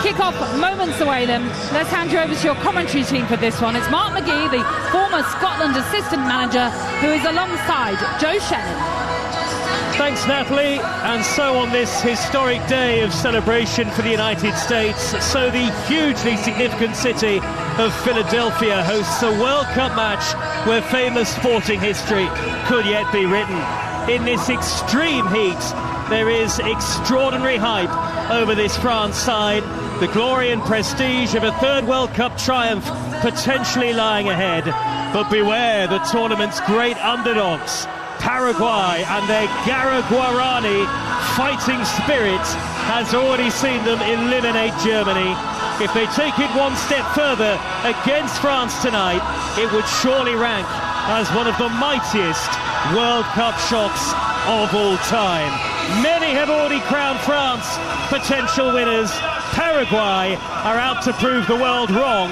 kick-off moments away then. Let's hand you over to your commentary team for this one. It's Mark McGee, the former Scotland assistant manager, who is alongside Joe Shannon. Thanks, Natalie. And so on this historic day of celebration for the United States, so the hugely significant city of Philadelphia hosts a World Cup match where famous sporting history could yet be written. In this extreme heat, there is extraordinary hype over this France side, the glory and prestige of a third World Cup triumph potentially lying ahead. But beware the tournament's great underdogs. Paraguay and their Guarani fighting spirit has already seen them eliminate Germany. If they take it one step further against France tonight, it would surely rank as one of the mightiest World Cup shocks of all time. Many have already crowned France potential winners. Paraguay are out to prove the world wrong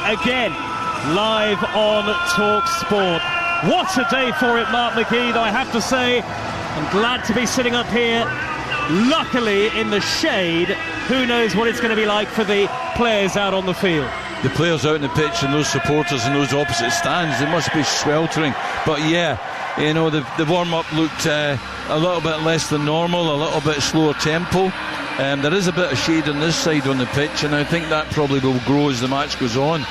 again. Live on Talk Sport. What a day for it, Mark McGee, though I have to say, I'm glad to be sitting up here, luckily in the shade. Who knows what it's going to be like for the players out on the field. The players out on the pitch and those supporters in those opposite stands, they must be sweltering. But yeah, you know, the warm-up looked a little bit less than normal, a little bit slower tempo. There is a bit of shade on this side on the pitch, and I think that probably will grow as the match goes on.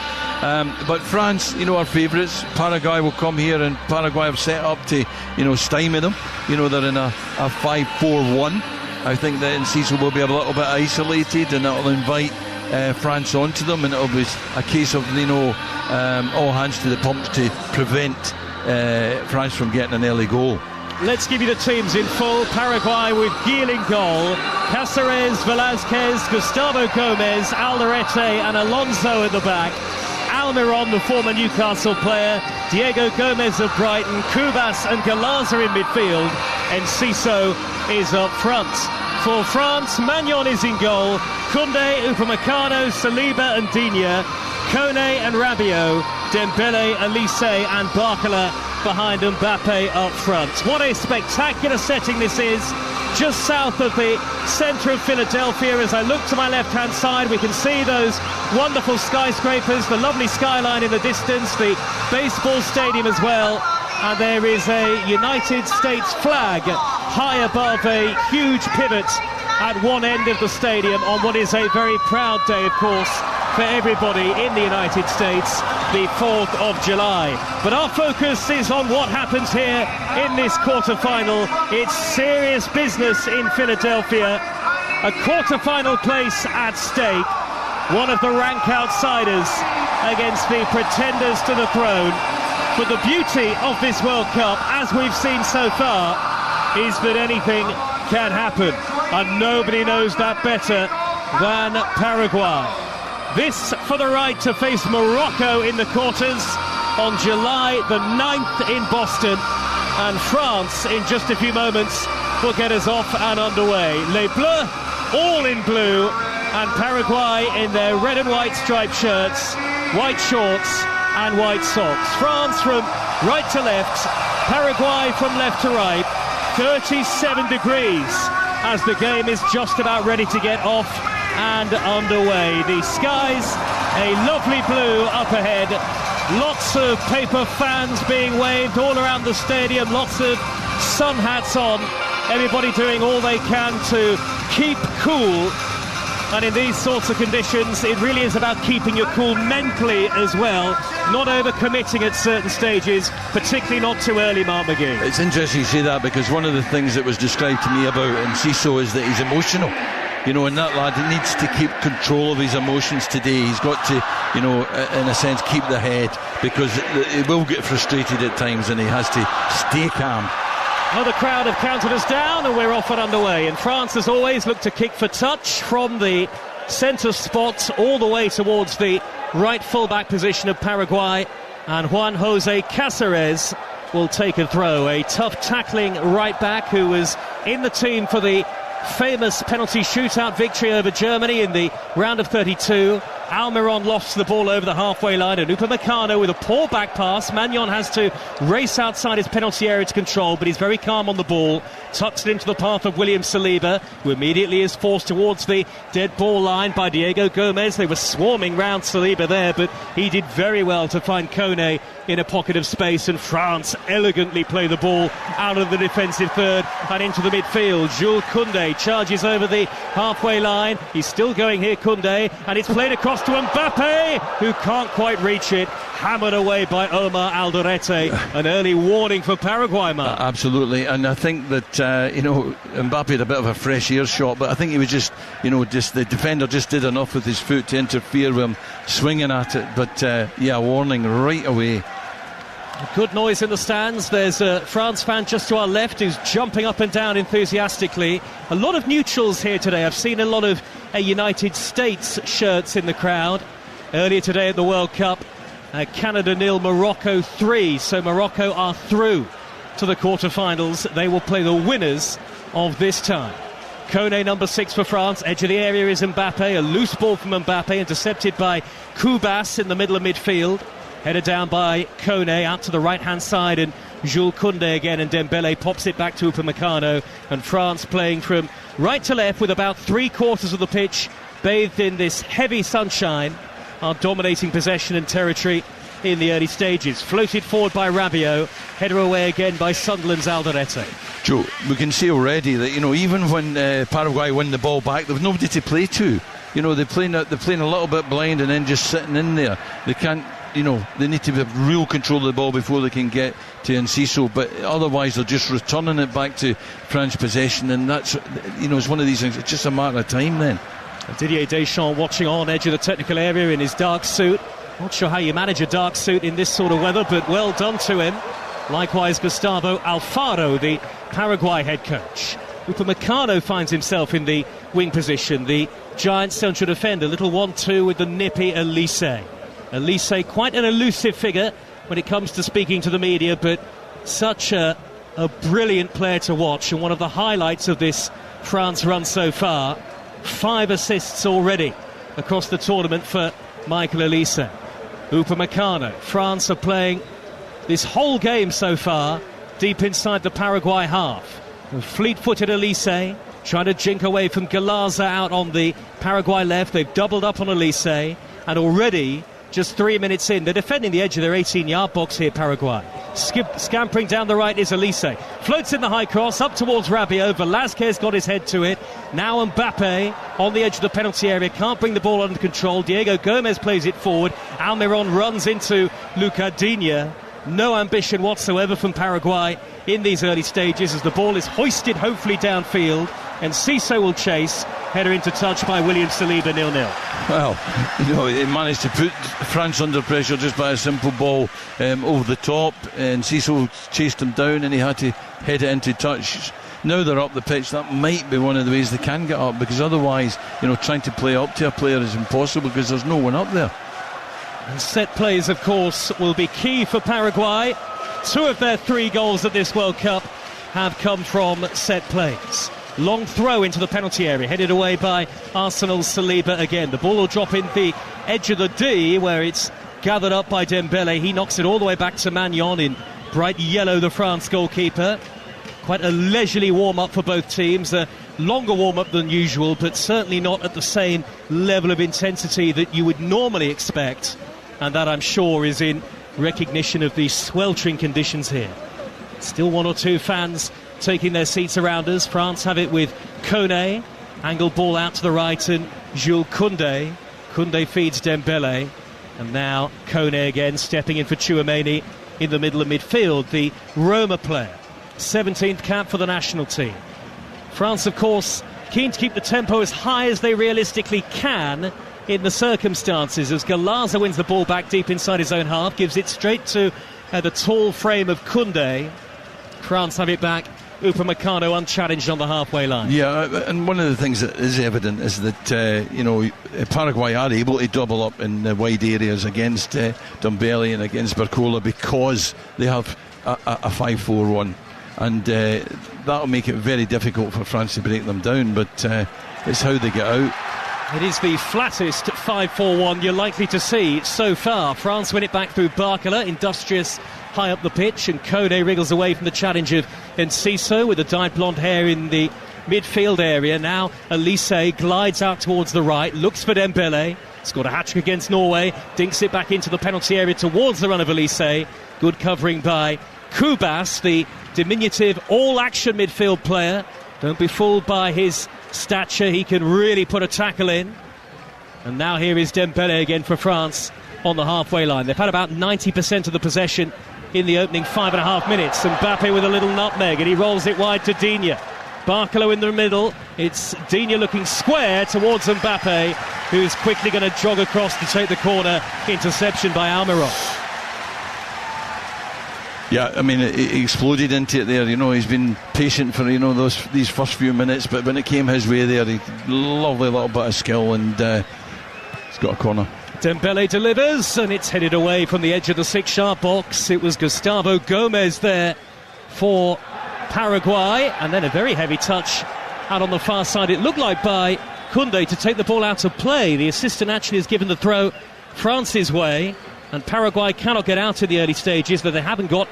But France, you know, our favourites. Paraguay will come here, and Paraguay have set up to, you know, stymie them. You know, they're in a 5-4-1. I think that Enciso will be a little bit isolated, and that will invite France onto them, and it'll be a case of, you know, all hands to the pumps to prevent France from getting an early goal. Let's give you the teams in full. Paraguay with Gil in goal, Cáceres, Velázquez, Gustavo Gomez, Alderete and Alonso in the back. Almiron, the former Newcastle player, Diego Gomez of Brighton, Cubas and Galaza in midfield, and Enciso is up front. For France, Magnon is in goal, Koundé, Upamecano, Saliba and Digne, Kone and Rabiot, Dembele, Elise and Barcola behind Mbappe up front. What a spectacular setting this is, just south of the centre of Philadelphia. As I look to my left-hand side, we can see those wonderful skyscrapers, the lovely skyline in the distance, the baseball stadium as well, and there is a United States flag high above a huge pivot at one end of the stadium on what is a very proud day, of course, for everybody in the United States, the 4th of July. But our focus is on what happens here in this quarter-final. It's serious business in Philadelphia. A quarter-final place at stake. One of the rank outsiders against the pretenders to the throne. But the beauty of this World Cup, as we've seen so far, is that anything can happen. And nobody knows that better than Paraguay. This for the right to face Morocco in the quarters on July the 9th in Boston. And France, in just a few moments, will get us off and underway. Les Bleus, all in blue, and Paraguay in their red and white striped shirts, white shorts and white socks. France from right to left, Paraguay from left to right. 37 degrees as the game is just about ready to get off and underway. The skies, a lovely blue up ahead. Lots of paper fans being waved all around the stadium. Lots of sun hats on. Everybody doing all they can to keep cool. And in these sorts of conditions, it really is about keeping your cool mentally as well. Not overcommitting at certain stages, particularly not too early, Mark McGee. It's interesting you say that, because one of the things that was described to me about Enciso is that he's emotional. You know, and that lad needs to keep control of his emotions today. He's got to, you know, in a sense, keep the head, because he will get frustrated at times, and he has to stay calm. Well, the crowd have counted us down, and we're off and underway. And France, as always, look to kick for touch from the centre spot all the way towards the right full-back position of Paraguay. And Juan Jose Cáceres will take a throw. A tough tackling right back who was in the team for the famous penalty shootout victory over Germany in the round of 32. Almiron lofts the ball over the halfway line, and Upamecano with a poor back pass. Magnon has to race outside his penalty area to control, but he's very calm on the ball. Tucks it into the path of William Saliba, who immediately is forced towards the dead ball line by Diego Gomez. They were swarming round Saliba there, but he did very well to find Kone in a pocket of space, and France elegantly play the ball out of the defensive third and into the midfield. Jules Koundé charges over the halfway line. He's still going here, Koundé, and it's played across to Mbappe, who can't quite reach it. Hammered away by Omar Alderete. An early warning for Paraguay, Mark. Absolutely, and I think that Mbappe had a bit of a fresh air shot, but I think he was just the defender just did enough with his foot to interfere with him swinging at it. But warning right away. Good noise in the stands. There's a France fan just to our left who's jumping up and down enthusiastically. A lot of neutrals here today. I've seen a lot of United States shirts in the crowd. Earlier today at the World Cup, Canada 0, Morocco 3. So Morocco are through to the quarterfinals. They will play the winners of this time. Kone, number 6 for France. Edge of the area is Mbappe. A loose ball from Mbappe, intercepted by Kubas in the middle of midfield. Headed down by Kone out to the right-hand side, and Jules Koundé again, and Dembele pops it back to Upamecano. And France playing from right to left with about 3/4 of the pitch bathed in this heavy sunshine, are dominating possession and territory in the early stages. Floated forward by Rabiot, header away again by Sunderland's Alderete. Joe, we can see already that even when Paraguay win the ball back, there was nobody to play to. They're playing a little bit blind and then just sitting in there. They can't. They need to have real control of the ball before they can get to Enciso, but otherwise they're just returning it back to French possession, and that's it's one of these things. It's just a matter of time then. Didier Deschamps watching on edge of the technical area in his dark suit. Not sure how you manage a dark suit in this sort of weather, but well done to him. Likewise Gustavo Alfaro, the Paraguay head coach. Upamecano finds himself in the wing position, the giant central defender. Little 1-2 with the nippy Elise. Elise, quite an elusive figure when it comes to speaking to the media, but such a brilliant player to watch, and one of the highlights of this France run so far. 5 assists already across the tournament for Michael Elise. Upamecano. France are playing this whole game so far deep inside the Paraguay half. Fleet-footed Elise trying to jink away from Galaza out on the Paraguay left. They've doubled up on Elise, and already just 3 minutes in, they're defending the edge of their 18-yard box here, Paraguay. Scampering down the right is Elise. Floats in the high cross, up towards Rabiot. Velázquez got his head to it. Now Mbappe on the edge of the penalty area. Can't bring the ball under control. Diego Gomez plays it forward. Almiron runs into Luca Digne. No ambition whatsoever from Paraguay in these early stages as the ball is hoisted hopefully downfield, and Ciso will chase. Header into touch by William Saliba, 0-0. Well, he managed to put France under pressure just by a simple ball over the top, and Ciso chased him down and he had to head it into touch. Now they're up the pitch. That might be one of the ways they can get up, because otherwise, trying to play up to a player is impossible because there's no one up there. And set plays, of course, will be key for Paraguay. 2 of their 3 goals at this World Cup have come from set plays. Long throw into the penalty area, headed away by Arsenal's Saliba again. The ball will drop in the edge of the D, where it's gathered up by Dembele. He knocks it all the way back to Magnon in bright yellow, the France goalkeeper. Quite a leisurely warm-up for both teams. A longer warm-up than usual, but certainly not at the same level of intensity that you would normally expect. And that, I'm sure, is in recognition of the sweltering conditions here. Still 1 or 2 fans taking their seats around us. France have it with Kone. Angled ball out to the right, and Jules Koundé. Koundé feeds Dembele. And now Kone again stepping in for Tchouaméni in the middle of midfield, the Roma player. 17th cap for the national team. France, of course, keen to keep the tempo as high as they realistically can in the circumstances, as Galaza wins the ball back deep inside his own half, gives it straight to the tall frame of Koundé. France have it back. Upamecano unchallenged on the halfway line. Yeah, and one of the things that is evident is that Paraguay are able to double up in the wide areas against Dembele and against Barcola, because they have a 5-4-1, and that'll make it very difficult for France to break them down, but it's how they get out. It is the flattest 5-4-1 you're likely to see so far. France win it back through Barcola, industrious high up the pitch, and Kone wriggles away from the challenge of Enciso with the dyed blonde hair in the midfield area. Now Elise glides out towards the right, looks for Dembele, scored a hat-trick against Norway, dinks it back into the penalty area towards the run of Elise. Good covering by Kubas, the diminutive all-action midfield player. Don't be fooled by his stature, he can really put a tackle in. And now here is Dembele again for France on the halfway line. They've had about 90% of the possession in the opening 5.5 minutes. And Mbappe with a little nutmeg, and he rolls it wide to Digne. Barcola in the middle. It's Digne looking square towards Mbappe, who's quickly going to jog across to take the corner. Interception by Almiron. Yeah, I mean, he exploded into it there. He's been patient for these first few minutes, but when it came his way there, lovely little bit of skill, and he's got a corner. Dembele delivers, and it's headed away from the edge of the 6-yard box. It was Gustavo Gomez there for Paraguay, and then a very heavy touch out on the far side. It looked like by Koundé to take the ball out of play. The assistant actually has given the throw France's way, and Paraguay cannot get out in the early stages, though they haven't got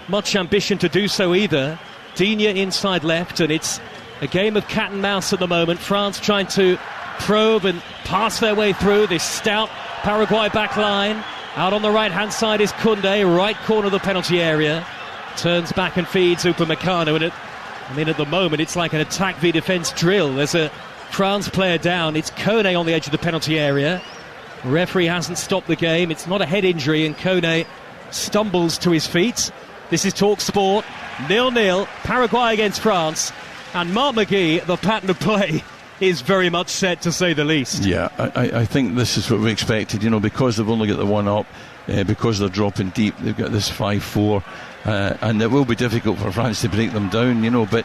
much ambition to do so either. Digne inside left, and it's a game of cat and mouse at the moment. France trying to probe and pass their way through this stout Paraguay back line. Out on the right-hand side is Koundé, right corner of the penalty area. Turns back and feeds Upamecano, and at the moment it's like an attack v defence drill. There's a France player down. It's Kone on the edge of the penalty area. The referee hasn't stopped the game. It's not a head injury, and Kone stumbles to his feet. This is Talk Sport. 0-0, Paraguay against France. And Mark McGee, the pattern of play is very much set, to say the least. Yeah, I think this is what we expected, because they've only got the one up, because they're dropping deep. They've got this 5-4, and it will be difficult for France to break them down, but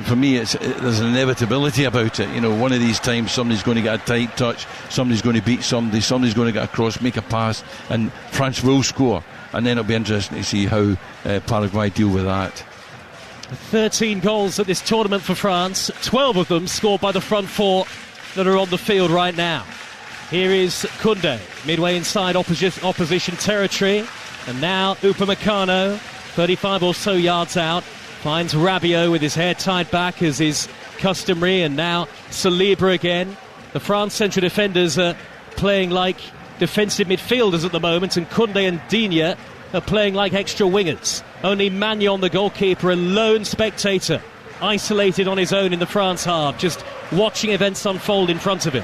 for me there's an inevitability about it. One of these times somebody's going to get a tight touch, somebody's going to beat somebody's going to get a cross, make a pass, and France will score. And then it'll be interesting to see how Paraguay deal with that. 13 goals at this tournament for France, 12 of them scored by the front four that are on the field right now. Here is Koundé, midway inside opposition territory, and now Upamecano, 35 or so yards out, finds Rabiot with his hair tied back as is customary, and now Saliba again. The France central defenders are playing like defensive midfielders at the moment, and Koundé and Digne are playing like extra wingers. Only Magnon, the goalkeeper, a lone spectator, isolated on his own in the France half, just watching events unfold in front of him.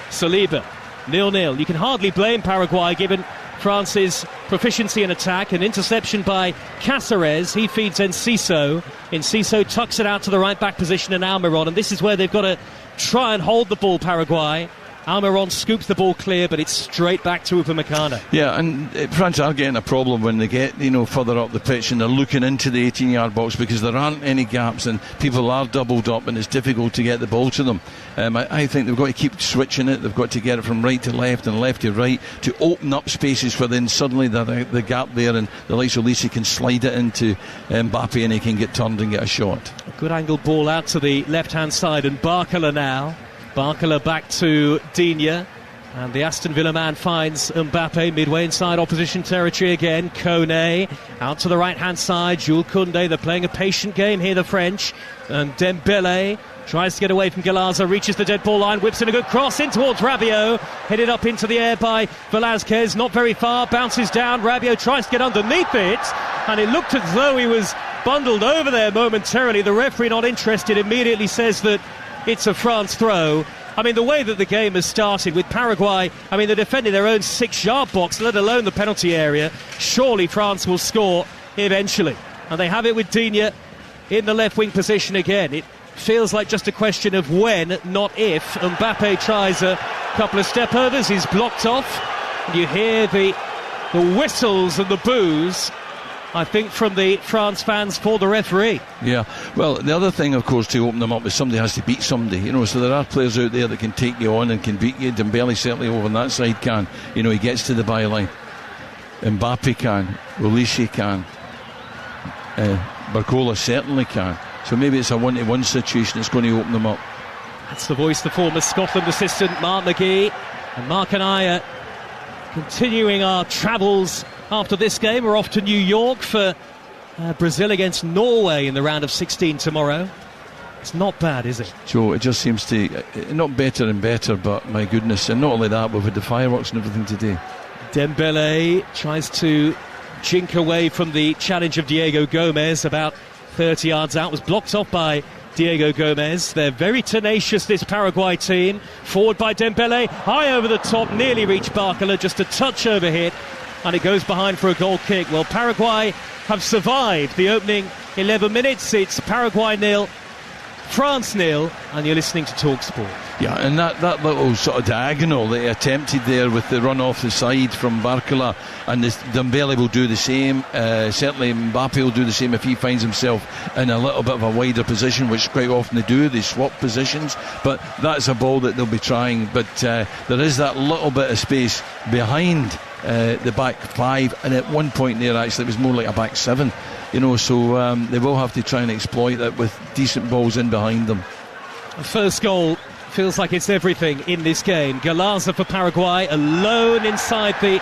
Saliba, 0-0. You can hardly blame Paraguay given France's proficiency in attack. An interception by Cáceres. He feeds Enciso. Enciso tucks it out to the right back position in Almiron, and this is where they've got to try and hold the ball, Paraguay. Almiron scoops the ball clear, but it's straight back to Upamecano. Yeah, and France are getting a problem when they get further up the pitch and they're looking into the 18-yard box, because there aren't any gaps and people are doubled up and it's difficult to get the ball to them. I think they've got to keep switching it. They've got to get it from right to left and left to right to open up spaces where then suddenly the gap there, and the likes of Lisi can slide it into Mbappe and he can get turned and get a shot. A good angled ball out to the left-hand side, and Barcola now. Barcola back to Digne, and the Aston Villa man finds Mbappe midway inside opposition territory again. Kone out to the right hand side. Jules Koundé, they're playing a patient game here, the French, and Dembele tries to get away from Galaza, reaches the dead ball line, whips in a good cross in towards Rabiot, headed up into the air by Velázquez, not very far, bounces down. Rabiot tries to get underneath it, and it looked as though he was bundled over there momentarily. The referee, not interested, immediately says that it's a France throw. I mean, the way that the game has started with Paraguay, they're defending their own 6-yard box, let alone the penalty area. Surely France will score eventually. And they have it with Digne in the left wing position again. It feels like just a question of when, not if. Mbappe tries a couple of step overs, he's blocked off. And you hear the whistles and the boos, I think, from the France fans for the referee. Yeah, well, the other thing, of course, to open them up is somebody has to beat somebody, so there are players out there that can take you on and can beat you. Dembele certainly over on that side can, he gets to the byline. Mbappe can, Olise can, Barcola certainly can. So maybe it's a 1-to-1 situation that's going to open them up. That's the voice, the former Scotland assistant, Mark McGee. And Mark and I are continuing our travels after this game. We're off to New York for Brazil against Norway in the round of 16 tomorrow. It's not bad, is it? Joe, it just seems to, not better and better, but my goodness, and not only that, we've had the fireworks and everything today. Dembele tries to jink away from the challenge of Diego Gomez, about 30 yards out, was blocked off by Diego Gomez. They're very tenacious, this Paraguay team. Forward by Dembele, high over the top, nearly reached Barcola, just a touch overhit, and it goes behind for a goal kick. Well, Paraguay have survived the opening 11 minutes. It's Paraguay 0, France 0, and you're listening to TalkSport. Yeah, and that little sort of diagonal that he attempted there with the run off the side from Barcola, and Dembele will do the same. Certainly Mbappe will do the same if he finds himself in a little bit of a wider position, which quite often they do. They swap positions, but that's a ball that they'll be trying. But there is that little bit of space behind the back five, and at one point there actually it was more like a back seven, so they will have to try and exploit that with decent balls in behind them. The first goal feels like it's everything in this game. Galaza for Paraguay, alone inside the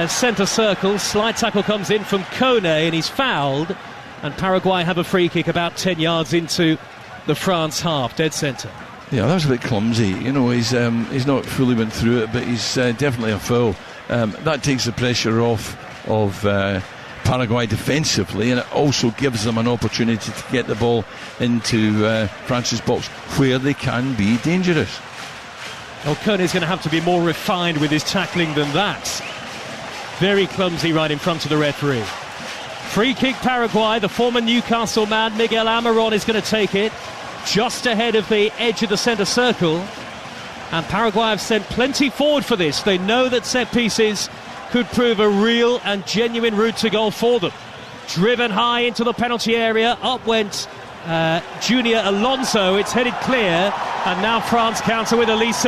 centre circle. Slide tackle comes in from Kone, and he's fouled, and Paraguay have a free kick about 10 yards into the France half, dead centre. Yeah, that was a bit clumsy. He's not fully went through it, but he's definitely a foul. That takes the pressure off of Paraguay defensively, and it also gives them an opportunity to get the ball into France's box, where they can be dangerous. Well, Kone's going to have to be more refined with his tackling than that. Very clumsy right in front of the referee. Free kick Paraguay. The former Newcastle man Miguel Almiron is going to take it just ahead of the edge of the centre circle, and Paraguay have sent plenty forward for this. They know that set pieces could prove a real and genuine route to goal for them. Driven high into the penalty area, up went Junior Alonso. It's headed clear, and now France counter with Elise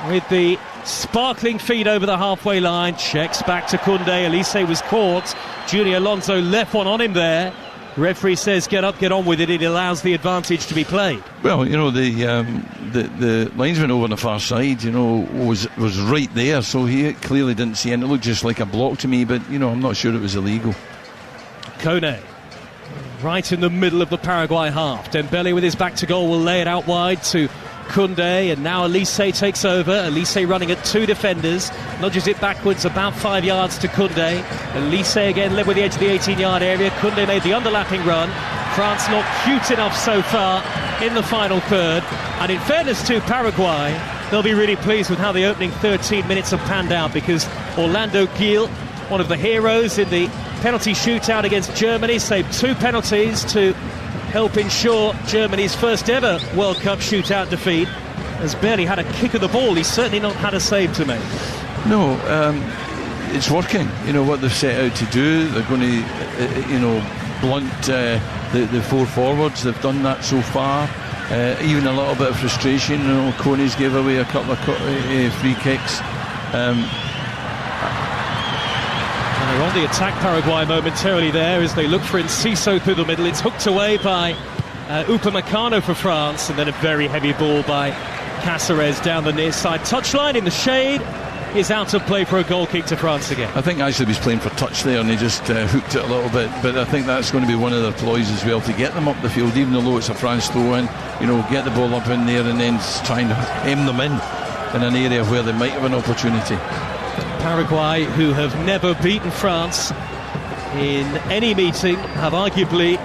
with the sparkling feed over the halfway line. Checks back to Koundé. Elise was caught. Junior Alonso left one on him there. Referee says get up, get on with it. It allows the advantage to be played. Well, the linesman over on the far side, was right there, so he clearly didn't see, and it looked just like a block to me, but I'm not sure it was illegal. Kone right in the middle of the Paraguay half. Dembele with his back to goal will lay it out wide to Koundé, and now Elise takes over. Elise running at two defenders, nudges it backwards about 5 yards to Koundé. Elise again led with the edge of the 18-yard area. Koundé made the underlapping run. France not cute enough so far in the final third, and in fairness to Paraguay, they'll be really pleased with how the opening 13 minutes have panned out, because Orlando Gil, one of the heroes in the penalty shootout against Germany, saved two penalties to help ensure Germany's first ever World Cup shootout defeat. Has barely had a kick of the ball. He's certainly not had a save to make. No, it's working. What they've set out to do. They're going to, blunt the four forwards. They've done that so far. Even a little bit of frustration. Kone's gave away a couple of free kicks. And they're on the attack, Paraguay, momentarily there as they look for Enciso through the middle. It's hooked away by Upamecano for France, and then a very heavy ball by Cáceres down the near side touchline in the shade. Is out of play for a goal kick to France again. I think actually he was playing for touch there, and he just hooked it a little bit, but I think that's going to be one of their ploys as well, to get them up the field, even though it's a France throw-in, get the ball up in there and then try and aim them in an area where they might have an opportunity. Paraguay, who have never beaten France in any meeting, have arguably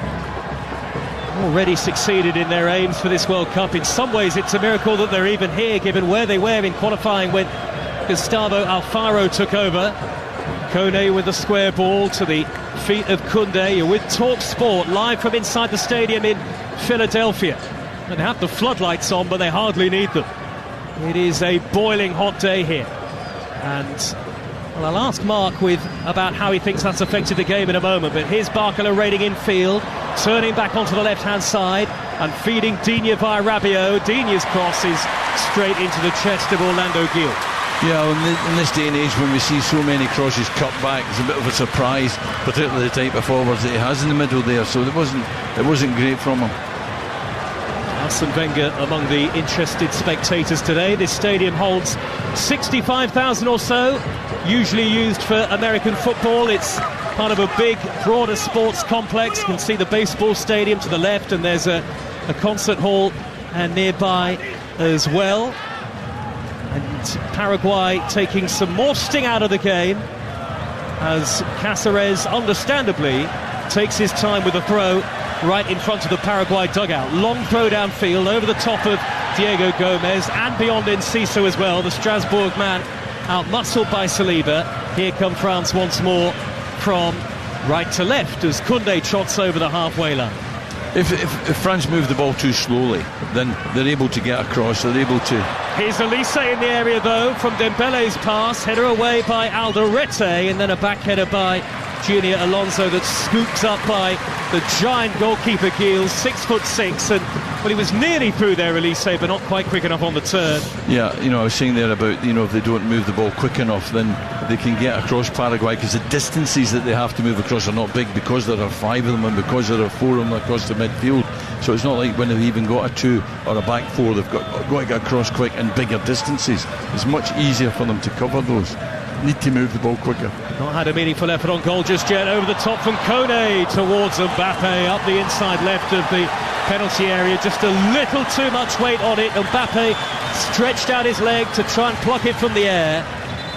already succeeded in their aims for this World Cup. In some ways it's a miracle that they're even here, given where they were in qualifying when Gustavo Alfaro took over. Kone with the square ball to the feet of Koundé. You're with TalkSport live from inside the stadium in Philadelphia, and they have the floodlights on, but they hardly need them. It is a boiling hot day here, and I'll ask Mark about how he thinks that's affected the game in a moment. But here's Barcola raiding infield, turning back onto the left-hand side and feeding Digne via Rabiot. Digne's cross is straight into the chest of Orlando Gil. Yeah, in this day and age, when we see so many crosses cut back, it's a bit of a surprise, particularly the type of forwards that he has in the middle there. So it wasn't great from him. Arsene Wenger among the interested spectators today. This stadium holds 65,000 or so, usually used for American football. It's part of a big, broader sports complex. You can see the baseball stadium to the left, and there's a concert hall nearby as well. And Paraguay taking some more sting out of the game as Cáceres, understandably, takes his time with the throw right in front of the Paraguay dugout. Long throw downfield over the top of Diego Gomez and beyond Enciso as well. The Strasbourg man out-muscled by Saliba. Here come France once more from right to left as Koundé trots over the halfway line. If France move the ball too slowly, then they're able to get across, they're able to... Here's Elise in the area though, from Dembele's pass, header away by Alderete, and then a back header by Junior Alonso that scoops up by the giant goalkeeper Gilles, 6'6", and well, he was nearly through there, Elise, but not quite quick enough on the turn. Yeah, I was saying there about, if they don't move the ball quick enough, then they can get across Paraguay, because the distances that they have to move across are not big, because there are 5 of them and because there are 4 of them across the midfield. So it's not like when they've even got a 2 or a back 4, they've got to get across quick and bigger distances. It's much easier for them to cover those. Need to move the ball quicker. Not had a meaningful effort on goal just yet. Over the top from Kone towards Mbappe, up the inside left of the penalty area. Just a little too much weight on it. Mbappe stretched out his leg to try and pluck it from the air,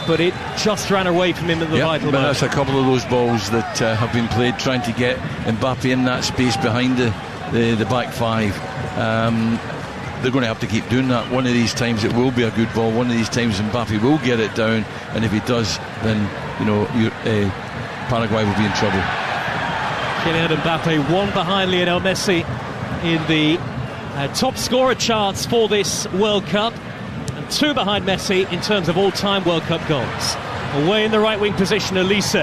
but it just ran away from him at the vital moment. That's a couple of those balls that have been played trying to get Mbappe in that space behind the back 5. They're going to have to keep doing that. One of these times it will be a good ball. One of these times Mbappe will get it down, and if he does, then Paraguay will be in trouble. Kylian Mbappe, 1 behind Lionel Messi in the top scorer charts for this World Cup, and 2 behind Messi in terms of all-time World Cup goals. Away in the right wing position, Elise,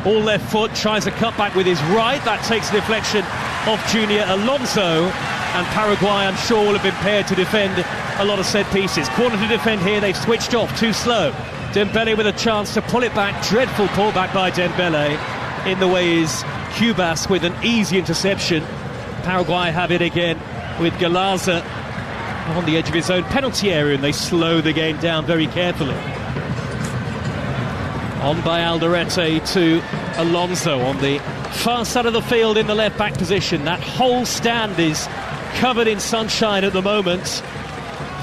all left foot, tries a cutback with his right. That takes the deflection of Junior Alonso. And Paraguay, I'm sure, will have been paired to defend a lot of set pieces. Corner to defend here, they've switched off, too slow. Dembele with a chance to pull it back. Dreadful pullback by Dembele. In the way is Cubas with an easy interception. Paraguay have it again with Galaza on the edge of his own penalty area, and they slow the game down very carefully. On by Alderete to Alonso on the far side of the field in the left-back position. That whole stand is covered in sunshine at the moment.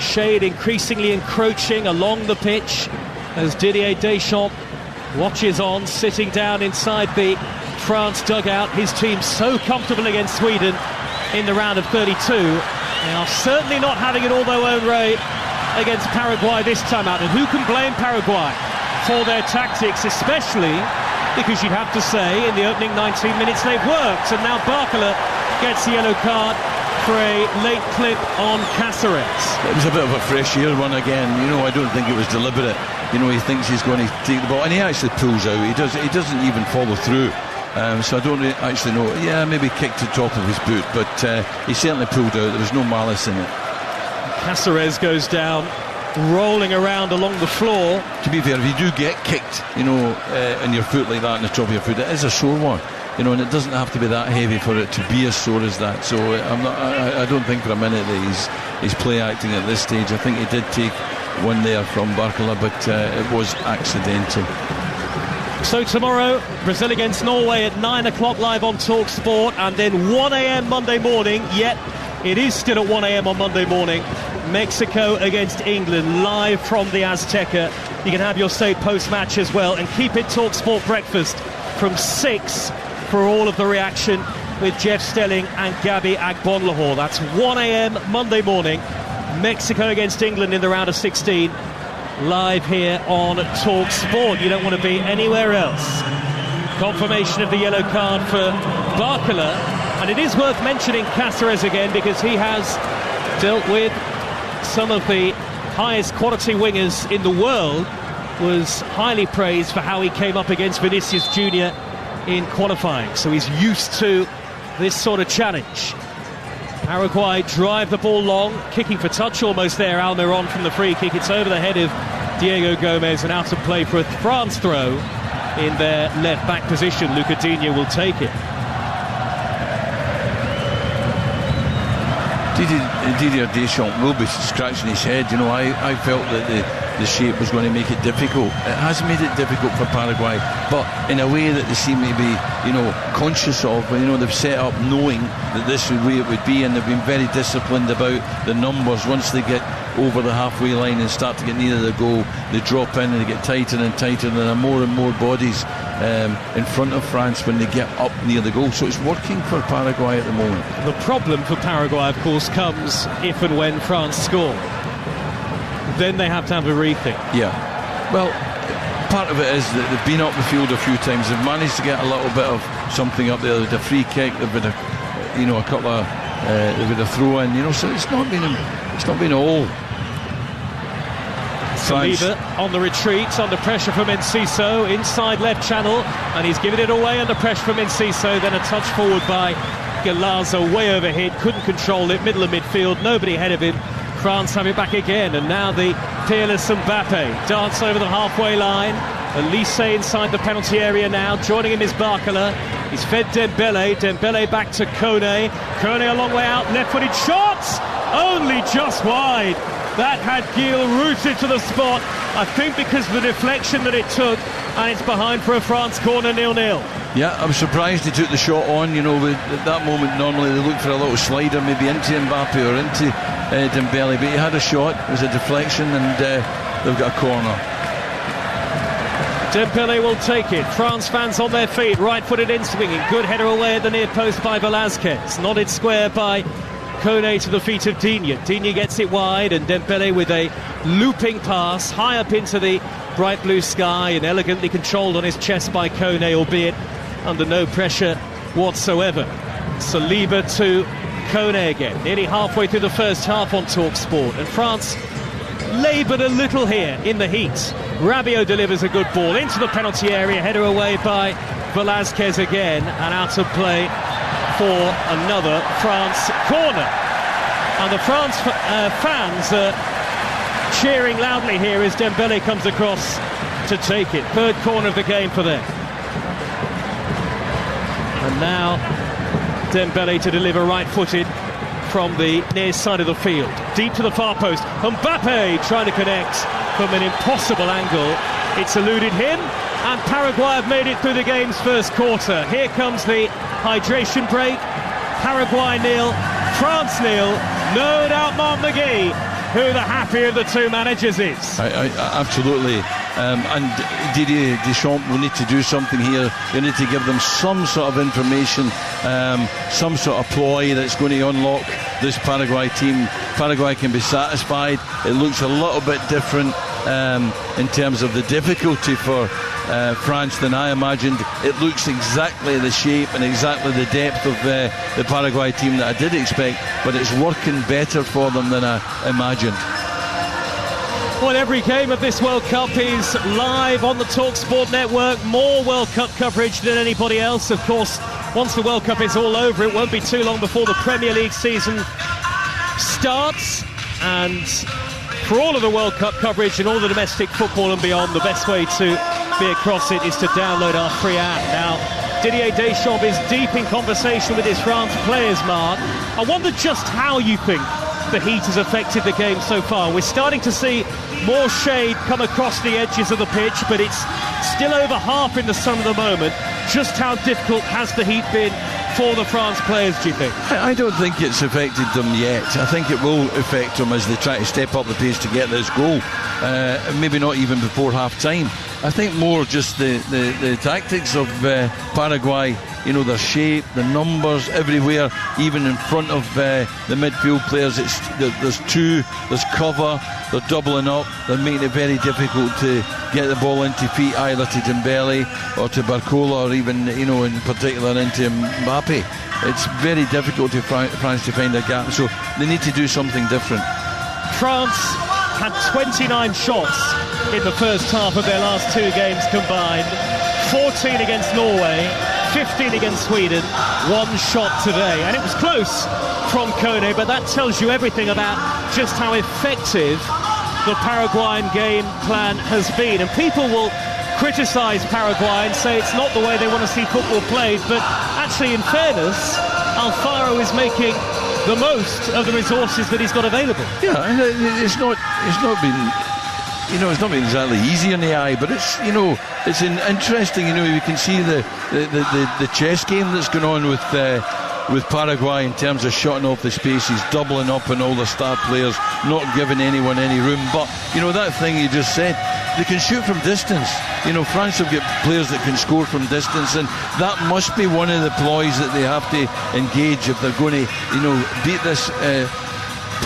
Shade increasingly encroaching along the pitch as Didier Deschamps watches on, sitting down inside the France dugout. His team so comfortable against Sweden in the round of 32. They are certainly not having it all their own way against Paraguay this time out. And who can blame Paraguay for their tactics, especially because you'd have to say in the opening 19 minutes they've worked. And now Barcola gets the yellow card for a late clip on Cáceres. It was a bit of a fresh air one again. I don't think it was deliberate. He thinks he's going to take the ball, and he actually pulls out. He doesn't even follow through. So I don't actually know. Yeah, maybe kicked the top of his boot, but he certainly pulled out. There was no malice in it. Cáceres goes down, rolling around along the floor. To be fair, if you do get kicked, in your foot like that, in the top of your foot, it is a sore one. And it doesn't have to be that heavy for it to be as sore as that. So I don't think for a minute that he's play acting at this stage. I think he did take one there from Barcola, but it was accidental. So tomorrow, Brazil against Norway at 9 o'clock live on Talk Sport, and then 1 a.m. Monday morning. Yet it is still at 1 a.m. on Monday morning. Mexico against England live from the Azteca. You can have your say post-match as well, and keep it Talk Sport breakfast from 6 for all of the reaction with Jeff Stelling and Gabby Agbonlahor. That's 1 a.m. Monday morning. Mexico against England in the round of 16. Live here on Talk Sport. You don't want to be anywhere else. Confirmation of the yellow card for Barcola. And it is worth mentioning Cáceres again, because he has dealt with some of the highest quality wingers in the world. Was highly praised for how he came up against Vinicius Junior in qualifying, so he's used to this sort of challenge. Paraguay drive the ball long, kicking for touch almost there. Almiron from the free kick. It's over the head of Diego Gomez and out of play for a France throw in their left back position. Luca Digne will take it. Didier Deschamps will be scratching his head. I felt that the shape was going to make it difficult. It has made it difficult for Paraguay, but in a way that they seem to be, conscious of. They've set up knowing that this is the way it would be, and they've been very disciplined about the numbers. Once they get over the halfway line and start to get near the goal, they drop in and they get tighter and tighter, and there are more and more bodies in front of France when they get up near the goal. So it's working for Paraguay at the moment. The problem for Paraguay, of course, comes if and when France score. Then they have to have a rethink. Yeah. Well, part of it is that they've been up the field a few times. They've managed to get a little bit of something up there. With a free kick, they've been a couple of they've been a throw in. So it's not been all. Saliba on the retreat, under pressure from Enciso, inside left channel, and he's given it away under pressure from Enciso. Then a touch forward by Galazo, way overhead, couldn't control it, middle of midfield, nobody ahead of him. France have it back again, and now the peerless Mbappe dance over the halfway line. Elise inside the penalty area now. Joining him is Barcola. He's fed Dembele back to Kone. Kone a long way out, left-footed shots, only just wide. That had Gil rooted to the spot, I think because of the deflection that it took, and it's behind for a France corner, 0-0. Yeah, I was surprised he took the shot on. At that moment normally they look for a little slider, maybe into Mbappe or into Dembele, but he had a shot. It was a deflection, and they've got a corner. Dembele will take it. France fans on their feet, right-footed in swinging. Good header away at the near post by Velázquez. Nodded square by Kone to the feet of Digne. Digne gets it wide, and Dembele with a looping pass high up into the bright blue sky, and elegantly controlled on his chest by Kone, albeit under no pressure whatsoever. Saliba to Kone again, nearly halfway through the first half on TalkSport, and France laboured a little here in the heat. Rabiot delivers a good ball into the penalty area, header away by Velázquez again, and out of play for another France corner. And the France fans are cheering loudly here as Dembele comes across to take it. Third corner of the game for them. And now Dembele to deliver right-footed from the near side of the field. Deep to the far post. Mbappe trying to connect from an impossible angle. It's eluded him, and Paraguay have made it through the game's first quarter. Here comes the hydration break. Paraguay 0, France 0. No doubt Mark McGee, who the happier of the two managers is. Absolutely. And Didier Deschamps will need to do something here. They need to give them some sort of information, some sort of ploy that's going to unlock this Paraguay team. Paraguay can be satisfied. It looks a little bit different in terms of the difficulty for France than I imagined. It looks exactly the shape and exactly the depth of the Paraguay team that I did expect, but it's working better for them than I imagined. Well, every game of this World Cup is live on the TalkSport network. More World Cup coverage than anybody else. Of course, once the World Cup is all over, it won't be too long before the Premier League season starts. And for all of the World Cup coverage and all the domestic football and beyond, the best way to be across it is to download our free app. Now, Didier Deschamps is deep in conversation with his France players, Mark. I wonder just how you think the heat has affected the game so far. We're starting to see more shade come across the edges of the pitch, but it's still over half in the sun at the moment. Just how difficult has the heat been for the France players, do you think? I don't think it's affected them yet. I think it will affect them as they try to step up the pace to get this goal. Maybe not even before half-time. I think more just the tactics of Paraguay, their shape, the numbers everywhere, even in front of the midfield players. There's cover, they're doubling up, they're making it very difficult to get the ball into feet, either to Dembele or to Barcola, or even, in particular into Mbappe. It's very difficult for France to find a gap, so they need to do something different. France had 29 shots in the first half of their last two games combined. 14 against Norway, 15 against Sweden, one shot today. And it was close from Kone, but that tells you everything about just how effective the Paraguayan game plan has been. And people will criticise Paraguay and say it's not the way they want to see football played, but actually, in fairness, Alfaro is making the most of the resources that he's got available. Yeah, and it's not been exactly easy in the eye, but it's interesting. You can see the chess game that's going on with Paraguay in terms of shutting off the spaces, doubling up on all the star players, not giving anyone any room. But that thing you just said, they can shoot from distance. France have got players that can score from distance, and that must be one of the ploys that they have to engage if they're going to beat this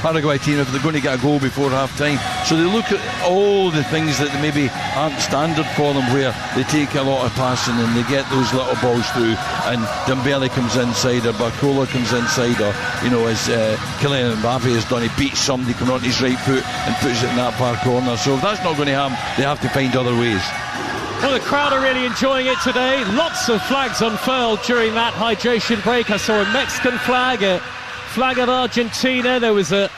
Paraguay team, if they're going to get a goal before half time. So they look at all the things that maybe aren't standard for them, where they take a lot of passing and they get those little balls through, and Dembele comes inside, or Barcola comes inside, or as Kylian Mbappe has done, he beats somebody coming on his right foot and puts it in that far corner. So if that's not going to happen, they have to find other ways. Well, the crowd are really enjoying it today. Lots of flags unfurled during that hydration break. I saw a Mexican flag, a flag of Argentina. There was a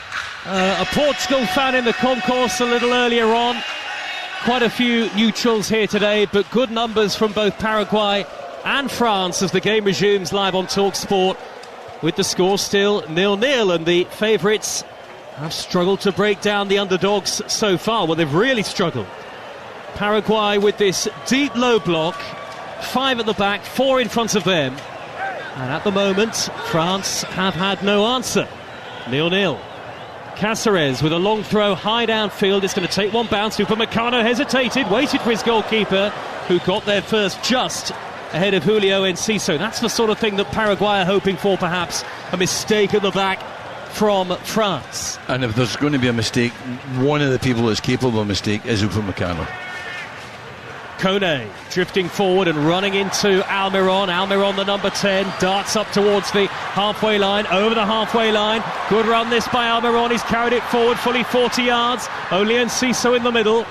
Portugal fan in the concourse a little earlier on. Quite a few neutrals here today, but good numbers from both Paraguay and France as the game resumes live on TalkSport, with the score still 0-0, and the favourites have struggled to break down the underdogs so far. Well, they've really struggled. Paraguay with this deep low block, 5 at the back, 4 in front of them. And at the moment, France have had no answer. 0-0. Cáceres with a long throw high downfield. It's going to take one bounce. Upamecano hesitated, waited for his goalkeeper, who got there first just ahead of Julio Enciso. That's the sort of thing that Paraguay are hoping for, perhaps. A mistake at the back from France. And if there's going to be a mistake, one of the people that's capable of a mistake is Upamecano. Kone drifting forward and running into Almiron. Almiron, the number 10, darts up towards the halfway line, over the halfway line. Good run this by Almiron. He's carried it forward fully 40 yards. Only Enciso in the middle.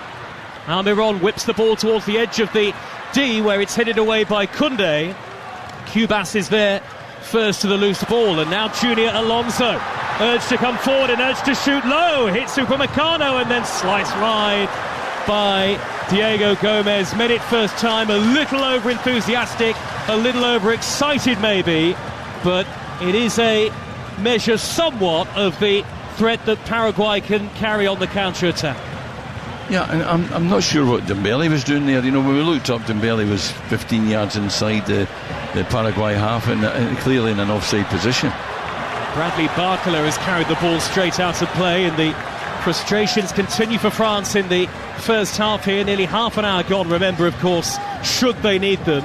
Almiron whips the ball towards the edge of the D, where it's headed away by Koundé. Cubas is there first to the loose ball, and now Junior Alonso urged to come forward and urged to shoot low. Hits Upamecano and then sliced wide by Diego Gomez. Made it first time, a little over enthusiastic, a little over excited maybe, but it is a measure somewhat of the threat that Paraguay can carry on the counter-attack. Yeah, and I'm not sure what Dembele was doing there. When we looked up, Dembele was 15 yards inside the Paraguay half, and clearly in an offside position. Bradley Barcola has carried the ball straight out of play, and the frustrations continue for France in the first half here. Nearly half an hour gone, remember, of course, should they need them.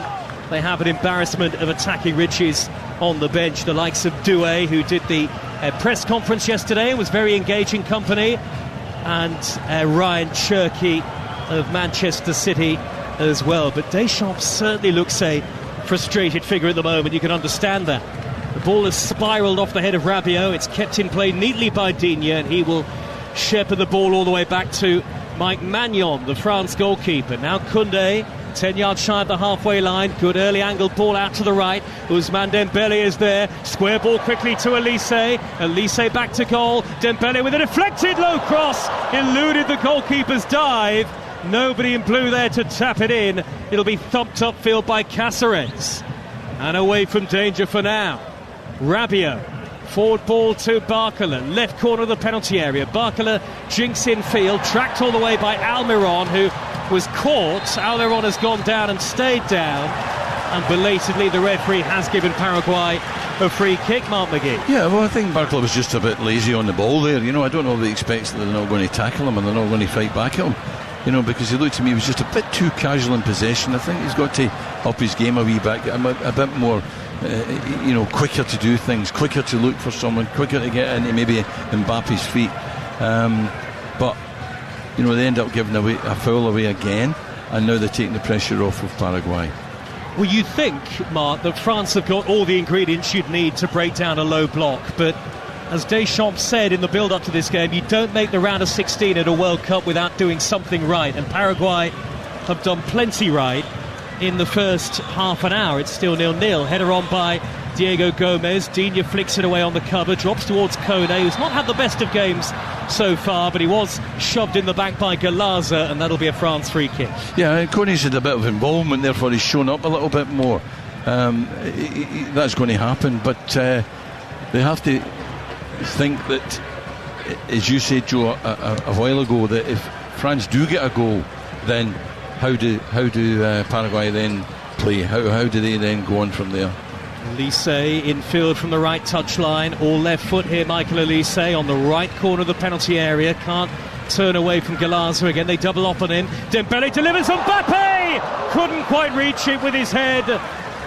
They have an embarrassment of attacking riches on the bench. The likes of Doué, who did the press conference yesterday, was very engaging company, and Ryan Cherky of Manchester City as well. But Deschamps certainly looks a frustrated figure at the moment. You can understand that. The ball has spiralled off the head of Rabiot. It's kept in play neatly by Digne, and he will shepherd the ball all the way back to Mike Maignan, the France goalkeeper. Now Koundé, 10 yards shy of the halfway line. Good early angled ball out to the right. Ousmane Dembele is there. Square ball quickly to Elise. Elise back to goal. Dembele with a deflected low cross. Eluded the goalkeeper's dive. Nobody in blue there to tap it in. It'll be thumped upfield by Cáceres. And away from danger for now. Rabiot. Forward ball to Barcola, left corner of the penalty area. Barcola jinks in field, tracked all the way by Almiron, who was caught. Almiron has gone down and stayed down, and belatedly the referee has given Paraguay a free kick. Mark McGee. Yeah, well, I think Barcola was just a bit lazy on the ball there. I don't know if he expects that they're not going to tackle him and they're not going to fight back at him. Because he looked to me, he was just a bit too casual in possession. I think he's got to up his game a wee bit, get a bit more quicker to do things, quicker to look for someone, quicker to get into maybe Mbappe's feet. But they end up giving away a foul away again, and now they're taking the pressure off of Paraguay. Well, you think, Mark, that France have got all the ingredients you'd need to break down a low block, but as Deschamps said in the build-up to this game, you don't make the round of 16 at a World Cup without doing something right, and Paraguay have done plenty right in the first half an hour. It's still 0-0. Header on by Diego Gomez. Digne flicks it away on the cover, drops towards Kone, who's not had the best of games so far, but he was shoved in the back by Galaza, and that'll be a France free kick. Yeah, Kone's had a bit of involvement, therefore he's shown up a little bit more. That's going to happen, but they have to think that, as you said, Joe, a while ago, that if France do get a goal, then how do Paraguay then play? How do they then go on from there? Elise infield from the right touchline, all left foot here. Michael Elise on the right corner of the penalty area, can't turn away from Galazzo again. They double up on him. Dembele delivers. Mbappe couldn't quite reach it with his head.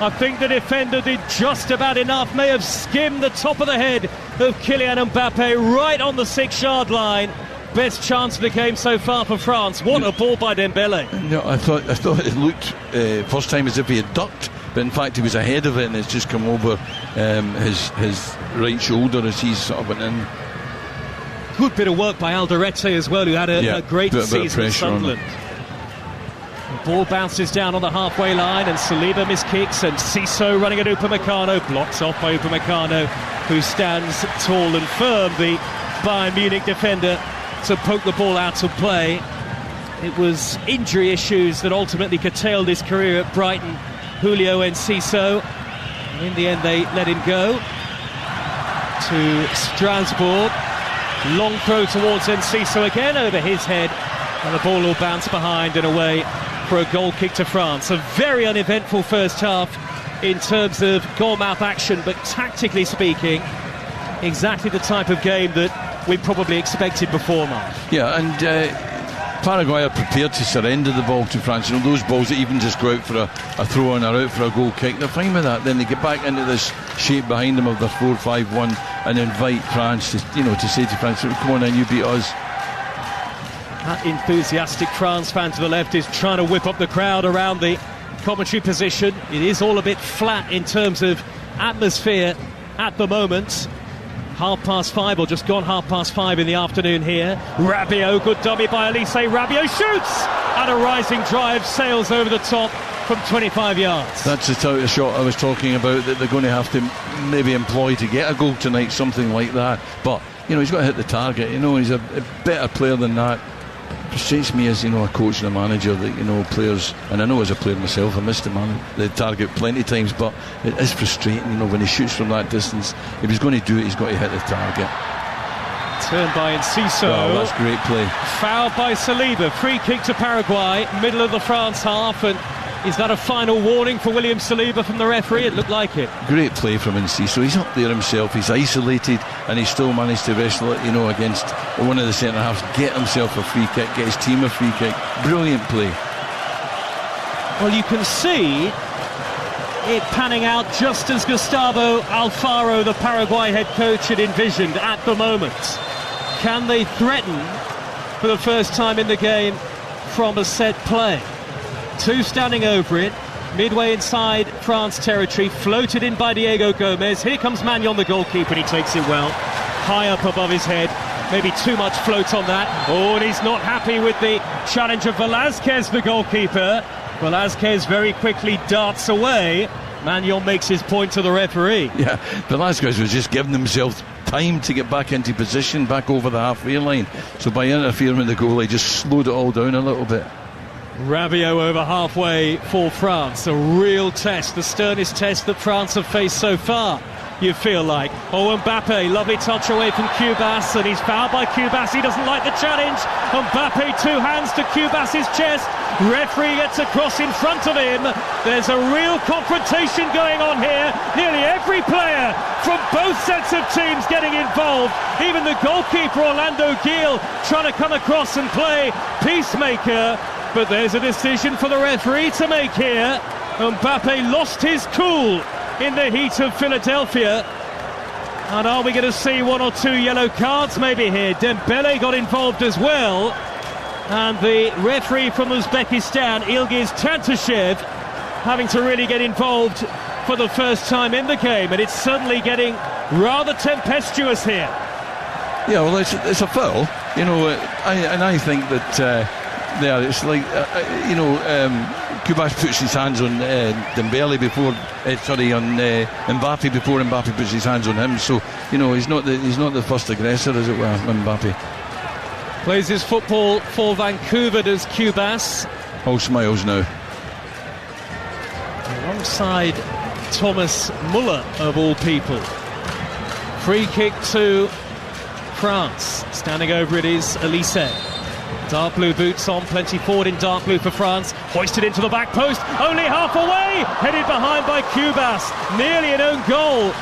I think the defender did just about enough, may have skimmed the top of the head of Kylian Mbappe right on the 6-yard line. Best chance of the game so far for France. What a ball by Dembele. No, I thought it looked first time as if he had ducked, but in fact he was ahead of it, and it's just come over his right shoulder as he's sort of went in. Good bit of work by Alderete as well, who had a great season at Sunderland. The ball bounces down on the halfway line, and Saliba miskicks, and Ciso running at Upamecano, blocks off by Upamecano, who stands tall and firm, the Bayern Munich defender, to poke the ball out of play. It was injury issues that ultimately curtailed his career at Brighton, Julio Enciso. In the end they let him go to Strasbourg. Long throw towards Enciso again over his head, and the ball will bounce behind and away for a goal kick to France. A very uneventful first half in terms of goal-mouth action, but tactically speaking, exactly the type of game that we probably expected before, Mark. Yeah, and Paraguay are prepared to surrender the ball to France. You know, those balls that even just go out for a throw-in or out for a goal kick, they're fine with that. Then they get back into this shape behind them of their 4-5-1 and invite France to say to France, come on then, you beat us. That enthusiastic France fan to the left is trying to whip up the crowd around the commentary position. It is all a bit flat in terms of atmosphere at the moment. 5:30, or just gone 5:30 in the afternoon here. Rabiot, good dummy by Elise. Rabiot shoots, and a rising drive sails over the top from 25 yards. That's the type of shot I was talking about that they're going to have to maybe employ to get a goal tonight, something like that. But he's got to hit the target. He's a better player than that. It frustrates me as a coach and a manager that players, and I know as a player myself, I missed the target plenty of times, but it is frustrating when he shoots from that distance. If he's going to do it, he's got to hit the target. Turned by Enciso. Oh, that's great play. Fouled by Saliba. Free kick to Paraguay, middle of the France half. And is that a final warning for William Saliba from the referee? It looked like it. Great play from Enciso. He's up there himself, he's isolated, and he still managed to wrestle it, against one of the centre-halves, get himself a free kick, get his team a free kick. Brilliant play. Well, you can see it panning out just as Gustavo Alfaro, the Paraguay head coach, had envisioned at the moment. Can they threaten for the first time in the game from a set play? Two standing over it, midway inside France territory, floated in by Diego Gomez. Here comes Magnon, the goalkeeper, and he takes it well, high up above his head. Maybe too much float on that. Oh, and he's not happy with the challenge of Velázquez, the goalkeeper. Velázquez very quickly darts away. Magnon makes his point to the referee. Yeah, Velázquez was just giving himself time to get back into position, back over the halfway line. So by interfering with the goal, he just slowed it all down a little bit. Rabiot over halfway for France. A real test, the sternest test that France have faced so far, you feel like. Oh, Mbappe, lovely touch away from Cubas, and he's fouled by Cubas. He doesn't like the challenge. Mbappe, two hands to Cubas's chest. Referee gets across in front of him. There's a real confrontation going on here. Nearly every player from both sets of teams getting involved. Even the goalkeeper, Orlando Gil, trying to come across and play peacemaker. But there's a decision for the referee to make here. Mbappe lost his cool in the heat of Philadelphia. And are we going to see one or two yellow cards maybe here? Dembele got involved as well. And the referee from Uzbekistan, Ilgiz Tantashev, having to really get involved for the first time in the game. And it's suddenly getting rather tempestuous here. Yeah, well, it's a foul, I think that... it's like Cubas puts his hands on Dembele before on Mbappe before Mbappe puts his hands on him. So he's not the first aggressor, as it were, Mbappe. Plays his football for Vancouver, does Cubas. All smiles now. Alongside Thomas Muller, of all people. Free kick to France. Standing over it is Elise. Dark blue boots on, plenty forward in dark blue for France. Hoisted into the back post, only half away. Headed behind by Cubas. Nearly an own goal.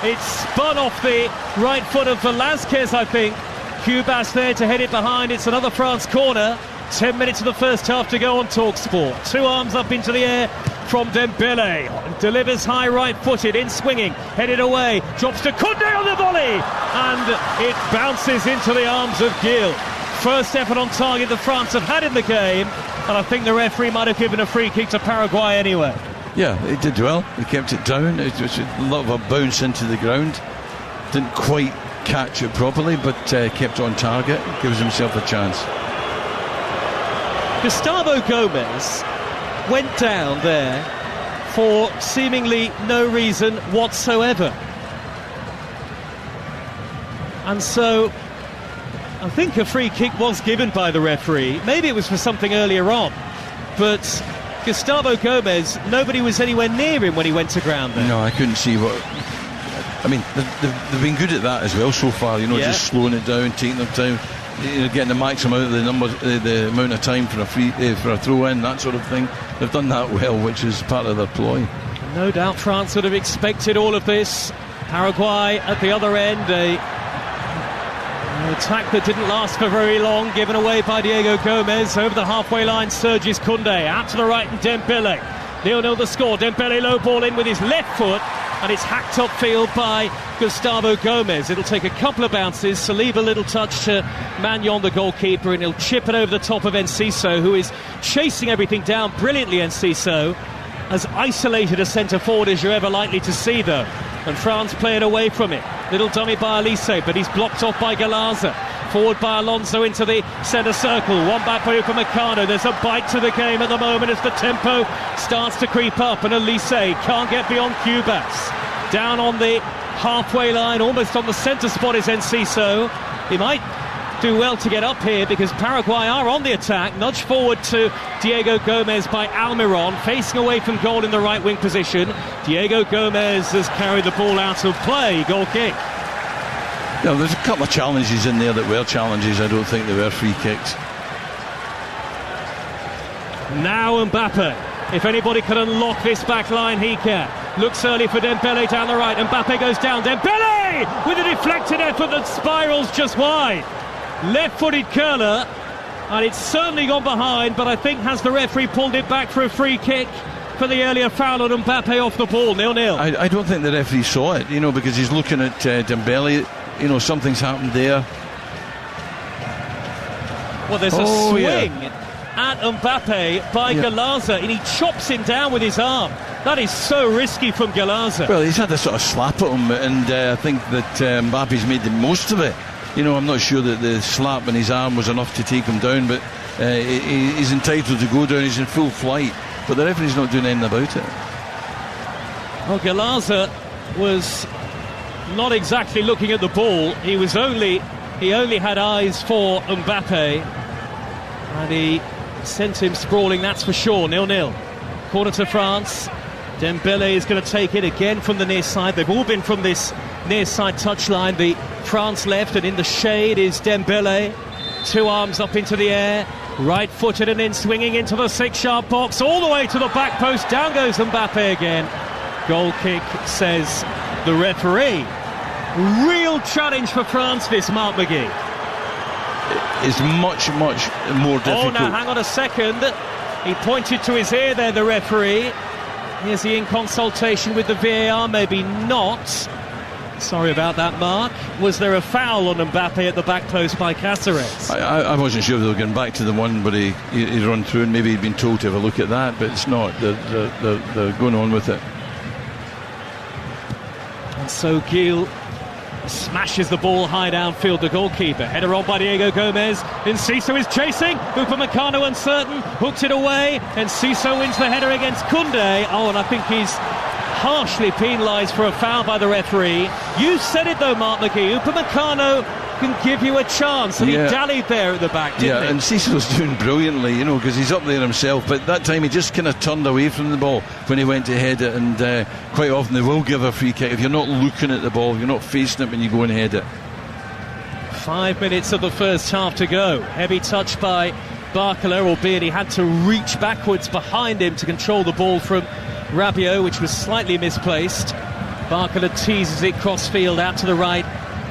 It's spun off the right foot of Velasquez, I think. Cubas there to head it behind. It's another France corner. 10 minutes of the first half to go on TalkSport. Two arms up into the air from Dembele. Delivers high right-footed, in swinging, headed away. Drops to Koundé on the volley. And it bounces into the arms of Gil. First effort on target that France have had in the game. And I think the referee might have given a free kick to Paraguay anyway. Yeah, he did well. He kept it down. It was a lot of a bounce into the ground. Didn't quite catch it properly, but kept on target. Gives himself a chance. Gustavo Gomez went down there for seemingly no reason whatsoever. And so I think a free kick was given by the referee. Maybe it was for something earlier on, but Gustavo Gomez, nobody was anywhere near him when he went to ground there. No, I couldn't see what... I mean, they've been good at that as well so far, just slowing it down, taking their time, getting the maximum out of the amount of time for a throw-in, that sort of thing. They've done that well, which is part of their ploy. No doubt France would have expected all of this. Paraguay at the other end, an attack that didn't last for very long, given away by Diego Gomez. Over the halfway line surges Koundé, out to the right and Dembele. 0-0 the score. Dembele low ball in with his left foot, and it's hacked upfield by Gustavo Gomez. It'll take a couple of bounces to leave a little touch to Magnon, the goalkeeper, and he'll chip it over the top of Enciso, who is chasing everything down brilliantly. Enciso, as isolated a centre forward as you're ever likely to see, though. And France play it away from it. Little dummy by Elise, but he's blocked off by Galaza. Forward by Alonso into the centre circle. One back by Upamecano. There's a bite to the game at the moment as the tempo starts to creep up, and Elise can't get beyond Cubas. Down on the halfway line, almost on the centre spot, is Enciso. He might do well to get up here because Paraguay are on the attack. Nudge forward to Diego Gomez by Almiron, facing away from goal in the right wing position. Diego Gomez has carried the ball out of play. Goal kick. Yeah, there's a couple of challenges in there that were challenges. I don't think they were free kicks. Now Mbappe. If anybody can unlock this back line, he can. Looks early for Dembele down the right. Mbappe goes down. Dembele with a deflected effort that spirals just wide. Left-footed curler, and it's certainly gone behind, but I think has the referee pulled it back for a free kick for the earlier foul on Mbappe off the ball. 0-0. I don't think the referee saw it, because he's looking at Dembele. Something's happened there. Well, there's a swing at Mbappe by Galaza, and he chops him down with his arm. That is so risky from Galaza. Well, he's had a sort of slap at him, and I think that Mbappe's made the most of it. I'm not sure that the slap in his arm was enough to take him down, but he's entitled to go down. He's in full flight, but the referee's not doing anything about it. Well, Galaza was not exactly looking at the ball. He only had eyes for Mbappe, and he sent him sprawling, that's for sure. 0-0. Corner to France. Dembele is going to take it again from the near side. They've all been from this near side touchline. The France left, and in the shade is Dembele. Two arms up into the air, right-footed and in, swinging into the 6-yard box, all the way to the back post. Down goes Mbappe again. Goal kick, says the referee. Real challenge for France, this, Mark McGee. It's much, much more difficult. Oh, now, hang on a second. He pointed to his ear there, the referee. Is he in consultation with the VAR? Maybe not. Sorry about that, Mark. Was there a foul on Mbappe at the back post by Cáceres? I wasn't sure if they were going back to the one, but he run through, and maybe he'd been told to have a look at that, but it's not. They're going on with it. And so Gil smashes the ball high downfield, the goalkeeper. Header on by Diego Gomez. Enciso is chasing. Upamecano uncertain. Hooks it away. Enciso wins the header against Koundé. Oh, and I think he's harshly penalised for a foul by the referee. You said it though, Mark McGee. Upamecano can give you a chance, and he dallied there at the back, didn't he? And Cecil's doing brilliantly, you know, because he's up there himself, but that time he just kind of turned away from the ball when he went to head it, and quite often they will give a free kick if you're not looking at the ball, you're not facing it when you go and head it. 5 minutes of the first half to go. Heavy touch by Barcola, albeit he had to reach backwards behind him to control the ball from Rabiot, which was slightly misplaced. Barcola teases it cross-field out to the right,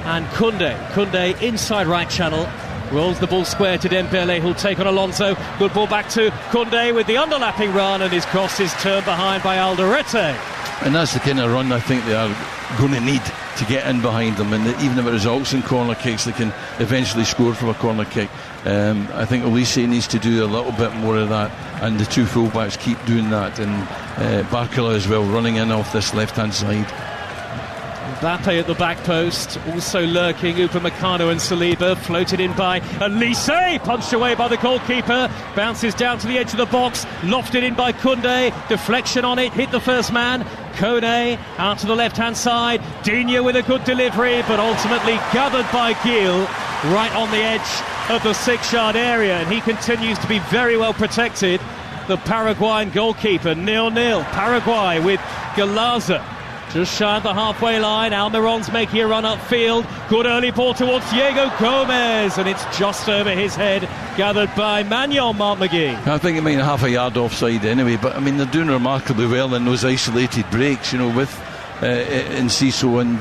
and Koundé inside right channel, rolls the ball square to Dembele, who'll take on Alonso. Good ball back to Koundé with the underlapping run, and his cross is turned behind by Alderete. And that's the kind of run I think they are going to need to get in behind them, and even if it results in corner kicks, they can eventually score from a corner kick. I think Elise needs to do a little bit more of that, and the two fullbacks keep doing that, and Barcola as well, running in off this left-hand side. Mbappe at the back post, also lurking. Upamecano and Saliba, floated in by Elise, punched away by the goalkeeper, bounces down to the edge of the box, lofted in by Koundé, deflection on it, hit the first man. Kone out to the left-hand side, Digne with a good delivery, but ultimately gathered by Gil right on the edge of the 6-yard area, and he continues to be very well protected. The Paraguayan goalkeeper, 0-0. Paraguay with Galaza just shy of the halfway line. Almiron's making a run upfield. Good early ball towards Diego Gomez, and it's just over his head, gathered by Manuel Mark McGee. I think it might be half a yard offside anyway, but I mean they're doing remarkably well in those isolated breaks, you know, with Enciso and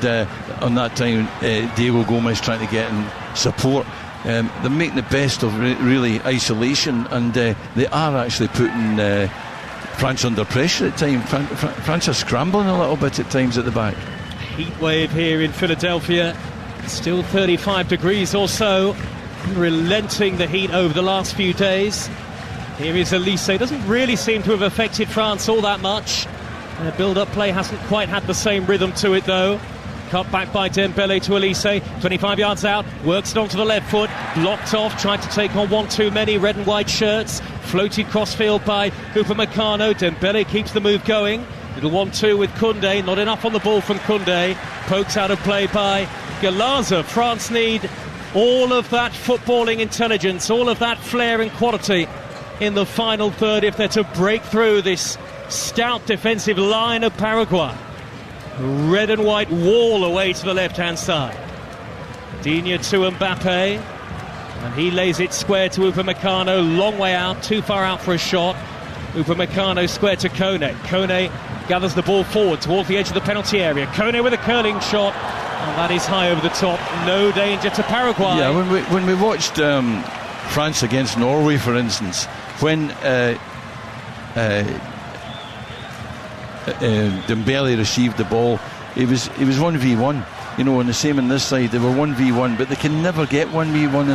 on that time Diego Gomez trying to get in support. They're making the best of really isolation, and they are actually putting France under pressure at times. France are scrambling a little bit at times at the back. Heat wave here in Philadelphia, still 35 degrees or so, relenting the heat over the last few days. Here is Elise, doesn't really seem to have affected France all that much. Their build-up play hasn't quite had the same rhythm to it though. Cut back by Dembele to Elise, 25 yards out, works it onto the left foot, blocked off, tried to take on one too many red and white shirts, floated crossfield by Upamecano. Dembele keeps the move going, little 1-2 with Koundé, not enough on the ball from Koundé, pokes out of play by Galaza. France need all of that footballing intelligence, all of that flair and quality in the final third if they're to break through this stout defensive line of Paraguay. Red and white wall away to the left-hand side. Digne to Mbappe, and he lays it square to Upamecano, long way out, too far out for a shot. Upamecano square to Kone. Kone gathers the ball forward towards the edge of the penalty area. Kone with a curling shot, and that is high over the top. No danger to Paraguay. Yeah, when we watched France against Norway, for instance, when Dembele received the ball, it was 1v1, you know, and the same on this side, they were 1v1, but they can never get 1v1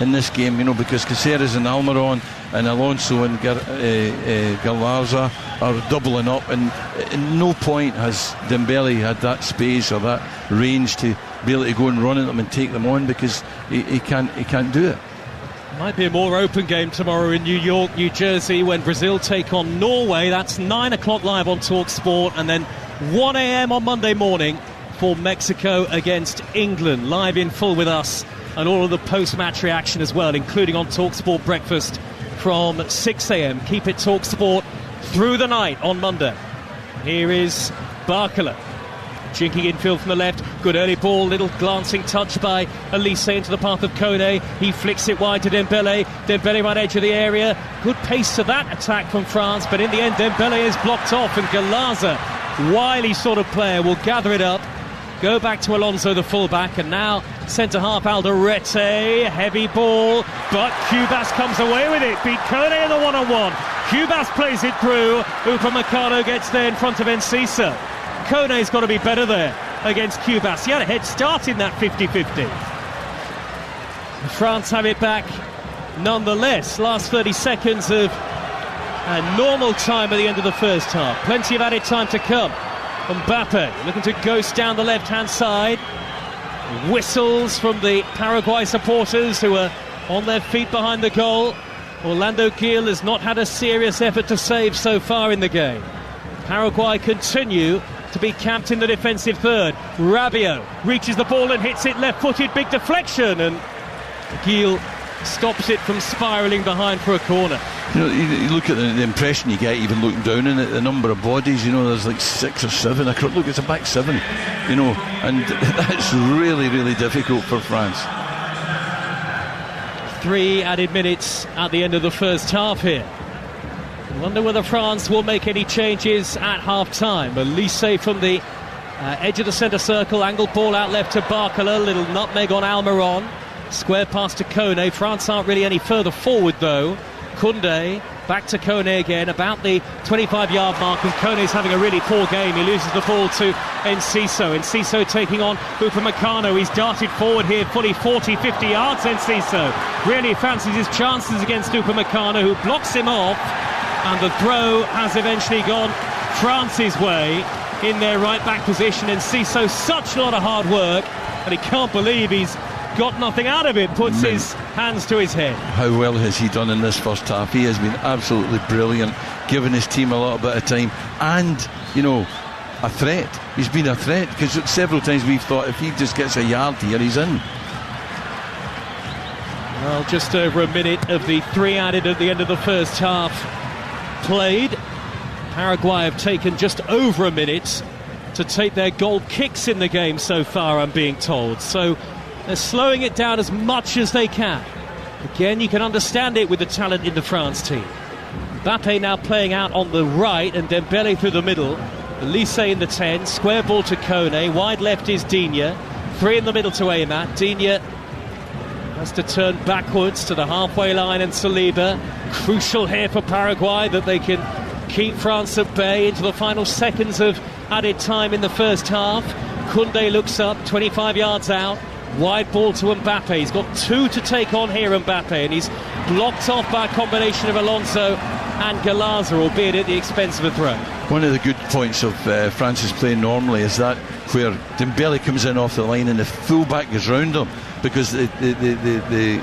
in this game, you know, because Caceres and Almiron and Alonso and Galaza are doubling up, and at no point has Dembele had that space or that range to be able to go and run at them and take them on, because he can't do it. Might be a more open game tomorrow in New York, New Jersey, when Brazil take on Norway. That's 9 o'clock live on TalkSport, and then 1 a.m. on Monday morning for Mexico against England. Live in full with us, and all of the post-match reaction as well, including on TalkSport Breakfast from 6 a.m. Keep it TalkSport through the night on Monday. Here is Barcola, jinking infield from the left. Good early ball, little glancing touch by Elise into the path of Kone. He flicks it wide to Dembele. Dembele right edge of the area. Good pace to that attack from France, but in the end Dembele is blocked off, and Galaza, wily sort of player, will gather it up. Go back to Alonso, the fullback, and now centre-half Alderete. Heavy ball, but Cubas comes away with it. Beat Kone in the one-on-one. Cubas plays it through. Upamecano gets there in front of Enciso. Kone's got to be better there against Cubas. He had a head start in that 50-50. France have it back nonetheless. Last 30 seconds of a normal time at the end of the first half. Plenty of added time to come. Mbappe looking to ghost down the left-hand side. Whistles from the Paraguay supporters who are on their feet behind the goal. Orlando Gil has not had a serious effort to save so far in the game. Paraguay continue to be capped in the defensive third. Rabiot reaches the ball and hits it left-footed, big deflection, and Gil stops it from spiralling behind for a corner. You know, you look at the impression you get even looking down in it, the number of bodies, you know, there's like 6 or 7. Look, it's a back 7, you know, and that's really, really difficult for France. 3 added minutes at the end of the first half here. I wonder whether France will make any changes at half-time. Elise from the edge of the centre circle, angled ball out left to Barcola, little nutmeg on Almiron, square pass to Kone. France aren't really any further forward though. Koundé back to Kone again, about the 25-yard mark, and Kone's having a really poor game. He loses the ball to Enciso taking on Upamecano. He's darted forward here fully 40-50 yards. Enciso really fancies his chances against Upamecano, who blocks him off, and the throw has eventually gone France's way in their right back position. Enciso, such a lot of hard work, and he can't believe he's got nothing out of it, puts his hands to his head. How well has he done in this first half? He has been absolutely brilliant, giving his team a little bit of time, and, you know, a threat. He's been a threat, because several times we've thought if he just gets a yard here, he's in. Well, just over a minute of the 3 added at the end of the first half played. Paraguay have taken just over a minute to take their goal kicks in the game so far, I'm being told. So they're slowing it down as much as they can. Again, you can understand it with the talent in the France team. Mbappe now playing out on the right, and Dembele through the middle. Elise in the 10, square ball to Kone, wide left is Digne, 3 in the middle to Aymat. Digne has to turn backwards to the halfway line, and Saliba. Crucial here for Paraguay that they can keep France at bay into the final seconds of added time in the first half. Koundé looks up, 25 yards out. Wide ball to Mbappe. He's got 2 to take on here, Mbappe, and he's blocked off by a combination of Alonso and Galaza, albeit at the expense of a throw. One of the good points of France's play normally is that where Dembele comes in off the line and the fullback goes round him, because the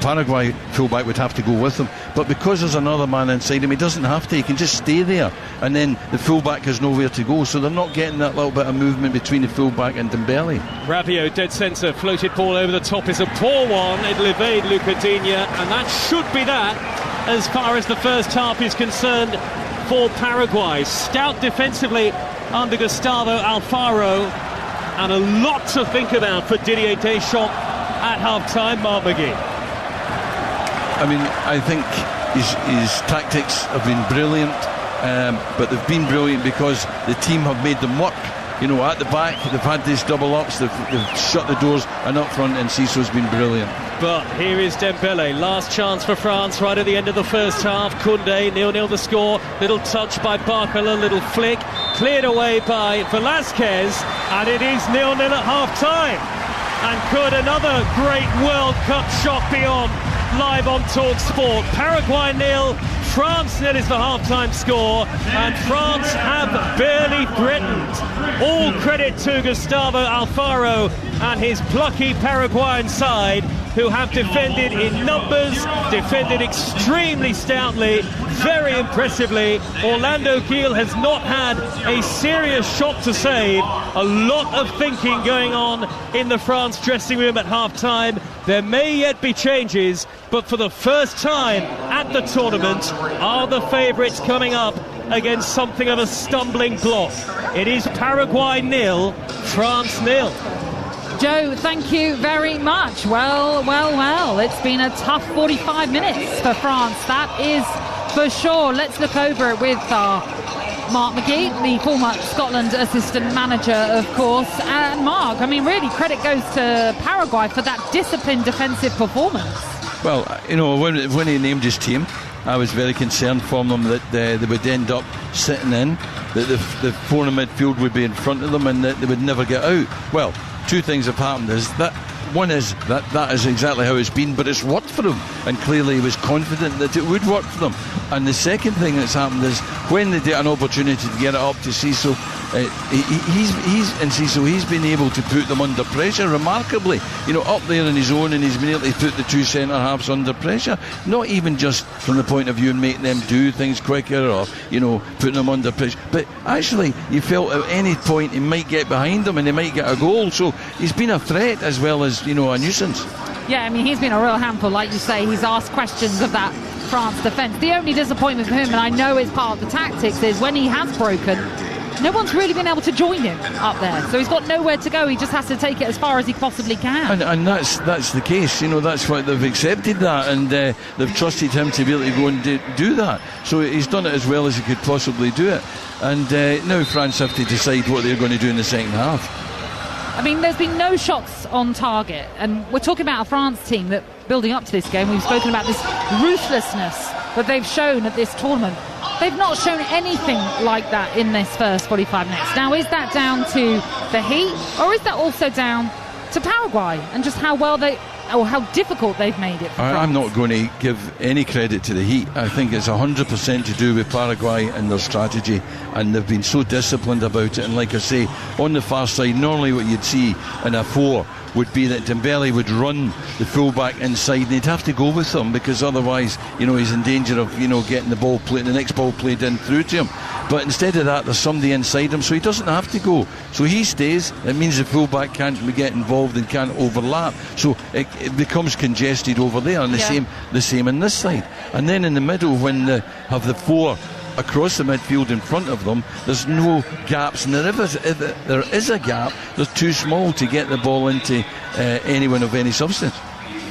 Paraguay fullback would have to go with him, but because there's another man inside him, he doesn't have to. He can just stay there, and then the fullback has nowhere to go, so they're not getting that little bit of movement between the fullback and Dembele. Rabiot, dead centre, floated ball over the top is a poor one. It'll evade Luca Digne, and that should be that as far as the first half is concerned for Paraguay. Stout defensively under Gustavo Alfaro, and a lot to think about for Didier Deschamps at half-time. Mark McGee. I mean, I think his tactics have been brilliant, but they've been brilliant because the team have made them work. You know, at the back, they've had these double-ups, they've shut the doors, and up front, Enciso's been brilliant. But here is Dembele, last chance for France right at the end of the first half. Koundé, 0-0 the score, little touch by Barcola, little flick, cleared away by Velasquez, and it is 0-0 at half-time. And could another great World Cup shot be on live on Talk Sport? Paraguay 0, France 0 is the half-time score, and France have barely threatened. All credit to Gustavo Alfaro and his plucky Paraguayan side, who have defended in numbers, defended extremely stoutly, very impressively. Orlando Gil has not had a serious shot to save. A lot of thinking going on in the France dressing room at half-time. There may yet be changes, but for the first time at the tournament, are the favourites coming up against something of a stumbling block? It is Paraguay 0, France 0. Joe, thank you very much. Well, it's been a tough 45 minutes for France, that is for sure. Let's look over it with Mark McGee, the former Scotland assistant manager, of course. And Mark, I mean, really, credit goes to Paraguay for that disciplined defensive performance. Well, you know, when he named his team, I was very concerned for them that they would end up sitting in, that the 4 in the midfield would be in front of them, and that they would never get out. Well, 2 things have happened. Is that one is that is exactly how it's been, but it's worked for him, and clearly he was confident that it would work for them. And the second thing that's happened is when they get an opportunity to get it up to Cecil, he's been able to put them under pressure remarkably. Up there on his own, and he's been able to put the two centre halves under pressure. Not even just from the point of view of making them do things quicker or putting them under pressure, but actually you felt at any point he might get behind them and he might get a goal. So he's been a threat as well as a nuisance. Yeah, I mean, he's been a real handful, like you say. He's asked questions of that France defence. The only disappointment for him, and I know it's part of the tactics, is when he has broken, no one's really been able to join him up there. So he's got nowhere to go. He just has to take it as far as he possibly can. And that's the case. That's why they've accepted that, and they've trusted him to be able to go and do that. So he's done it as well as he could possibly do it. And now France have to decide what they're going to do in the second half. I mean, there's been no shots on target, and we're talking about a France team that, building up to this game, we've spoken about this ruthlessness that they've shown at this tournament. They've not shown anything like that in this first 45 minutes. Now, is that down to the heat, or is that also down to Paraguay and just how difficult they've made it for France? I'm not going to give any credit to the heat. I think it's 100% to do with Paraguay and their strategy, and they've been so disciplined about it. And like I say, on the far side, normally what you'd see in a 4 would be that Dembele would run the fullback inside, and he'd have to go with him, because otherwise he's in danger of getting the next ball played in through to him. But instead of that, there's somebody inside him, so he doesn't have to go. So he stays. It means the fullback can't get involved and can't overlap. So it becomes congested over there, and the same on this side. And then in the middle, when they have the 4 across the midfield in front of them, there's no gaps, and if there is a gap, they're too small to get the ball into anyone of any substance.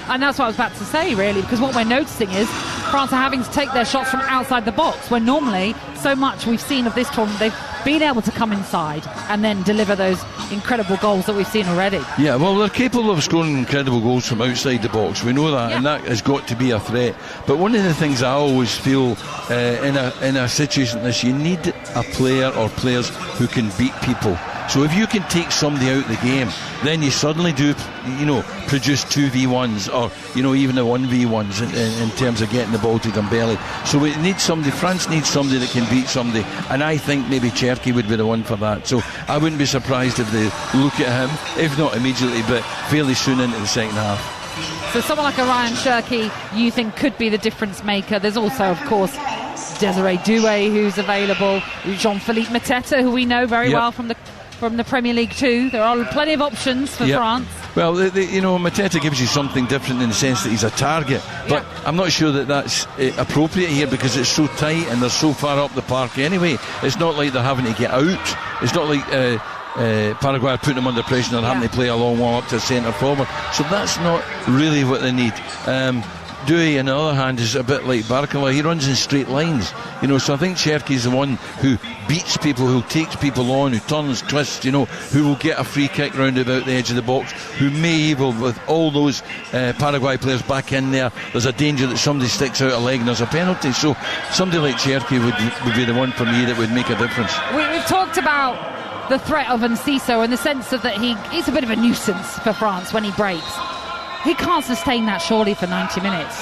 And that's what I was about to say, really, because what we're noticing is France are having to take their shots from outside the box, where normally so much we've seen of this tournament, they've been able to come inside and then deliver those incredible goals that we've seen already. Yeah, well, they're capable of scoring incredible goals from outside the box. We know that, and that has got to be a threat. But one of the things I always feel in a situation like this, you need a player or players who can beat people. So if you can take somebody out of the game, then you suddenly do, produce 2v1s or, even the 1v1s in terms of getting the ball to Dembele. So we need somebody, France needs somebody that can beat somebody, and I think maybe Cherki would be the one for that. So I wouldn't be surprised if they look at him, if not immediately, but fairly soon into the second half. So someone like a Ryan Cherki, you think could be the difference maker. There's also, of course, Desiree Doué, who's available, Jean-Philippe Mateta, who we know very well from the Premier League too. There are plenty of options for France. Well, Mateta gives you something different in the sense that he's a target, but I'm not sure that that's appropriate here, because it's so tight and they're so far up the park anyway. It's not like they're having to get out. It's not like Paraguay are putting them under pressure and having to play a long one up to centre forward. So that's not really what they need. Doué, on the other hand, is a bit like Barcola. He runs in straight lines, so I think Cherki's the one who beats people, who takes people on, who turns, twists, who will get a free kick round about the edge of the box, who may even, with all those Paraguay players back in there, there's a danger that somebody sticks out a leg and there's a penalty. So somebody like Cherki would be the one for me that would make a difference. We've talked about the threat of Enciso in the sense of that he's a bit of a nuisance for France when he breaks. He can't sustain that surely for 90 minutes.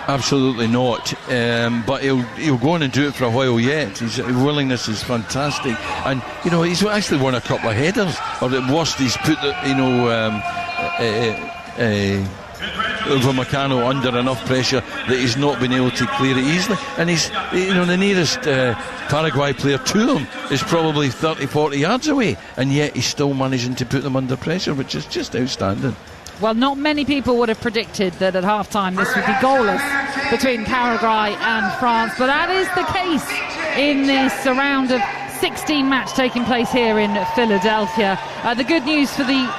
Absolutely not. But he'll go on and do it for a while yet. His willingness is fantastic, and he's actually won a couple of headers. Or at worst, he's put Upamecano under enough pressure that he's not been able to clear it easily. And he's the nearest Paraguay player to him is probably 30-40 yards away, and yet he's still managing to put them under pressure, which is just outstanding. Well, not many people would have predicted that at half-time this would be goalless between Paraguay and France, but that is the case in this round of 16 match taking place here in Philadelphia. The good news for the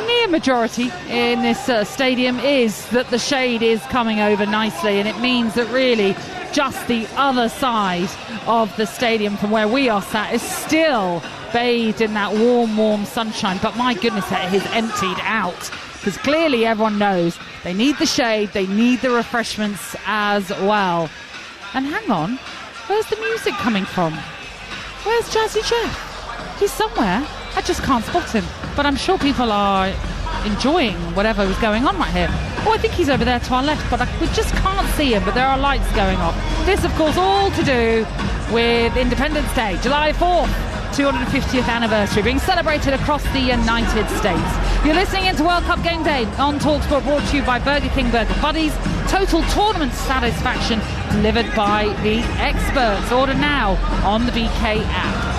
near majority in this stadium is that the shade is coming over nicely, and it means that really just the other side of the stadium from where we are sat is still bathed in that warm sunshine, but my goodness, it is emptied out. Because clearly everyone knows they need the shade, they need the refreshments as well. And hang on, where's the music coming from? Where's Jazzy Jeff? He's somewhere. I just can't spot him. But I'm sure people are enjoying whatever was going on right here. Oh, I think he's over there to our left, but we just can't see him, but there are lights going off. This, of course, all to do with Independence Day, July 4th, 250th anniversary, being celebrated across the United States. You're listening into World Cup Game Day on TalkSport, brought to you by Burger King Burger Buddies. Total tournament satisfaction delivered by the experts. Order now on the BK app.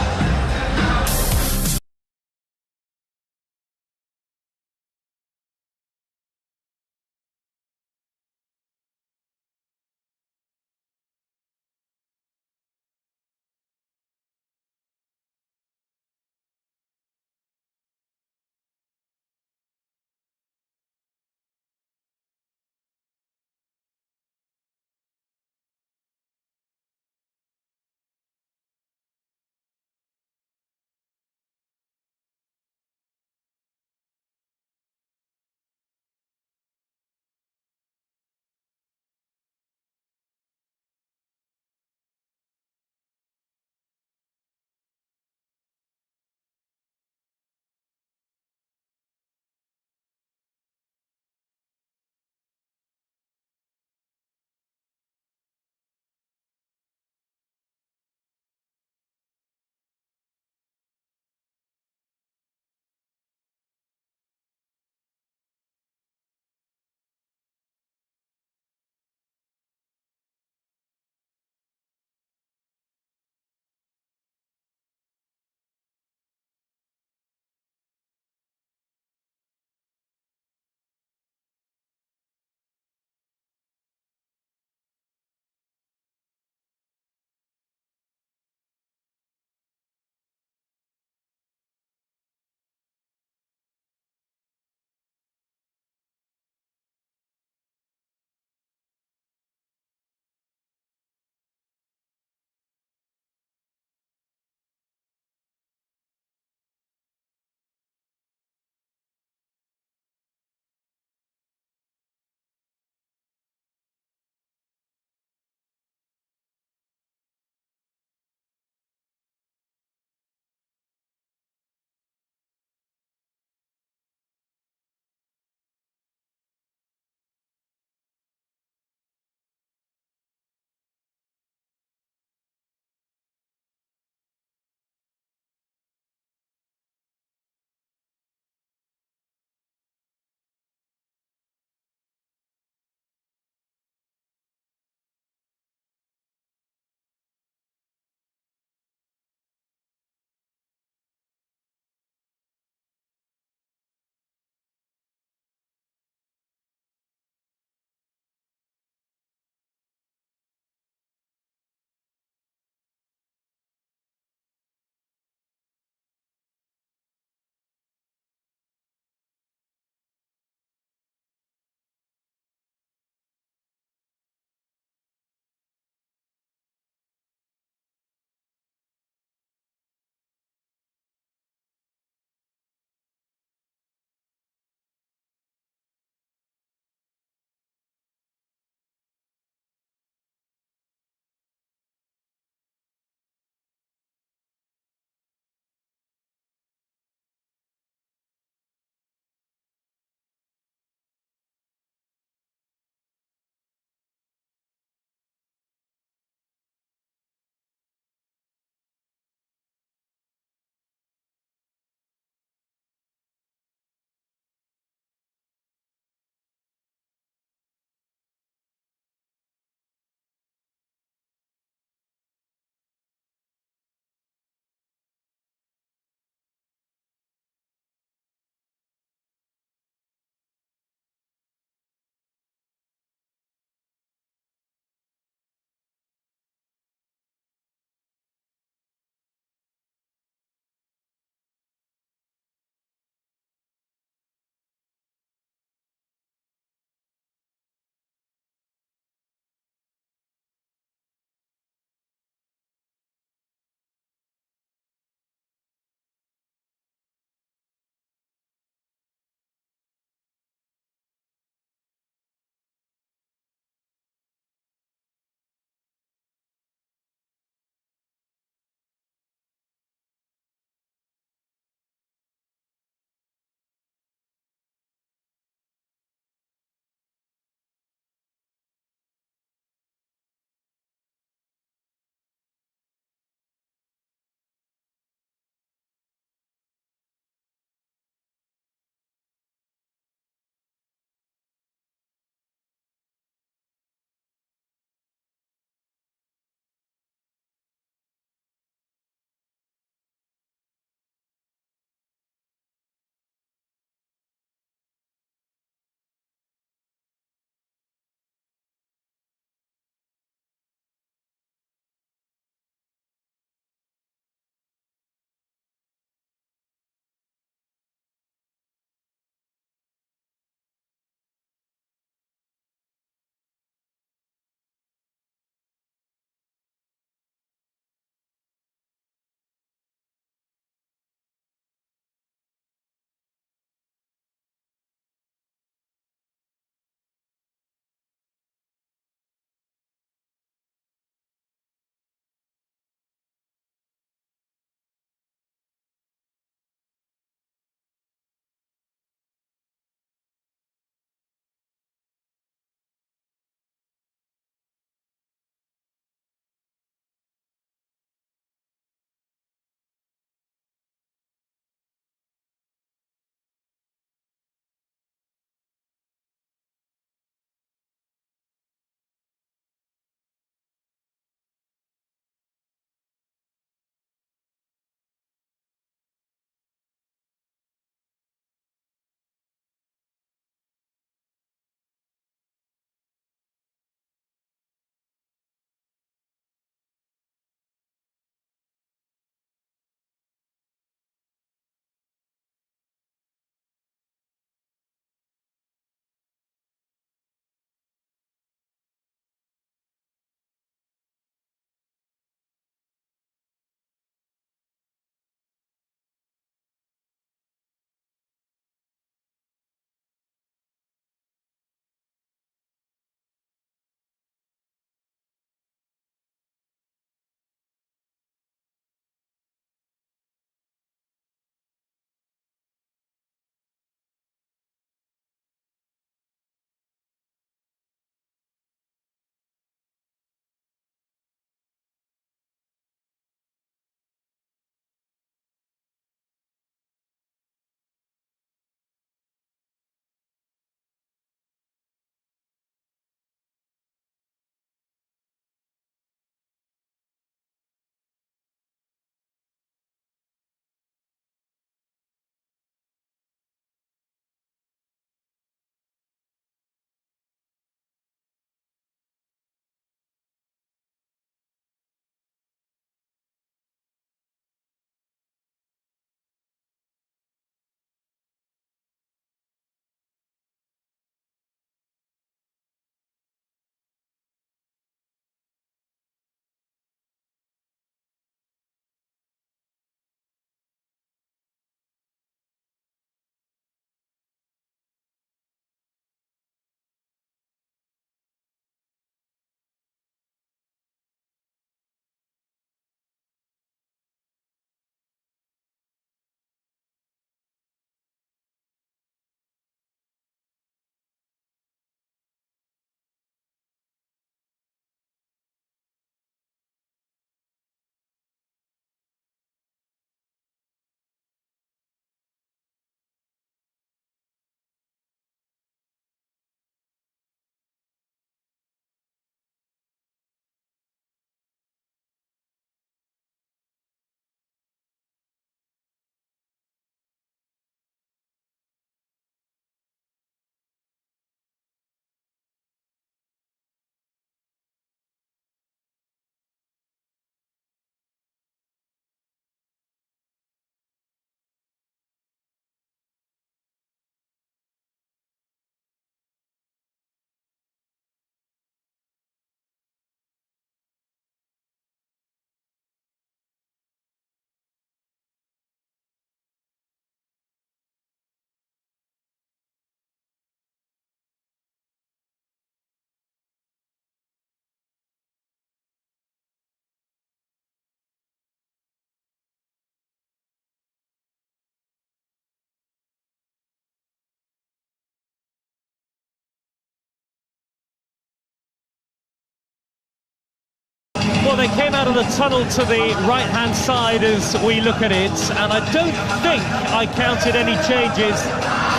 Well, they came out of the tunnel to the right-hand side as we look at it, and I don't think I counted any changes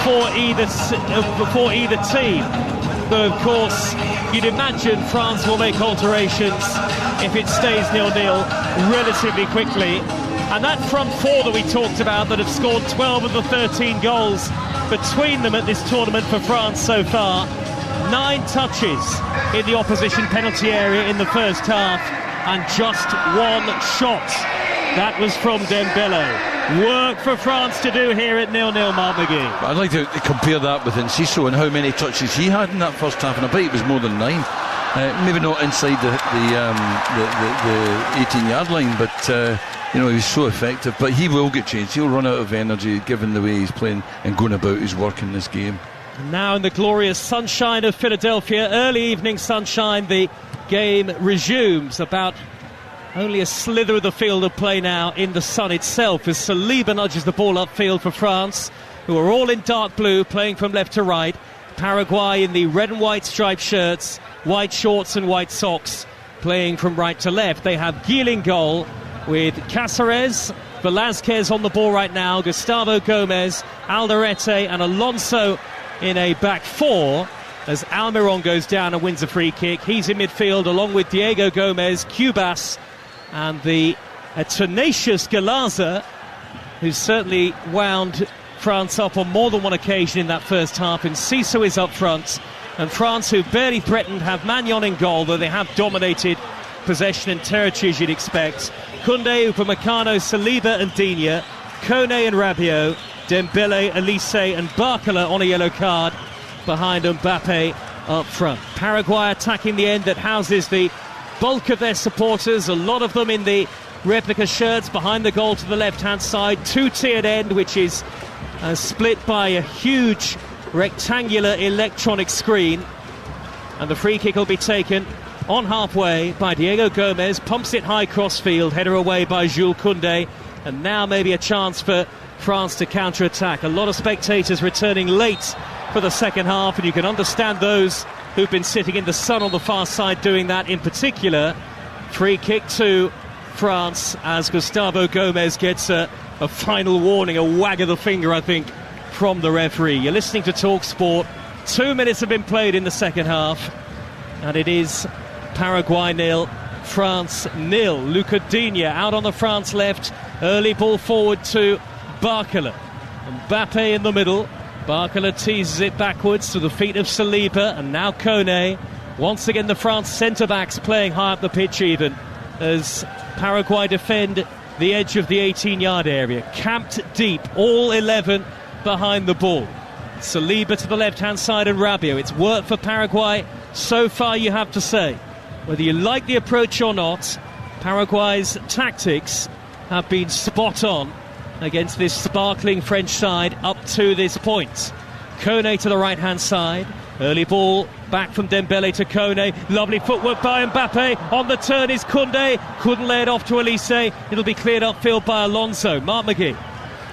for either team. Though, of course, you'd imagine France will make alterations if it stays 0-0 relatively quickly. And that front four that we talked about that have scored 12 of the 13 goals between them at this tournament for France so far, 9 touches in the opposition penalty area in the first half, and just 1 shot. That was from Dembele. Work for France to do here at 0-0, Mark McGee. I'd like to compare that with Enciso and how many touches he had in that first half, and I bet it was more than 9. Maybe not inside the 18-yard line, but you know, he was so effective. But he will get changed. He'll run out of energy given the way he's playing and going about his work in this game. Now in the glorious sunshine of Philadelphia, early evening sunshine, the game resumes. About only a slither of the field of play now in the sun itself as Saliba nudges the ball upfield for France, who are all in dark blue, playing from left to right. Paraguay in the red and white striped shirts, white shorts and white socks, playing from right to left. They have Gil in goal with Cáceres, Velázquez on the ball right now, Gustavo Gomez, Alderete and Alonso in a back four as Almiron goes down and wins a free kick. He's in midfield along with Diego Gomez, Cubas and the tenacious Galaza, who's certainly wound France up on more than one occasion in that first half. And Enciso is up front, and France, who barely threatened, have Magnon in goal, though they have dominated possession and territory as you'd expect. Koundé, Upamecano, Saliba and Digne, Kone and Rabiot, Dembele, Elise and Barcola on a yellow card behind Mbappe up front. Paraguay attacking the end that houses the bulk of their supporters, a lot of them in the replica shirts behind the goal to the left-hand side. Two-tiered end, which is split by a huge rectangular electronic screen. And the free kick will be taken on halfway by Diego Gomez, pumps it high crossfield, header away by Jules Koundé, and now maybe a chance for France to counter-attack. A lot of spectators returning late for the second half, and you can understand those who've been sitting in the sun on the far side doing that in particular. Free kick to France as Gustavo Gomez gets a final warning, a wag of the finger, I think, from the referee. You're listening to Talk Sport. 2 minutes have been played in the second half, and it is Paraguay 0, France 0. Luca Digne out on the France left. Early ball forward to Barcola. Mbappe in the middle. Barcola teases it backwards to the feet of Saliba, and now Kone. Once again the France centre-backs playing high up the pitch even, as Paraguay defend the edge of the 18-yard area. Camped deep, all 11 behind the ball. Saliba to the left-hand side and Rabiot. It's worked for Paraguay so far, you have to say. Whether you like the approach or not, Paraguay's tactics have been spot on against this sparkling French side up to this point. Kone to the right-hand side. Early ball back from Dembele to Kone. Lovely footwork by Mbappe. On the turn is Koundé. Couldn't lay it off to Elise. It'll be cleared upfield by Alonso. Mark McGee.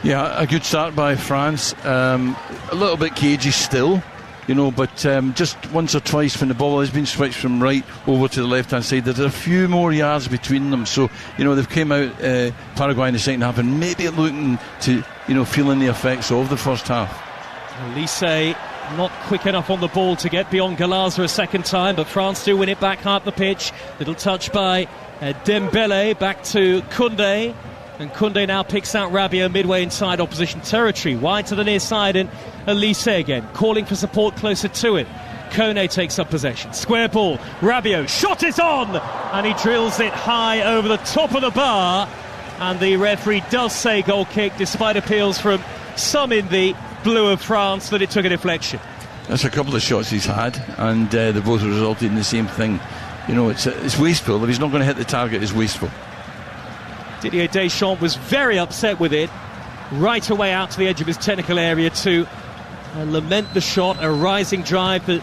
Yeah, a good start by France. A little bit cagey still, you know, but just once or twice when the ball has been switched from right over to the left-hand side, there's a few more yards between them. So, you know, they've came out, Paraguay in the second half, and maybe looking to, you know, feeling the effects of the first half. Elise not quick enough on the ball to get beyond Galaza a second time, but France do win it back half the pitch. Little touch by Dembele back to Koundé, and Koundé now picks out Rabiot midway inside opposition territory, wide to the near side, and Elise again calling for support closer to it. Kone takes up possession, square ball, Rabiot, shot is on, and he drills it high over the top of the bar, and the referee does say goal kick despite appeals from some in the blue of France that it took a deflection. That's a couple of shots he's had, and they both resulted in the same thing. You know, it's wasteful. If he's not going to hit the target, it's wasteful. Didier Deschamps was very upset with it, right away out to the edge of his technical area to lament the shot, a rising drive that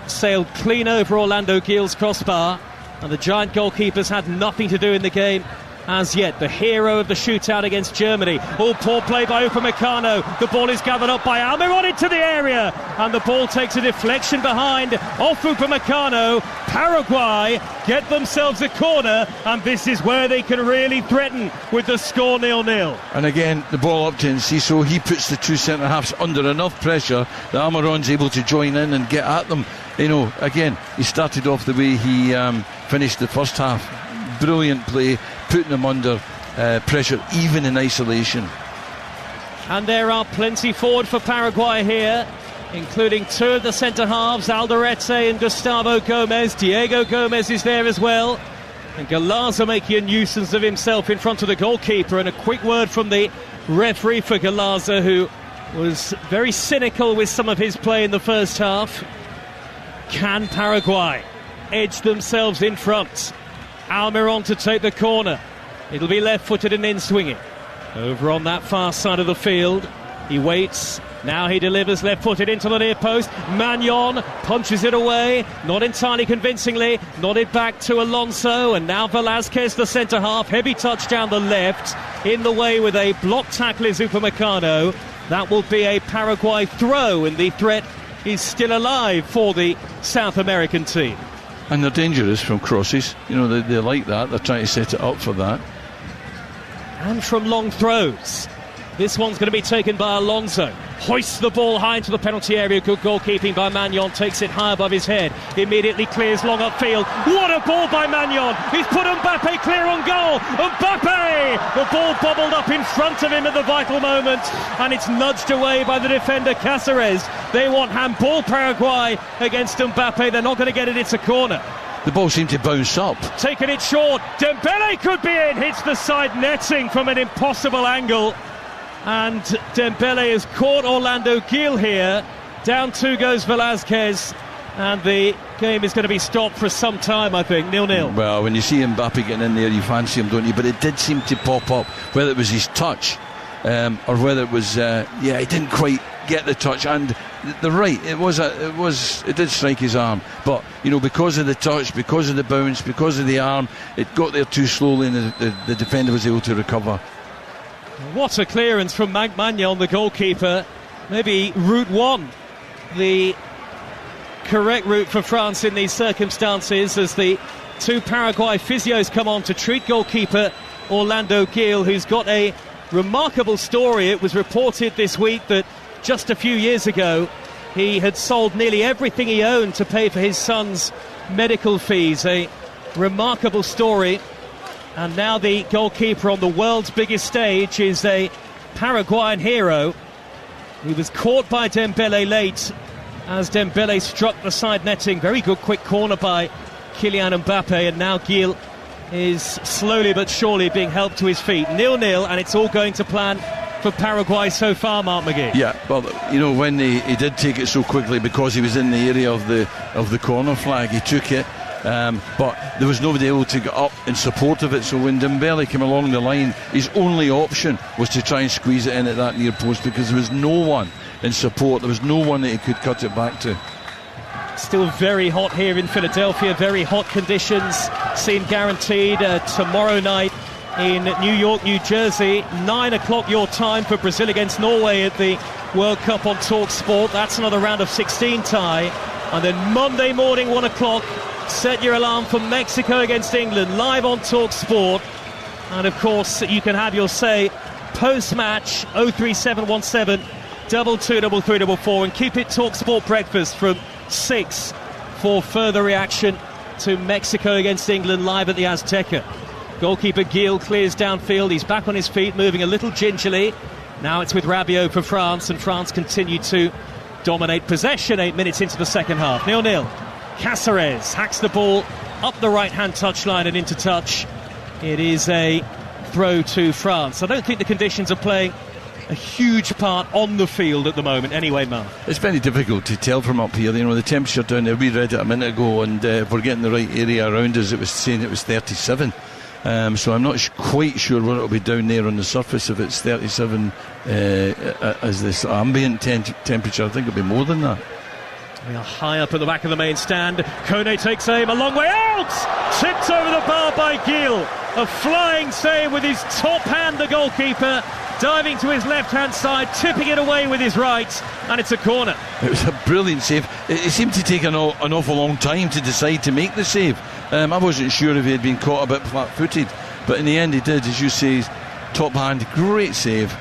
sailed clean over Orlando Gil's crossbar, and the giant goalkeepers had nothing to do in the game as yet, the hero of the shootout against Germany. All poor play by Upamecano. The ball is gathered up by Almiron into the area, and the ball takes a deflection behind off Upamecano. Paraguay get themselves a corner, and this is where they can really threaten with the score 0-0. And again, the ball up to Enciso. He puts the two centre-halves under enough pressure that Almiron's able to join in and get at them. Again, he started off the way he finished the first half. Brilliant play, putting them under pressure, even in isolation. And there are plenty forward for Paraguay here, including two of the centre-halves, Alderete and Gustavo Gomez. Diego Gomez is there as well. And Galaza making a nuisance of himself in front of the goalkeeper. And a quick word from the referee for Galaza, who was very cynical with some of his play in the first half. Can Paraguay edge themselves in front? Almiron to take the corner. It'll be left-footed and in swinging. Over on that far side of the field. He waits. Now he delivers left-footed into the near post. Magnon punches it away. Not entirely convincingly. Nodded back to Alonso. And now Velázquez, the centre-half. Heavy touch down the left. In the way with a block tackle is Upamecano. That will be a Paraguay throw. And the threat is still alive for the South American team. And they're dangerous from crosses. They like that. They're trying to set it up for that. And from long throws. This one's going to be taken by Alonso. Hoists the ball high into the penalty area. Good goalkeeping by Magnon. Takes it high above his head. Immediately clears long upfield. What a ball by Magnon. He's put Mbappe clear on goal. Mbappe! The ball bobbled up in front of him at the vital moment. And it's nudged away by the defender Cáceres. They want handball Paraguay against Mbappe. They're not going to get it. It's a corner. The ball seemed to bounce up. Taking it short. Dembele could be in. Hits the side netting from an impossible angle. And Dembele has caught Orlando Gil here. Down two goes Velázquez. And the game is going to be stopped for some time, I think. 0-0. Well, when you see Mbappe getting in there, you fancy him, don't you? But it did seem to pop up, whether it was his touch or whether it was, he didn't quite get the touch. And they're right, it did strike his arm. But, because of the touch, because of the bounce, because of the arm, it got there too slowly and the defender was able to recover. What a clearance from Magnon, the goalkeeper. Maybe route one, the correct route for France in these circumstances, as the two Paraguay physios come on to treat goalkeeper Orlando Gil, who's got a remarkable story. It was reported this week that just a few years ago he had sold nearly everything he owned to pay for his son's medical fees. A remarkable story. And now the goalkeeper on the world's biggest stage is a Paraguayan hero. He was caught by Dembele late as Dembele struck the side netting. Very good quick corner by Kylian Mbappe, and now Gil is slowly but surely being helped to his feet. 0-0, and it's all going to plan for Paraguay so far, Mark McGee. Yeah, well, when he did take it so quickly because he was in the area of the corner flag, he took it. But there was nobody able to get up in support of it, so when Dembele came along the line, his only option was to try and squeeze it in at that near post, because there was no one in support. There was no one that he could cut it back to. Still very hot here in Philadelphia, very hot conditions, scene guaranteed tomorrow night in New York, New Jersey, 9 o'clock your time for Brazil against Norway at the World Cup on Talk Sport. That's another round of 16 tie. And then Monday morning, 1 o'clock, set your alarm for Mexico against England, live on Talk Sport. And of course, you can have your say post-match, 03717 223344, and keep it Talk Sport breakfast from 6 for further reaction to Mexico against England live at the Azteca. Goalkeeper Gil clears downfield. He's back on his feet, moving a little gingerly. Now it's with Rabiot for France, and France continue to dominate possession 8 minutes into the second half. 0-0. Cáceres hacks the ball up the right-hand touchline and into touch. It is a throw to France. I don't think the conditions are playing a huge part on the field at the moment anyway, Mark. It's very difficult to tell from up here. The temperature down there, we read it a minute ago, and if we're getting the right area around us, it was saying it was 37. So I'm not quite sure what it'll be down there on the surface. If it's 37 as this ambient temperature, I think it'll be more than that. We are high up at the back of the main stand. Kone takes aim, a long way out! Tipped over the bar by Gil. A flying save with his top hand, the goalkeeper, diving to his left-hand side, tipping it away with his right, and it's a corner. It was a brilliant save. It seemed to take an awful long time to decide to make the save. I wasn't sure if he had been caught a bit flat-footed, but in the end he did, as you say, top hand, great save.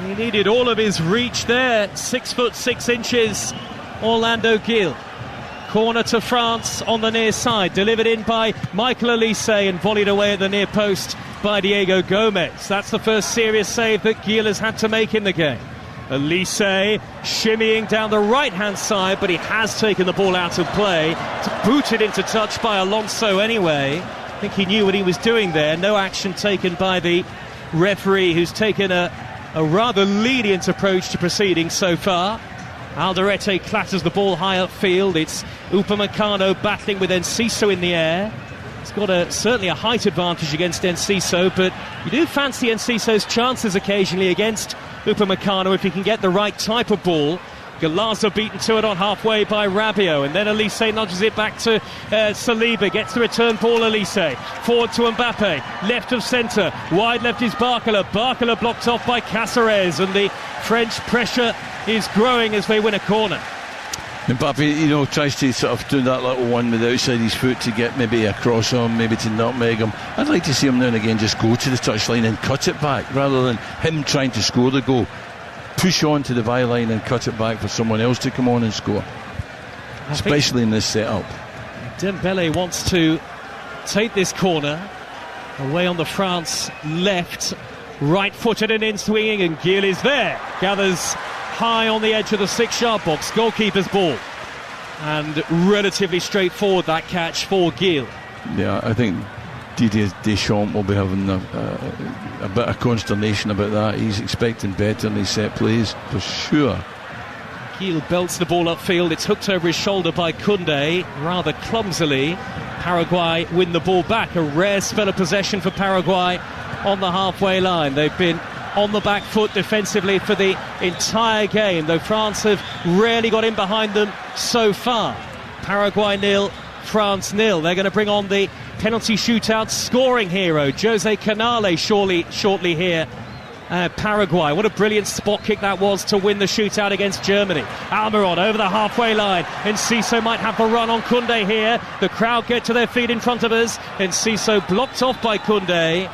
He needed all of his reach there, 6'6", Orlando Gil. Corner to France on the near side, delivered in by Michael Elise and volleyed away at the near post by Diego Gomez. That's the first serious save that Gil has had to make in the game. Elise shimmying down the right-hand side, but he has taken the ball out of play. It's booted into touch by Alonso anyway. I think he knew what he was doing there. No action taken by the referee, who's taken a rather lenient approach to proceedings so far. Alderete clatters the ball high upfield. It's Upamecano battling with Enciso in the air. He's got certainly a height advantage against Enciso, but you do fancy Enciso's chances occasionally against Upamecano if he can get the right type of ball. Galaza beaten to it on halfway by Rabiot, and then Elise nudges it back to Saliba, gets the return ball. Elise forward to Mbappe, left of centre, wide left is Barcola blocked off by Cáceres, and the French pressure is growing as they win a corner. Mbappe, tries to sort of do that little one with the outside his foot to get maybe a cross on, maybe to nutmeg him. I'd like to see him now and again just go to the touchline and cut it back, rather than him trying to score the goal. Push on to the byline and cut it back for someone else to come on and score, especially in this setup. Dembele wants to take this corner away on the France left, right-footed and in-swinging, and Gil is there, gathers high on the edge of the 6-yard box, goalkeeper's ball, and relatively straightforward that catch for Gil. Yeah, I think Didier Deschamps will be having a bit of consternation about that. He's expecting better in these set plays for sure. Gil belts the ball upfield. It's hooked over his shoulder by Koundé rather clumsily. Paraguay win the ball back. A rare spell of possession for Paraguay on the halfway line. They've been on the back foot defensively for the entire game, though France have rarely got in behind them so far. Paraguay 0, France 0. They're going to bring on the penalty shootout scoring hero, Jose Canale, shortly here. Paraguay, what a brilliant spot kick that was to win the shootout against Germany. Almiron over the halfway line. Enciso might have the run on Koundé here. The crowd get to their feet in front of us. Enciso blocked off by Koundé,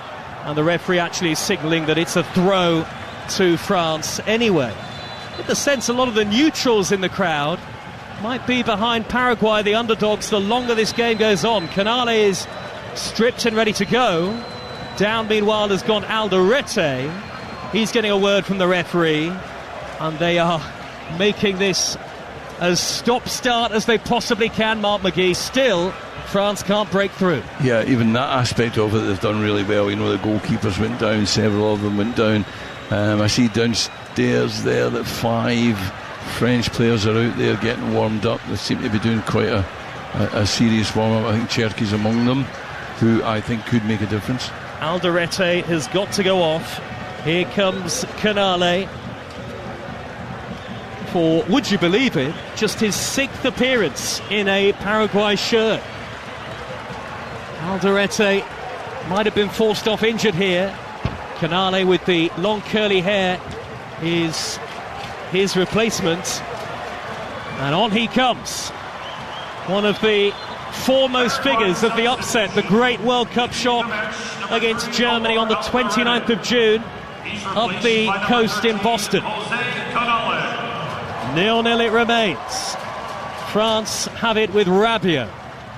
and the referee actually signalling that it's a throw to France anyway. Get the sense a lot of the neutrals in the crowd might be behind Paraguay, the underdogs, the longer this game goes on. Canale is stripped and ready to go. Down, meanwhile, has gone Alderete. He's getting a word from the referee, and they are making this as stop-start as they possibly can, Mark McGee. Still, France can't break through. Yeah, even that aspect of it, they've done really well. The goalkeepers went down, several of them went down. I see downstairs there that 5 French players are out there getting warmed up. They seem to be doing quite a serious warm-up. I think Cherki's among them, who I think could make a difference. Alderete has got to go off. Here comes Canale for, would you believe it, just his 6th appearance in a Paraguay shirt. Alderete might have been forced off injured here. Canale, with the long curly hair, is his replacement, and on he comes. One of the foremost figures of the upset, the great World Cup shock against Germany on the 29th of June up the coast in Boston. 0-0 it remains. France have it with Rabiot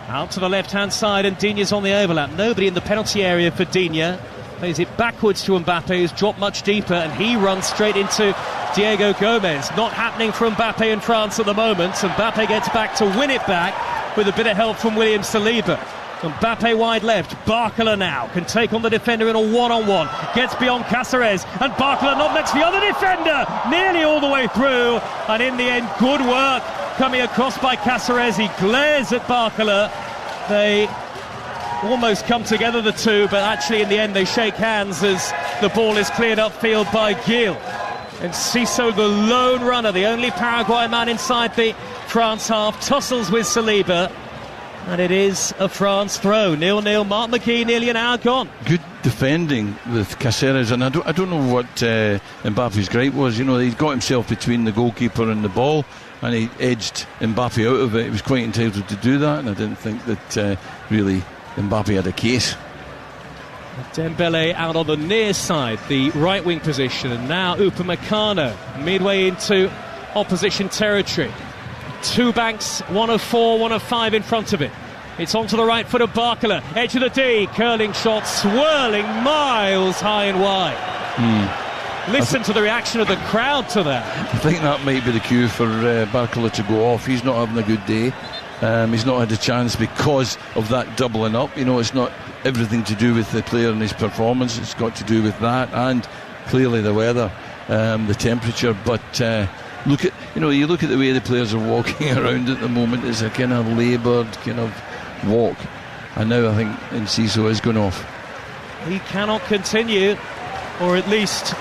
out to the left-hand side, and Digne's on the overlap. Nobody in the penalty area for Digne. Plays it backwards to Mbappe, who's dropped much deeper, and he runs straight into Diego Gomez. Not happening for Mbappe in France at the moment. Mbappe gets back to win it back with a bit of help from William Saliba. Mbappe wide left. Barcola now can take on the defender in a one-on-one. Gets beyond Cáceres, and Barcola nutmegs the other defender nearly all the way through, and in the end, good work coming across by Cáceres. He glares at Barcola. They almost come together, the two, but actually in the end they shake hands as the ball is cleared upfield by Gil. And Enciso, the lone runner, the only Paraguay man inside the France half, tussles with Saliba. And it is a France throw. 0-0. Mark McGee nearly an hour gone. Good defending with Caceres, and I don't know what Mbappe's gripe was. You know, he got himself between the goalkeeper and the ball, and he edged Mbappe out of it. He was quite entitled to do that, and I didn't think that really Mbappe had a case. Dembele out on the near side, the right wing position, and now Upamecano midway into opposition territory. Two banks, one of four, one of five in front of it. It's onto the right foot of Barcola, edge of the D, curling shot, swirling miles high and wide. Listen to the reaction of the crowd to that. I think that might be the cue for Barcola to go off. He's not having a good day. He's not had a chance because of that doubling up. You know, it's not everything to do with the player and his performance. It's got to do with that and clearly the weather, the temperature. But you look at the way the players are walking around at the moment. It's a kind of laboured kind of walk, and now I think Enciso is going off. He cannot continue, or at least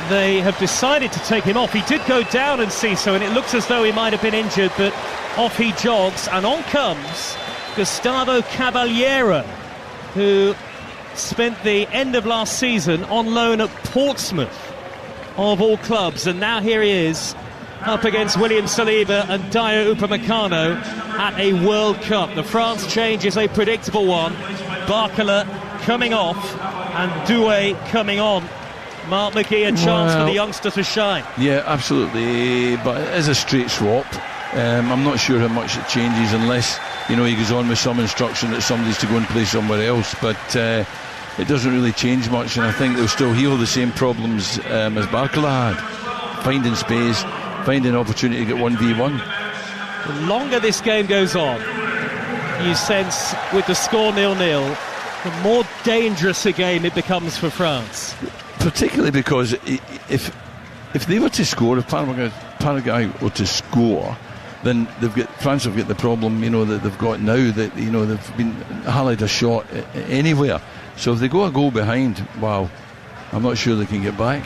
they have decided to take him off. He did go down, Enciso, and it looks as though he might have been injured, but off he jogs, and on comes Gustavo Caballero, who spent the end of last season on loan at Portsmouth, of all clubs, and now here he is up against William Saliba and Dayot Upamecano at a World Cup. The France change is a predictable one. Barcola coming off and Doué coming on. Mark McGee, a chance for the youngster to shine. Yeah, absolutely, but it is a straight swap. I'm not sure how much it changes unless, you know, he goes on with some instruction that somebody's to go and play somewhere else, but it doesn't really change much, and I think they'll still heal the same problems as Barcola had. Finding space, finding opportunity to get 1v1. The longer this game goes on, you sense with the score 0-0, the more dangerous a game it becomes for France. Particularly because if they were to score, if Paraguay were to score, then France have got the problem, you know, that they've got now, that, you know, they've been highlighted a shot anywhere. So if they go a goal behind, wow, I'm not sure they can get back.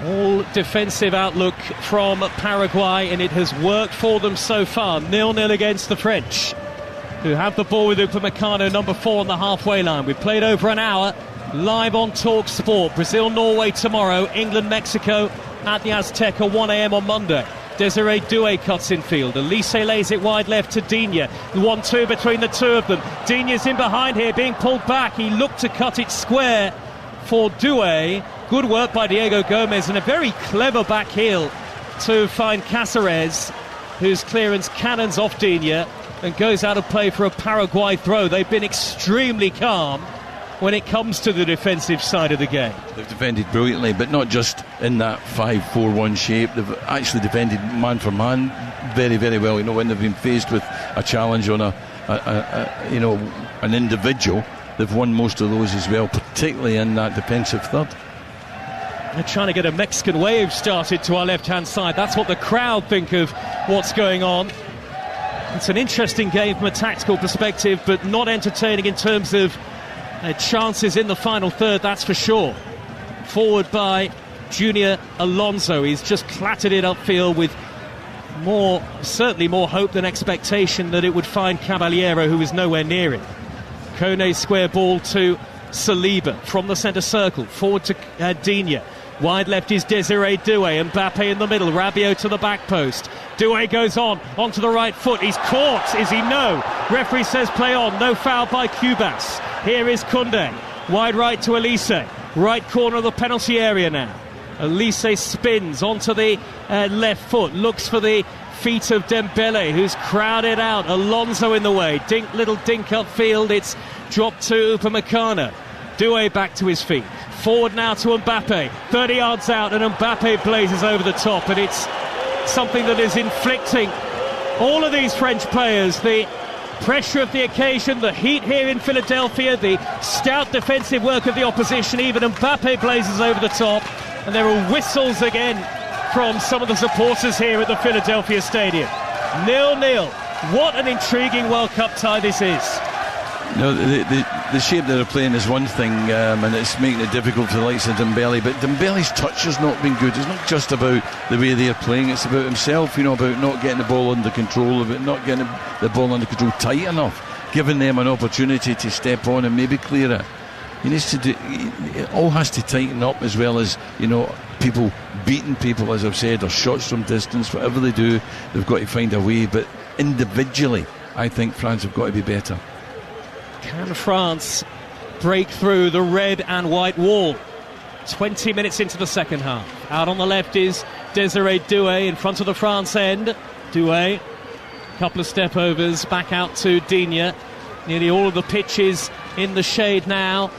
All defensive outlook from Paraguay, and it has worked for them so far. 0-0 against the French, who have the ball with Upamecano, number 4 on the halfway line. We've played over an hour, live on Talk Sport. Brazil-Norway tomorrow, England-Mexico at the Azteca, 1 a.m. on Monday. Desiree Doué cuts in field. Elise lays it wide left to Digne. 1-2 between the two of them. Digne's in behind here, being pulled back. He looked to cut it square for Doué. Good work by Diego Gomez, and a very clever back heel to find Caceres, whose clearance cannons off Digne and goes out of play for a Paraguay throw. They've been extremely calm when it comes to the defensive side of the game. They've defended brilliantly, but not just in that 5-4-1 shape. They've actually defended man for man very, very well. You know, when they've been faced with a challenge on an individual, they've won most of those as well, particularly in that defensive third. They're trying to get a Mexican wave started to our left-hand side. That's what the crowd think of what's going on. It's an interesting game from a tactical perspective, but not entertaining in terms of chances in the final third, that's for sure. Forward by Junior Alonso. He's just clattered it upfield with certainly more hope than expectation that it would find Caballero, who is nowhere near it. Kone's square ball to Saliba from the centre circle. Forward to Digne. Wide left is Desiree Doué. Mbappe in the middle. Rabiot to the back post. Doué goes onto the right foot. He's caught. Is he? No. Referee says play on. No foul by Cubas. Here is Koundé. Wide right to Elise. Right corner of the penalty area now. Elise spins onto the left foot. Looks for the feet of Dembele, who's crowded out. Alonso in the way. Little dink upfield. It's dropped to Upamecano. Doué back to his feet. Forward now to Mbappe. 30 yards out, and Mbappe blazes over the top. And it's something that is inflicting all of these French players the pressure of the occasion, the heat here in Philadelphia, the stout defensive work of the opposition. Even Mbappe blazes over the top. And there are whistles again from some of the supporters here at the Philadelphia Stadium. 0-0. What an intriguing World Cup tie this is. No, the shape that they're playing is one thing, and it's making it difficult for the likes of Dembele. But Dembele's touch has not been good. It's not just about the way they're playing, it's about himself, about not getting the ball under control, about not getting the ball under control tight enough, giving them an opportunity to step on and maybe clear it. He needs to do, it all has to tighten up, as well as, people beating people, as I've said, or shots from distance. Whatever they do, they've got to find a way. But individually, I think France have got to be better. Can France break through the red and white wall? 20 minutes into the second half. Out on the left is Desiree Doué in front of the France end. Doué, couple of step overs, back out to Digne. Nearly all of the pitches in the shade now.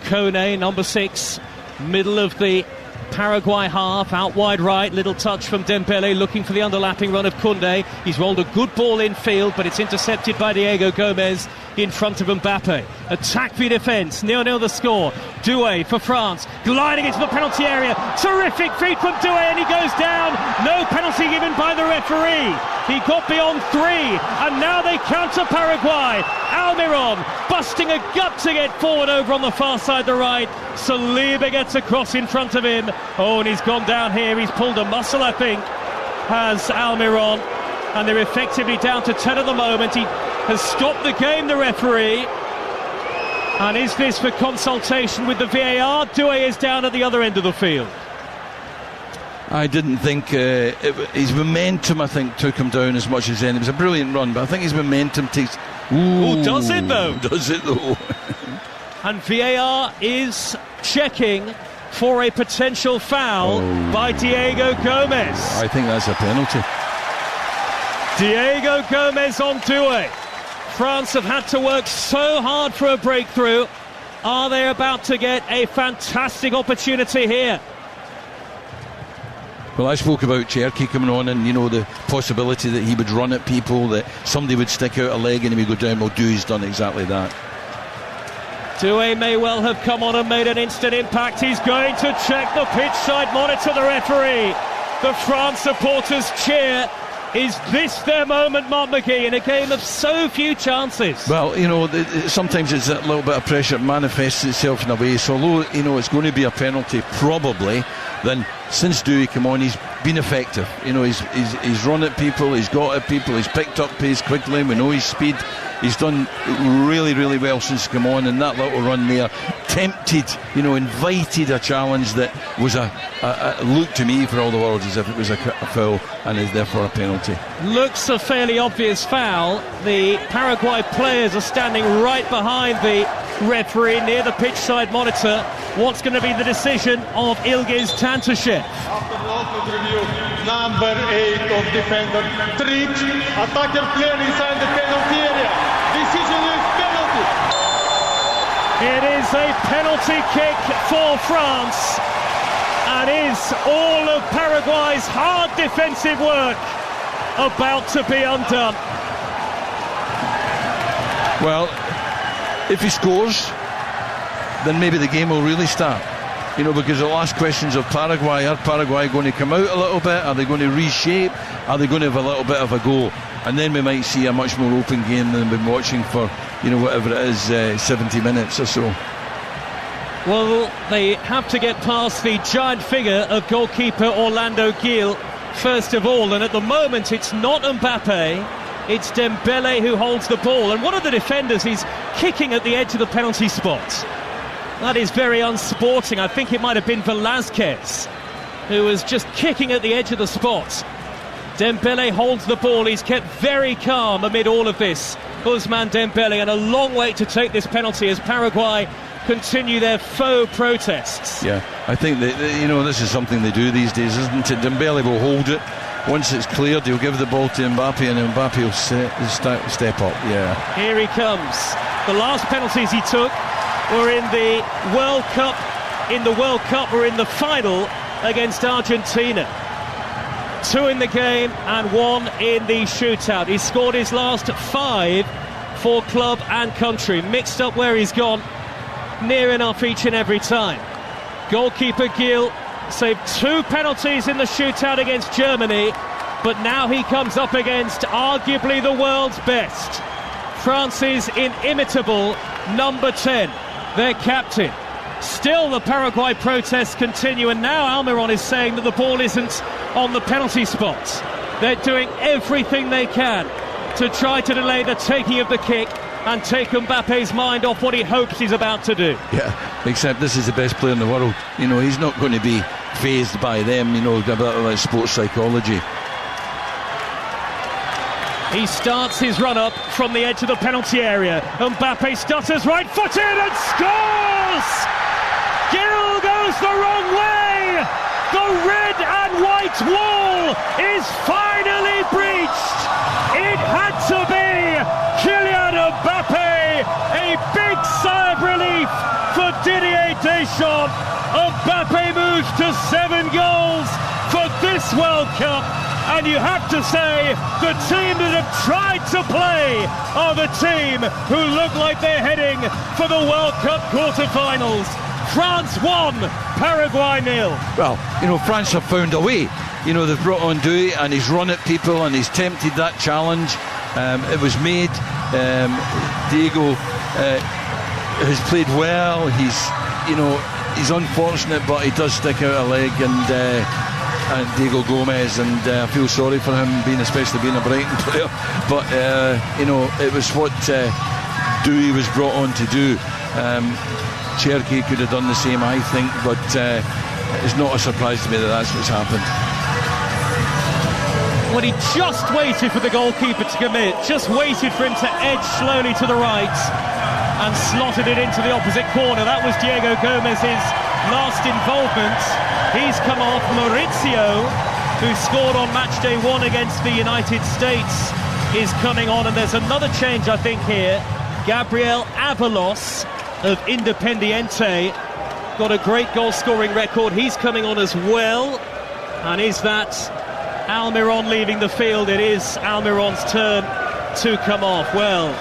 Kone, number 6, middle of the Paraguay half, out wide right, little touch from Dembele, looking for the underlapping run of Koundé. He's rolled a good ball in field, but it's intercepted by Diego Gomez in front of Mbappe. Attack v defence, 0-0 the score. Doué for France, gliding into the penalty area. Terrific feed from Doué, and he goes down. No penalty given by the referee. He got beyond 3, and now they counter Paraguay. Almiron busting a gut to get forward over on the far side, the right. Saliba gets across in front of him. Oh, and he's gone down here. He's pulled a muscle, I think, has Almiron. And they're effectively down to 10 at the moment. He has stopped the game, the referee. And is this for consultation with the VAR? Doué is down at the other end of the field. I didn't think his momentum, I think, took him down as much as any. It was a brilliant run, but I think his momentum takes... Ooh, does it though? Does it though? And VAR is checking for a potential foul by Diego Gomez. I think that's a penalty. Diego Gomez on Doué. France have had to work so hard for a breakthrough. Are they about to get a fantastic opportunity here? Well, I spoke about Cherki coming on, and the possibility that he would run at people, that somebody would stick out a leg and he would go down. Well, Doué's done exactly that. Doué may well have come on and made an instant impact. He's going to check the pitch side monitor, the referee. The France supporters cheer. Is this their moment, Mark McGee, in a game of so few chances? Well, sometimes it's a little bit of pressure manifests itself in a way. So although, it's going to be a penalty, probably, then since Doué came on, he's been effective. He's run at people, he's got at people, he's picked up pace quickly. We know his speed. He's done really, really well since he came on, and that little run there tempted, invited a challenge that was a look to me for all the world as if it was a foul and is therefore a penalty. Looks a fairly obvious foul. The Paraguay players are standing right behind the referee near the pitch side monitor. What's going to be the decision of Ilgiz Tantashev? After long review, number 8 of defender tripped, attacker player inside the penalty area. Decision is penalty. It is a penalty kick for France, and is all of Paraguay's hard defensive work about to be undone. Well, if he scores, then maybe the game will really start. Because the last questions of Paraguay, are Paraguay going to come out a little bit? Are they going to reshape? Are they going to have a little bit of a go? And then we might see a much more open game than we've been watching for, whatever it is, 70 minutes or so. Well, they have to get past the giant figure of goalkeeper Orlando Gil first of all, and at the moment it's not Mbappe, it's Dembele who holds the ball, and one of the defenders is kicking at the edge of the penalty spot. That is very unsporting. I think it might have been Velázquez who was just kicking at the edge of the spot. Dembele holds the ball. He's kept very calm amid all of this. Ousmane Dembele, and a long way to take this penalty as Paraguay continue their faux protests. Yeah, I think that, this is something they do these days, isn't it? Dembele will hold it. Once it's cleared, he'll give the ball to Mbappe, and Mbappe will step up. Yeah. Here he comes. The last penalties he took were in the World Cup. In the World Cup, were in the final against Argentina. 2 in the game and 1 in the shootout. He scored his last 5 for club and country. Mixed up where he's gone, near enough each and every time. Goalkeeper Gil saved 2 penalties in the shootout against Germany, but now he comes up against arguably the world's best. France's inimitable number 10, their captain. Still the Paraguay protests continue, and now Almiron is saying that the ball isn't on the penalty spots. They're doing everything they can to try to delay the taking of the kick and take Mbappe's mind off what he hopes he's about to do. Yeah, except this is the best player in the world. You know, he's not going to be fazed by them, you know, a bit like sports psychology. He starts his run-up from the edge of the penalty area. Mbappe stutters right-footed and scores! Giroud goes the wrong way! The red and white wall is finally breached! It had to be Kylian Mbappe! A big sigh of relief for Didier Deschamps. Mbappe moves to 7 goals for this World Cup. And you have to say, the team that have tried to play are the team who look like they're heading for the World Cup quarter-finals. France 1, Paraguay 0. Well, you know, France have found a way. You know, they've brought on Dewey and he's run at people and he's tempted that challenge. It was made. Diego has played well. He's, you know, he's unfortunate, but he does stick out a leg, and Diego Gomez, and I feel sorry for him, especially being a Brighton player. But you know, it was what Dewey was brought on to do. Cherky could have done the same, I think, but it's not a surprise to me that that's what's happened. When he just waited for the goalkeeper to commit, just waited for him to edge slowly to the right and slotted it into the opposite corner. That was Diego Gomez's last involvement. He's come off. Maurizio, who scored on match day 1 against the United States, is coming on, and there's another change, I think, here. Gabriel Avalos of Independiente got a great goal-scoring record. He's coming on as well. And is that Almiron leaving the field? It is Almiron's turn to come off. Well,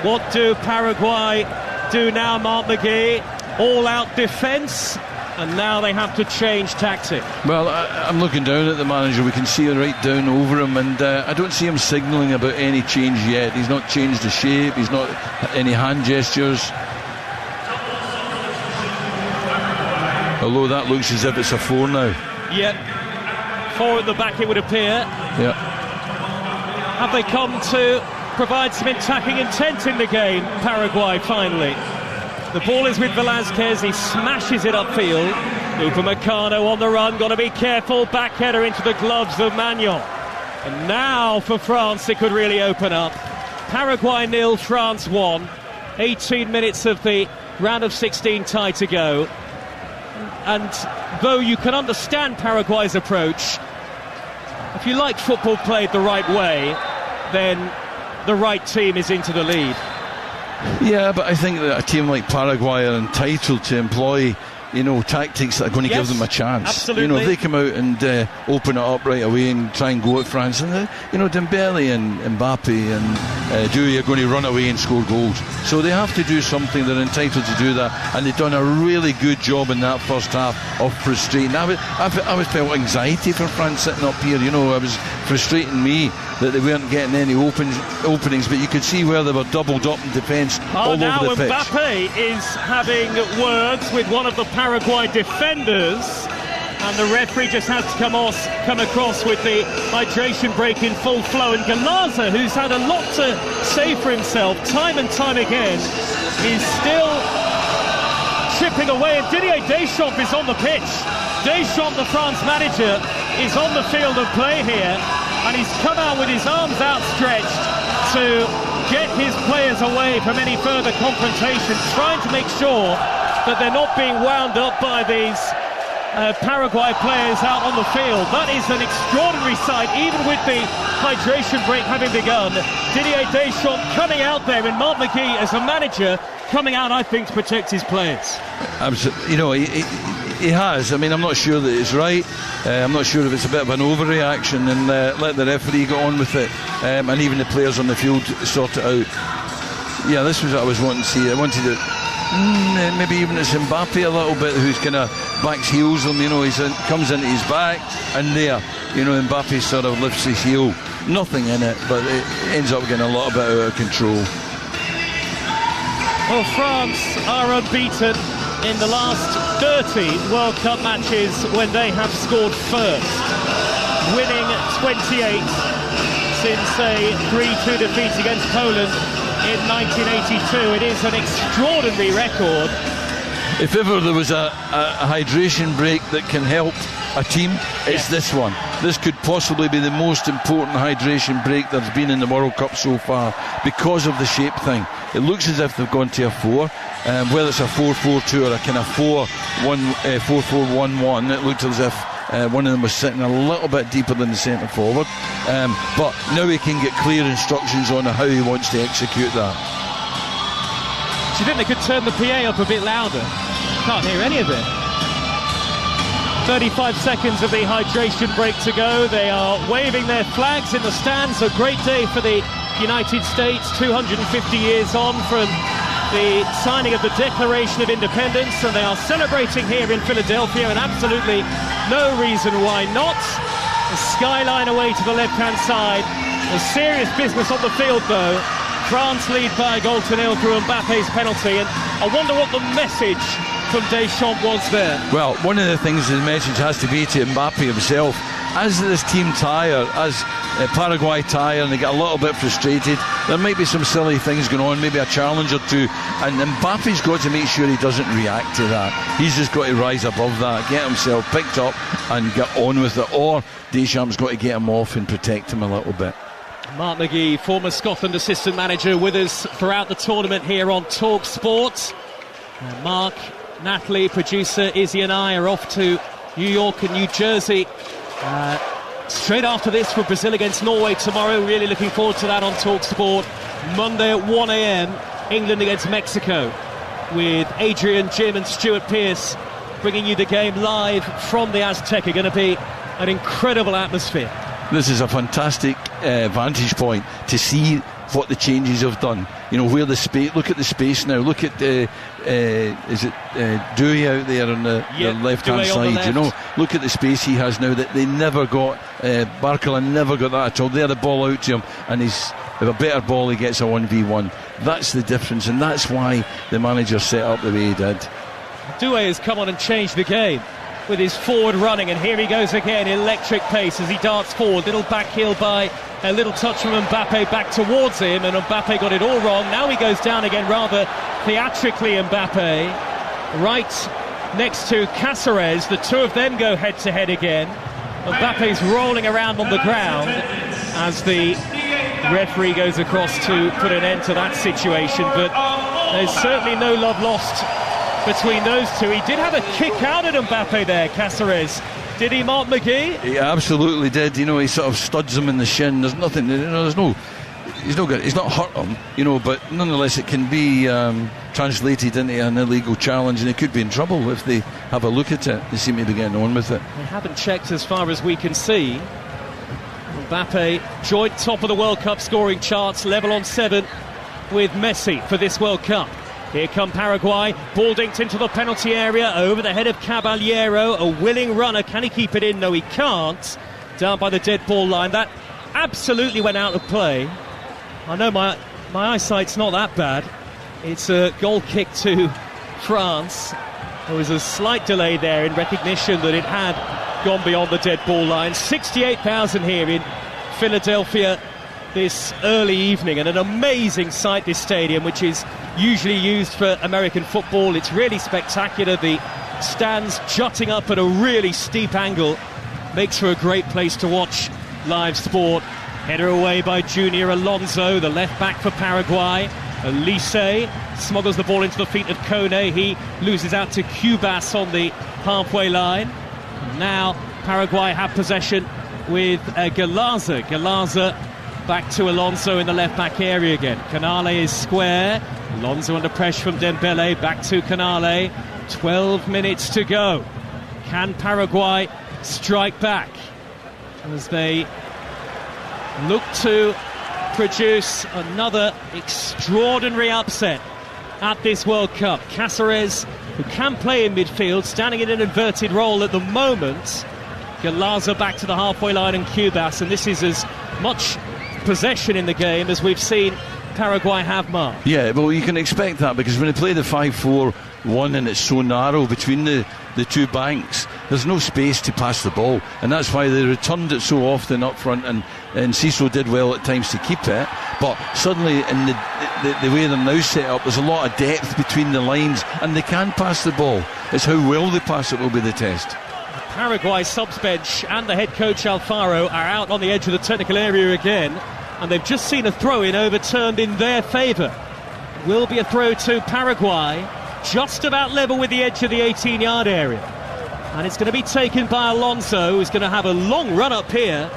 what do Paraguay do now, Mark McGee? All-out defence, and now they have to change tactic. Well, I'm looking down at the manager. We can see it right down over him, and I don't see him signalling about any change yet. He's not changed the shape. He's not any hand gestures. Although that looks as if it's a 4 now. Yep. 4 at the back, it would appear. Yeah. Have they come to provide some attacking intent in the game, Paraguay, finally? The ball is with Velázquez. He smashes it upfield. Upamecano on the run. Got to be careful. Back header into the gloves of Magnon. And now for France, it could really open up. Paraguay 0, France 1. 18 minutes of the round of 16 tie to go. And though you can understand Paraguay's approach, if you like football played the right way, then the right team is into the lead. Yeah, but I think that a team like Paraguay are entitled to employ, you know, tactics that are going to give them a chance. Absolutely. You know, if they come out and open it up right away and try and go at France, and you know, Dembele and Mbappe and Dewey are going to run away and score goals. So they have to do something. They're entitled to do that, and they've done a really good job in that first half of frustrating. I was felt anxiety for France sitting up here. You know, it was frustrating me that they weren't getting any openings, but you could see where they were doubled up in defence all over the pitch. Now Mbappe is having words with one of the Paraguay defenders, and the referee just has to come across with the hydration break in full flow. And Galaza, who's had a lot to say for himself time and time again, is still chipping away, and Didier Deschamps is on the pitch. Deschamps, the France manager, is on the field of play here, and he's come out with his arms outstretched to get his players away from any further confrontations, trying to make sure that they're not being wound up by these Paraguay players out on the field. That is an extraordinary sight, even with the hydration break having begun. Didier Deschamps coming out there, and Mark McGee, as a manager, coming out, I think, to protect his players. Absolutely. You know, he has. I mean, I'm not sure that it's right. I'm not sure if it's a bit of an overreaction, and let the referee go on with it, and even the players on the field sort it out. Yeah, this was what I was wanting to see. I wanted to maybe even it's Mbappe a little bit, who's kind of backs heels him. You know, comes into his back, and there, you know, Mbappe sort of lifts his heel. Nothing in it, but it ends up getting a little bit out of control. Well, France are unbeaten in the last 30 World Cup matches when they have scored first, winning 28 since a 3-2 defeat against Poland in 1982. It is an extraordinary record. If ever there was a hydration break that can help a team, it's this one. This could possibly be the most important hydration break there's been in the World Cup so far because of the shape thing. It looks as if they've gone to a 4, whether it's a 4-4-2 or a kind of 4-4-1-1. It looked as if one of them was sitting a little bit deeper than the centre forward, but now he can get clear instructions on how he wants to execute that. Do you think they could turn the PA up a bit louder? Can't hear any of it. 35 seconds of the hydration break to go. They are waving their flags in the stands. A great day for the United States, 250 years on from the signing of the Declaration of Independence, and they are celebrating here in Philadelphia, and absolutely no reason why not. The skyline away to the left-hand side. A serious business on the field, though. France lead by a goal to nil through Mbappe's penalty, and I wonder what the message from Deschamps was there. Well, one of the things the message has to be to Mbappe himself. As this team tire, as Paraguay tire, and they get a little bit frustrated, there might be some silly things going on, maybe a challenge or two, and Mbappe's got to make sure he doesn't react to that. He's just got to rise above that, get himself picked up and get on with it, or Deschamps' got to get him off and protect him a little bit. Mark McGee, former Scotland assistant manager, with us throughout the tournament here on Talk Sport. Mark, Natalie, producer Izzy and I are off to New York and New Jersey straight after this for Brazil against Norway tomorrow. Really looking forward to that on Talk Sport. Monday at 1 a.m, England against Mexico, with Adrian, Jim and Stuart Pearce bringing you the game live from the Azteca. Going to be an incredible atmosphere. This is a fantastic vantage point to see what the changes have done. You know, where the space, look at the space now, look at is it Dewey out there on the left hand side, you know, look at the space he has now that they never got. Barcola never got that at all. They had the ball out to him, and he's with a better ball he gets a 1v1. That's the difference, and that's why the manager set up the way he did. Dewey has come on and changed the game with his forward running, and here he goes again, electric pace as he darts forward. Little back heel by a little touch from Mbappe back towards him, and Mbappe got it all wrong. Now he goes down again rather theatrically. Mbappe right next to Cáceres. The two of them go head to head again. Mbappe's rolling around on the ground as the referee goes across to put an end to that situation, but there's certainly no love lost between those two. He did have a kick out at Mbappe there, Cáceres. Did he, Mark McGee? He absolutely did. You know, he sort of studs him in the shin. There's nothing, you know, he's not hurt him, you know, but nonetheless it can be translated into an illegal challenge, and he could be in trouble if they have a look at it. They seem to be getting on with it. They haven't checked as far as we can see. Mbappe, joint top of the World Cup scoring charts, level on 7 with Messi for this World Cup. Here come Paraguay, ball dinked into the penalty area, over the head of Caballero, a willing runner. Can he keep it in? No, he can't. Down by the dead ball line. That absolutely went out of play. I know my eyesight's not that bad. It's a goal kick to France. There was a slight delay there in recognition that it had gone beyond the dead ball line. 68,000 here in Philadelphia this early evening, and an amazing sight, this stadium, which is usually used for American football. It's really spectacular. The stands jutting up at a really steep angle makes for a great place to watch live sport. Header away by Junior Alonso, the left back for Paraguay. Elise smuggles the ball into the feet of Kone. He loses out to Cubas on the halfway line. Now Paraguay have possession with Galaza. Galaza back to Alonso in the left-back area again. Canale is square. Alonso under pressure from Dembele. Back to Canale. 12 minutes to go. Can Paraguay strike back as they look to produce another extraordinary upset at this World Cup? Cáceres, who can play in midfield, standing in an inverted role at the moment. Galaza back to the halfway line, and Cubas, and this is as much possession in the game as we've seen Paraguay have, Mark. Yeah, well, you can expect that, because when they play the 5-4-1 and it's so narrow between the two banks, there's no space to pass the ball, and that's why they returned it so often up front, and Ciso did well at times to keep it. But suddenly, in the way they're now set up, there's a lot of depth between the lines, and they can pass the ball. It's how well they pass it will be the test. Paraguay subs bench and the head coach Alfaro are out on the edge of the technical area again, and they've just seen a throw-in overturned in their favour. Will be a throw to Paraguay, just about level with the edge of the 18-yard area. And it's going to be taken by Alonso, who's going to have a long run up here,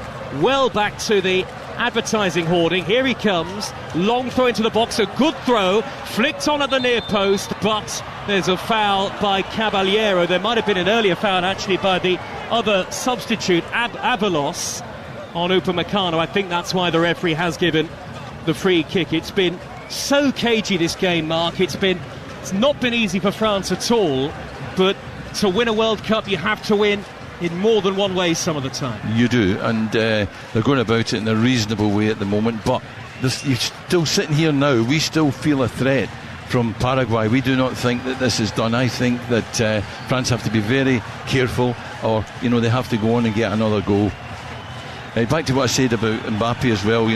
well back to the advertising hoarding. Here he comes, long throw into the box, a good throw, flicked on at the near post, but there's a foul by Caballero. There might have been an earlier foul actually by the other substitute, Avalos, on Upamecano. I think that's why the referee has given the free kick. It's been so cagey, this game, Mark. It's not been easy for France at all, but to win a World Cup you have to win in more than one way some of the time. You do, and they're going about it in a reasonable way at the moment, but you're still sitting here now, we still feel a threat from Paraguay. We do not think that this is done. I think that France have to be very careful, or they have to go on and get another goal. Back to what I said about Mbappe as well,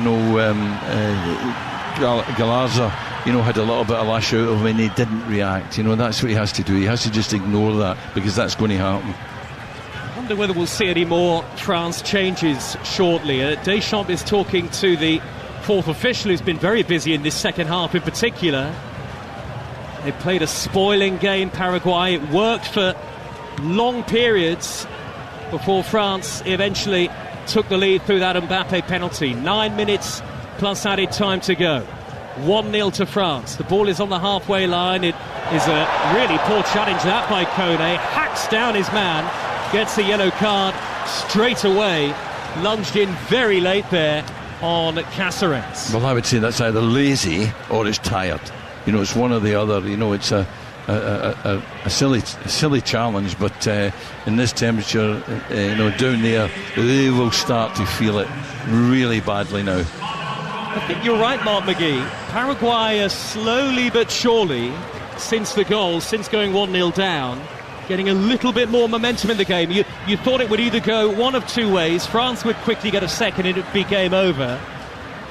Galarza had a little bit of lash out of him and he didn't react. That's what he has to do. He has to just ignore that, because that's going to happen. I wonder whether we'll see any more France changes shortly. Deschamps is talking to the fourth official, who's been very busy in this second half in particular. They played a spoiling game, Paraguay. It worked for long periods before France eventually took the lead through that Mbappe penalty. 9 minutes plus added time to go. 1-0 to France. The ball is on the halfway line. It is a really poor challenge that by Kone. Hacks down his man, gets a yellow card straight away. Lunged in very late there on Cáceres. Well, I would say that's either lazy or it's tired. It's one or the other. It's a silly challenge, but in this temperature, down there, they will start to feel it really badly now. I think you're right, Mark McGee. Paraguay are slowly but surely, since the goal, since going 1-0 down, getting a little bit more momentum in the game. You thought it would either go one of two ways. France would quickly get a second and it would be game over.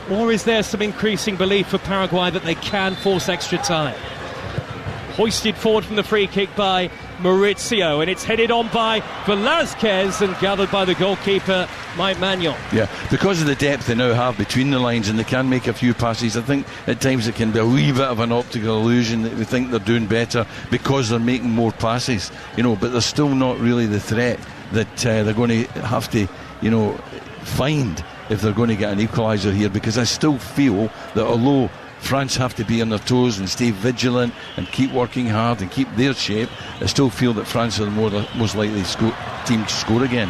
Or is there some increasing belief for Paraguay that they can force extra time? Hoisted forward from the free kick by Maurizio, and it's headed on by Velázquez and gathered by the goalkeeper, Mike Maignan. Yeah, because of the depth they now have between the lines, and they can make a few passes. I think at times it can be a wee bit of an optical illusion that we think they're doing better because they're making more passes, but they're still not really the threat that they're going to have to, find if they're going to get an equaliser here, because I still feel that although France have to be on their toes and stay vigilant and keep working hard and keep their shape, I still feel that France are the most likely team to score again.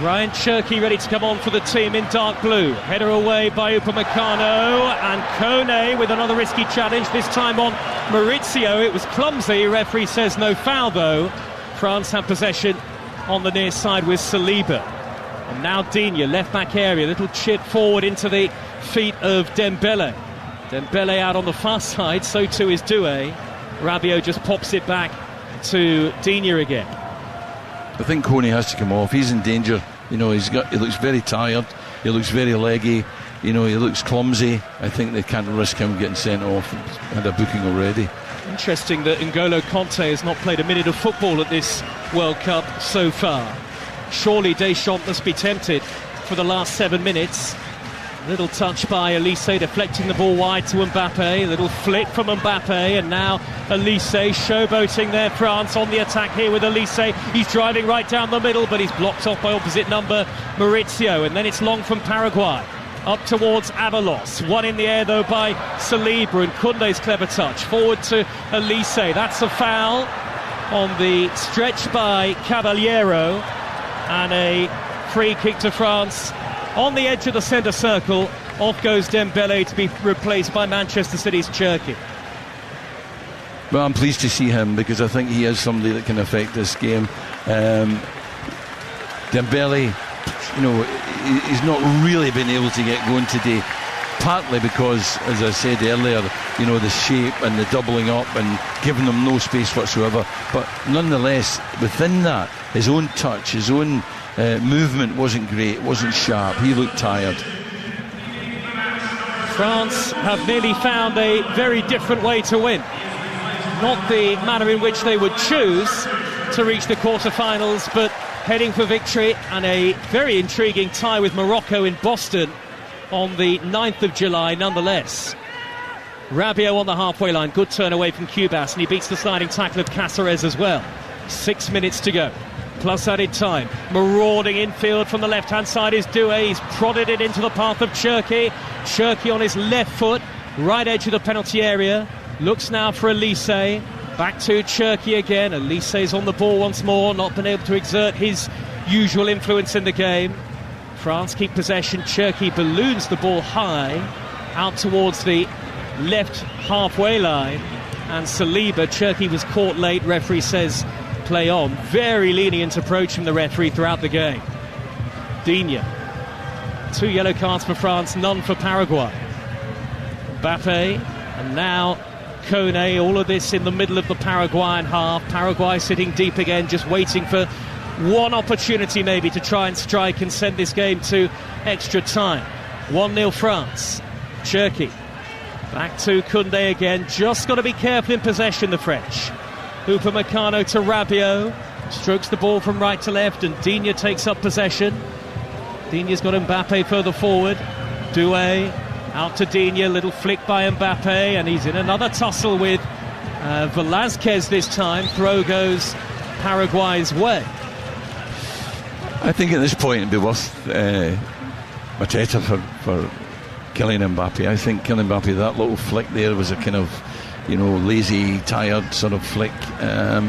Ryan Cherky ready to come on for the team in dark blue. Header away by Upamecano, and Kone with another risky challenge, this time on Maurizio. It was clumsy, referee says no foul though. France have possession on the near side with Saliba. And now Digne, left back area, little chip forward into the feet of Dembele. Dembele out on the far side, so too is Doué. Rabiot just pops it back to Digne again. I think Kone has to come off. He's in danger. He looks very tired. He looks very leggy. He looks clumsy. I think they can't risk him getting sent off. Had a booking already. Interesting that N'Golo Kanté has not played a minute of football at this World Cup so far. Surely Deschamps must be tempted for the last 7 minutes. Little touch by Elise, deflecting the ball wide to Mbappe. Little flick from Mbappe, and now Elise showboating there. France on the attack here with Elise. He's driving right down the middle, but he's blocked off by opposite number Maurizio. And then it's long from Paraguay up towards Avalos. One in the air though by Saliba, and Koundé's clever touch forward to Elise. That's a foul on the stretch by Caballero, and a free kick to France. On the edge of the centre circle, off goes Dembele to be replaced by Manchester City's Cherky. Well, I'm pleased to see him, because I think he is somebody that can affect this game. Dembele, he's not really been able to get going today. partly because, as I said earlier, you know, the shape and the doubling up and giving them no space whatsoever. But nonetheless, within that, his own touch, his own movement wasn't great, wasn't sharp. He looked tired. France have nearly found a very different way to win. Not the manner in which they would choose to reach the quarter-finals, but heading for victory, and a very intriguing tie with Morocco in Boston on the 9th of July nonetheless. Rabiot on the halfway line, good turn away from Cubas, and he beats the sliding tackle of Cáceres as well. 6 minutes to go, plus added time. Marauding infield from the left-hand side is Doué. He's prodded it into the path of Cherki. Cherki on his left foot, right edge of the penalty area. Looks now for Elise. Back to Cherki again. Elise's on the ball once more, not been able to exert his usual influence in the game. France keep possession. Cherki balloons the ball high out towards the left halfway line, and Saliba, Cherki was caught late. Referee says play on. Very lenient approach from the referee throughout the game. Digne. 2 yellow cards for France, none for Paraguay. Mbappe, and now Kone. All of this in the middle of the Paraguayan half. Paraguay sitting deep again, just waiting for one opportunity maybe to try and strike and send this game to extra time. 1-0 France. Cherki. Back to Koundé again. Just got to be careful in possession, the French. Upamecano to Rabiot. Strokes the ball from right to left, and Digne takes up possession. Digne's got Mbappe further forward. Doué out to Digne. Little flick by Mbappe, and he's in another tussle with Velázquez this time. Throw goes Paraguay's way. I think at this point it'd be worth Mateta for Kylian Mbappe. I think Kylian Mbappe, that little flick there was a kind of, you know, lazy, tired sort of flick.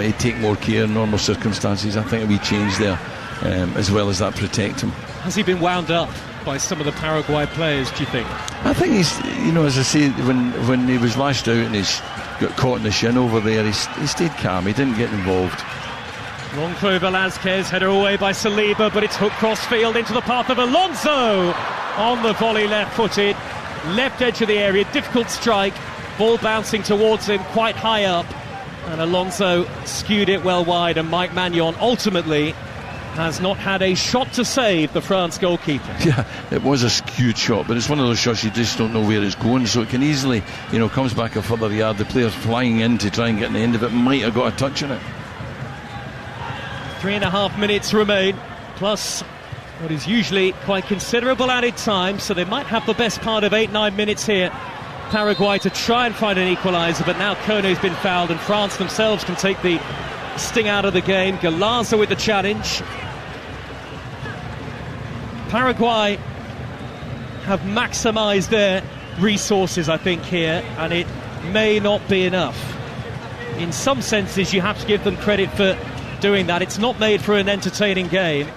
He'd take more care in normal circumstances. I think a wee change there, as well as that protect him. Has he been wound up by some of the Paraguay players, do you think? I think he's, you know, as I say, when he was lashed out and he's got caught in the shin over there, he stayed calm, he didn't get involved. Long throw Velázquez, header away by Saliba, but it's hooked cross field into the path of Alonso on the volley, left-footed, left edge of the area, difficult strike, ball bouncing towards him quite high up, and Alonso skewed it well wide, and Mike Maignan ultimately has not had a shot to save the France goalkeeper. Yeah, it was a skewed shot, but it's one of those shots you just don't know where it's going, so it can easily, you know, comes back a further yard. The player flying in to try and get in the end of it might have got a touch on it. 3.5 minutes remain, plus what is usually quite considerable added time, so they might have the best part of 8-9 minutes here, Paraguay, to try and find an equaliser, but now Kone's been fouled and France themselves can take the sting out of the game. Galaza with the challenge. Paraguay have maximised their resources, I think, here, and it may not be enough. In some senses, you have to give them credit for doing that. It's not made for an entertaining game,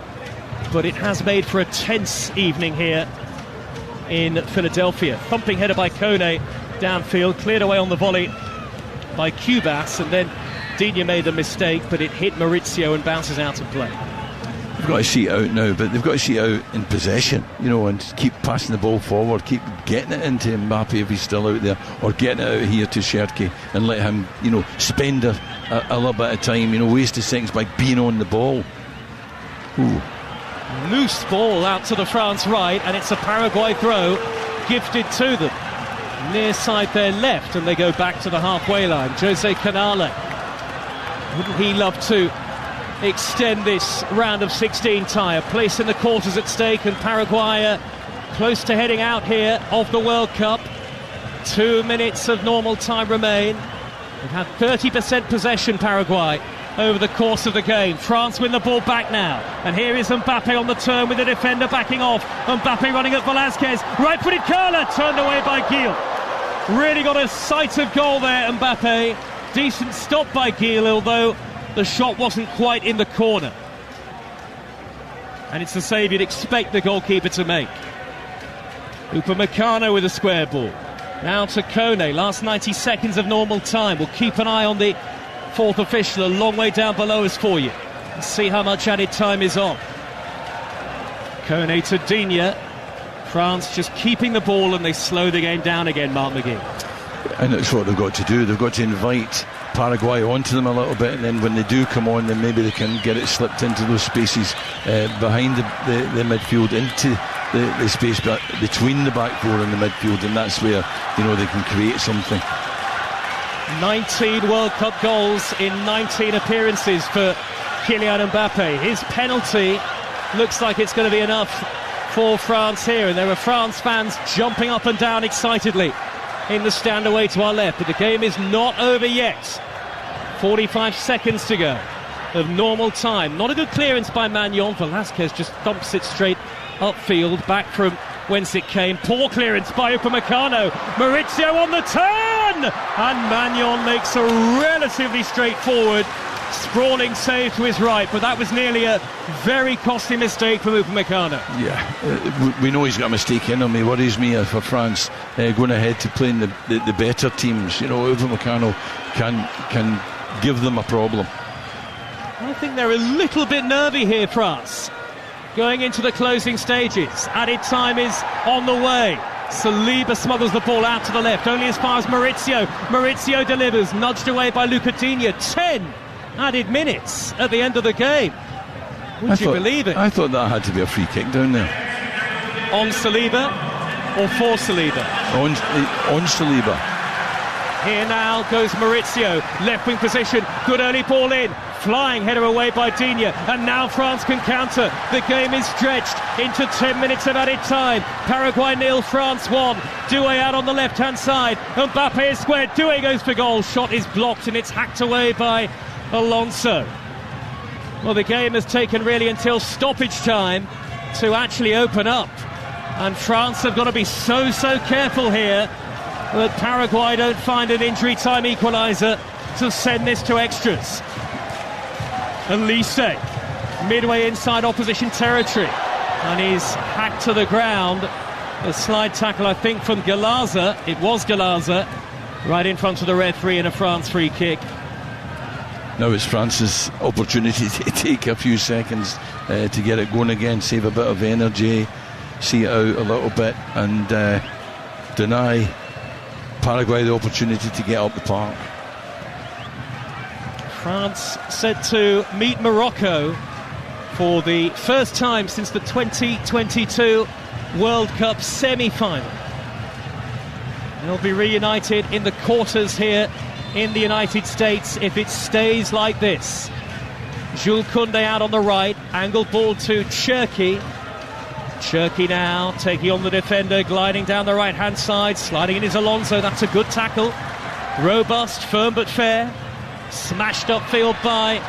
but it has made for a tense evening here in Philadelphia. Thumping header by Kone downfield, cleared away on the volley by Cubas, and then Digne made a mistake, but it hit Maurizio and bounces out of play. They've got to see it out now, but they've got to see it out in possession, you know, and keep passing the ball forward, keep getting it into Mbappe if he's still out there, or getting it out here to Cherki and let him, you know, spend a little bit of time, you know, waste his seconds by being on the ball. Ooh. Loose ball out to the France right, and it's a Paraguay throw gifted to them. Near side their left, and they go back to the halfway line. Jose Canale. Wouldn't he love to extend this round of 16 tie? A place in the quarters at stake, and Paraguay close to heading out here of the World Cup. 2 minutes of normal time remain. They've had 30% possession, Paraguay, over the course of the game. France win the ball back now, and here is Mbappe on the turn with the defender backing off. Mbappe running at Velázquez, right-footed curler, turned away by Gil. Really got a sight of goal there, Mbappe. Decent stop by Gil, although the shot wasn't quite in the corner. And it's the save you'd expect the goalkeeper to make. Upamecano with a square ball. Now to Kone, last 90 seconds of normal time. We'll keep an eye on the fourth official a long way down below us for you. Let's see how much added time is on. Kone to Digne. France just keeping the ball, and they slow the game down again, Mark McGee. And it's what they've got to do. They've got to invite Paraguay onto them a little bit, and then when they do come on, then maybe they can get it slipped into those spaces behind the midfield, into the space between the back four and the midfield, and that's where, you know, they can create something. 19 World Cup goals in 19 appearances for Kylian Mbappe. His penalty looks like it's going to be enough for France here, and there are France fans jumping up and down excitedly in the stand away to our left, but the game is not over yet. 45 seconds to go of normal time. Not a good clearance by Magnon. Velasquez just thumps it straight upfield, back from whence it came. Poor clearance by Upamecano. Maurizio on the turn, and Magnon makes a relatively straightforward sprawling save to his right, but that was nearly a very costly mistake from Upamecano. Yeah, we know he's got a mistake in him. He worries me for France going ahead to playing the better teams. You know, Upamecano can give them a problem. I think they're a little bit nervy here, France, going into the closing stages. Added time is on the way. Saliba smuggles the ball out to the left, only as far as Maurizio. Maurizio delivers, nudged away by Luca Digne. 10 added minutes at the end of the game. Would you believe it? I thought that had to be a free kick down there. On Saliba or for Saliba? On Saliba. Here now goes Maurizio, left wing position, good early ball in, flying header away by Digne, and now France can counter. The game is stretched into 10 minutes of added time. Paraguay 0, France 1. Doué out on the left hand side, Mbappe is squared, Doué goes for goal, shot is blocked and it's hacked away by Alonso. Well, the game has taken really until stoppage time to actually open up, and France have got to be so careful here that Paraguay don't find an injury time equaliser to send this to extras. Elise midway inside opposition territory, and he's hacked to the ground. A slide tackle, I think, from Galaza. It was Galaza right in front of the referee, and a France free kick. Now it's France's opportunity to take a few seconds to get it going again, save a bit of energy, see it out a little bit, and deny Paraguay the opportunity to get up the park. France set to meet Morocco for the first time since the 2022 World Cup semi-final. They'll be reunited in the quarters here in the United States if it stays like this. Jules Koundé out on the right, angled ball to Cherki. Cherki now taking on the defender, gliding down the right hand side, sliding in is Alonso. That's a good tackle, robust, firm but fair. Smashed upfield by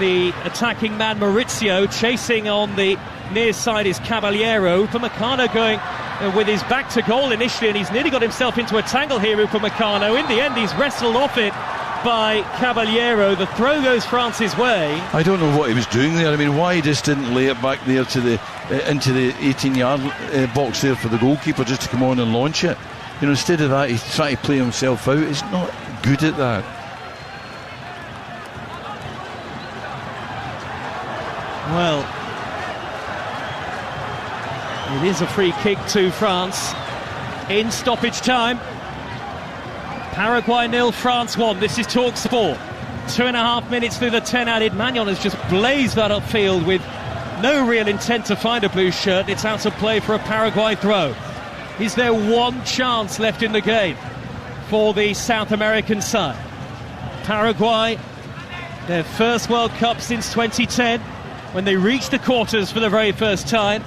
the attacking man Maurizio. Chasing on the near side is Caballero. Upamecano going with his back to goal initially, and he's nearly got himself into a tangle here, Upamecano. In the end, he's wrestled off it by Caballero. The throw goes France's way. I don't know what he was doing there. I mean, why he just didn't lay it back there to the into the 18-yard box there for the goalkeeper just to come on and launch it. You know, instead of that, he's trying to play himself out. He's not good at that. Well, it is a free kick to France in stoppage time. Paraguay 0, France 1. This is TalkSport. 2.5 minutes through the 10 added. Magnon has just blazed that upfield with no real intent to find a blue shirt. It's out of play for a Paraguay throw. Is there one chance left in the game for the South American side? Paraguay, their first World Cup since 2010, when they reached the quarters for the very first time.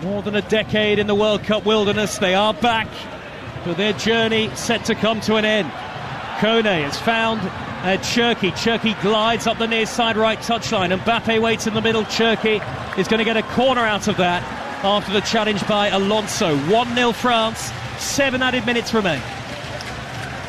More than a decade in the World Cup wilderness. They are back, but their journey set to come to an end. Kone has found Cherki. Cherki glides up the near side right touchline. Mbappe waits in the middle. Cherki is going to get a corner out of that after the challenge by Alonso. 1-0 France, 7 added minutes remain.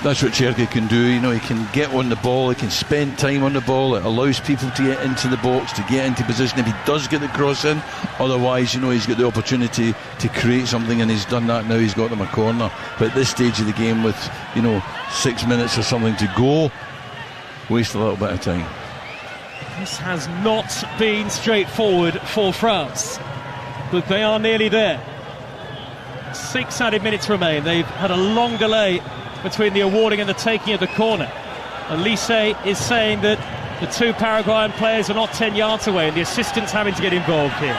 That's what Cherki can do. You know, he can get on the ball, he can spend time on the ball. It allows people to get into the box, to get into position if he does get the cross in. Otherwise, you know, he's got the opportunity to create something, and he's done that now. He's got them a corner. But at this stage of the game, with, you know, 6 minutes or something to go, waste a little bit of time. This has not been straightforward for France. but they are nearly there. 6 added minutes remain. They've had a long delay between the awarding and the taking of the corner. Elise is saying that the two Paraguayan players are not 10 yards away, and the assistants having to get involved here.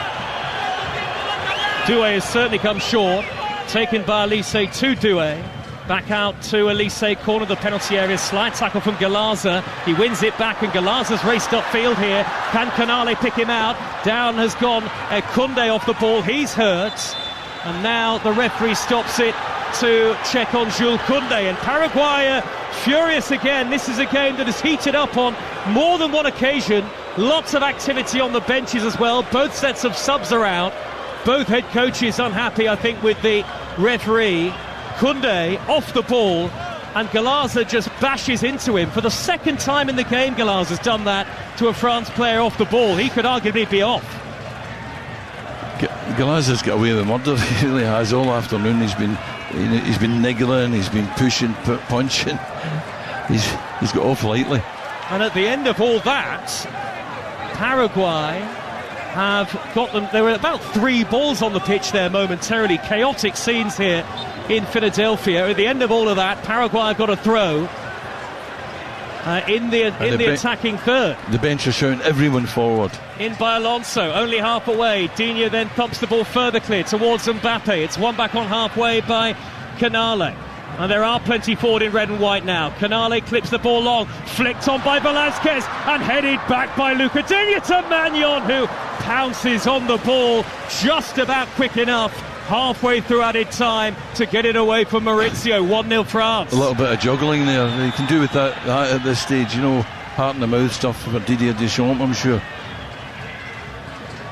Doué has certainly come short. Taken by Elise to Doué. Back out to Elise, corner of the penalty area. Slide tackle from Galaza. He wins it back, and Galaza's raced upfield here. Can Canale pick him out? Down has gone Koundé off the ball. He's hurt. And now the referee stops it to check on Jules Koundé. And Paraguay furious again. This is a game that has heated up on more than one occasion. Lots of activity on the benches as well. Both sets of subs are out. Both head coaches unhappy, I think, with the referee. Koundé off the ball, and Galaza just bashes into him. For the second time in the game, Galaza's done that to a France player off the ball. He could arguably be off. Galaza's got away with murder. He really has. All afternoon he's been niggling, he's been pushing, punching. He's got off lightly. And at the end of all that, Paraguay have got them. There were about 3 balls on the pitch there momentarily. Chaotic scenes here in Philadelphia. At the end of all of that, Paraguay got a throw in the attacking third. The bench are showing everyone forward. In by Alonso, only half away. Digne then thumps the ball further clear towards Mbappe. It's won back on halfway by Canale. And there are plenty forward in red and white now. Canale clips the ball long, flicked on by Velázquez, and headed back by Luca Digne to Magnon, who pounces on the ball just about quick enough halfway through added time to get it away from Maurizio. 1-0 France. A little bit of juggling there. You can do with that at this stage, heart in the mouth stuff for Didier Deschamps, I'm sure.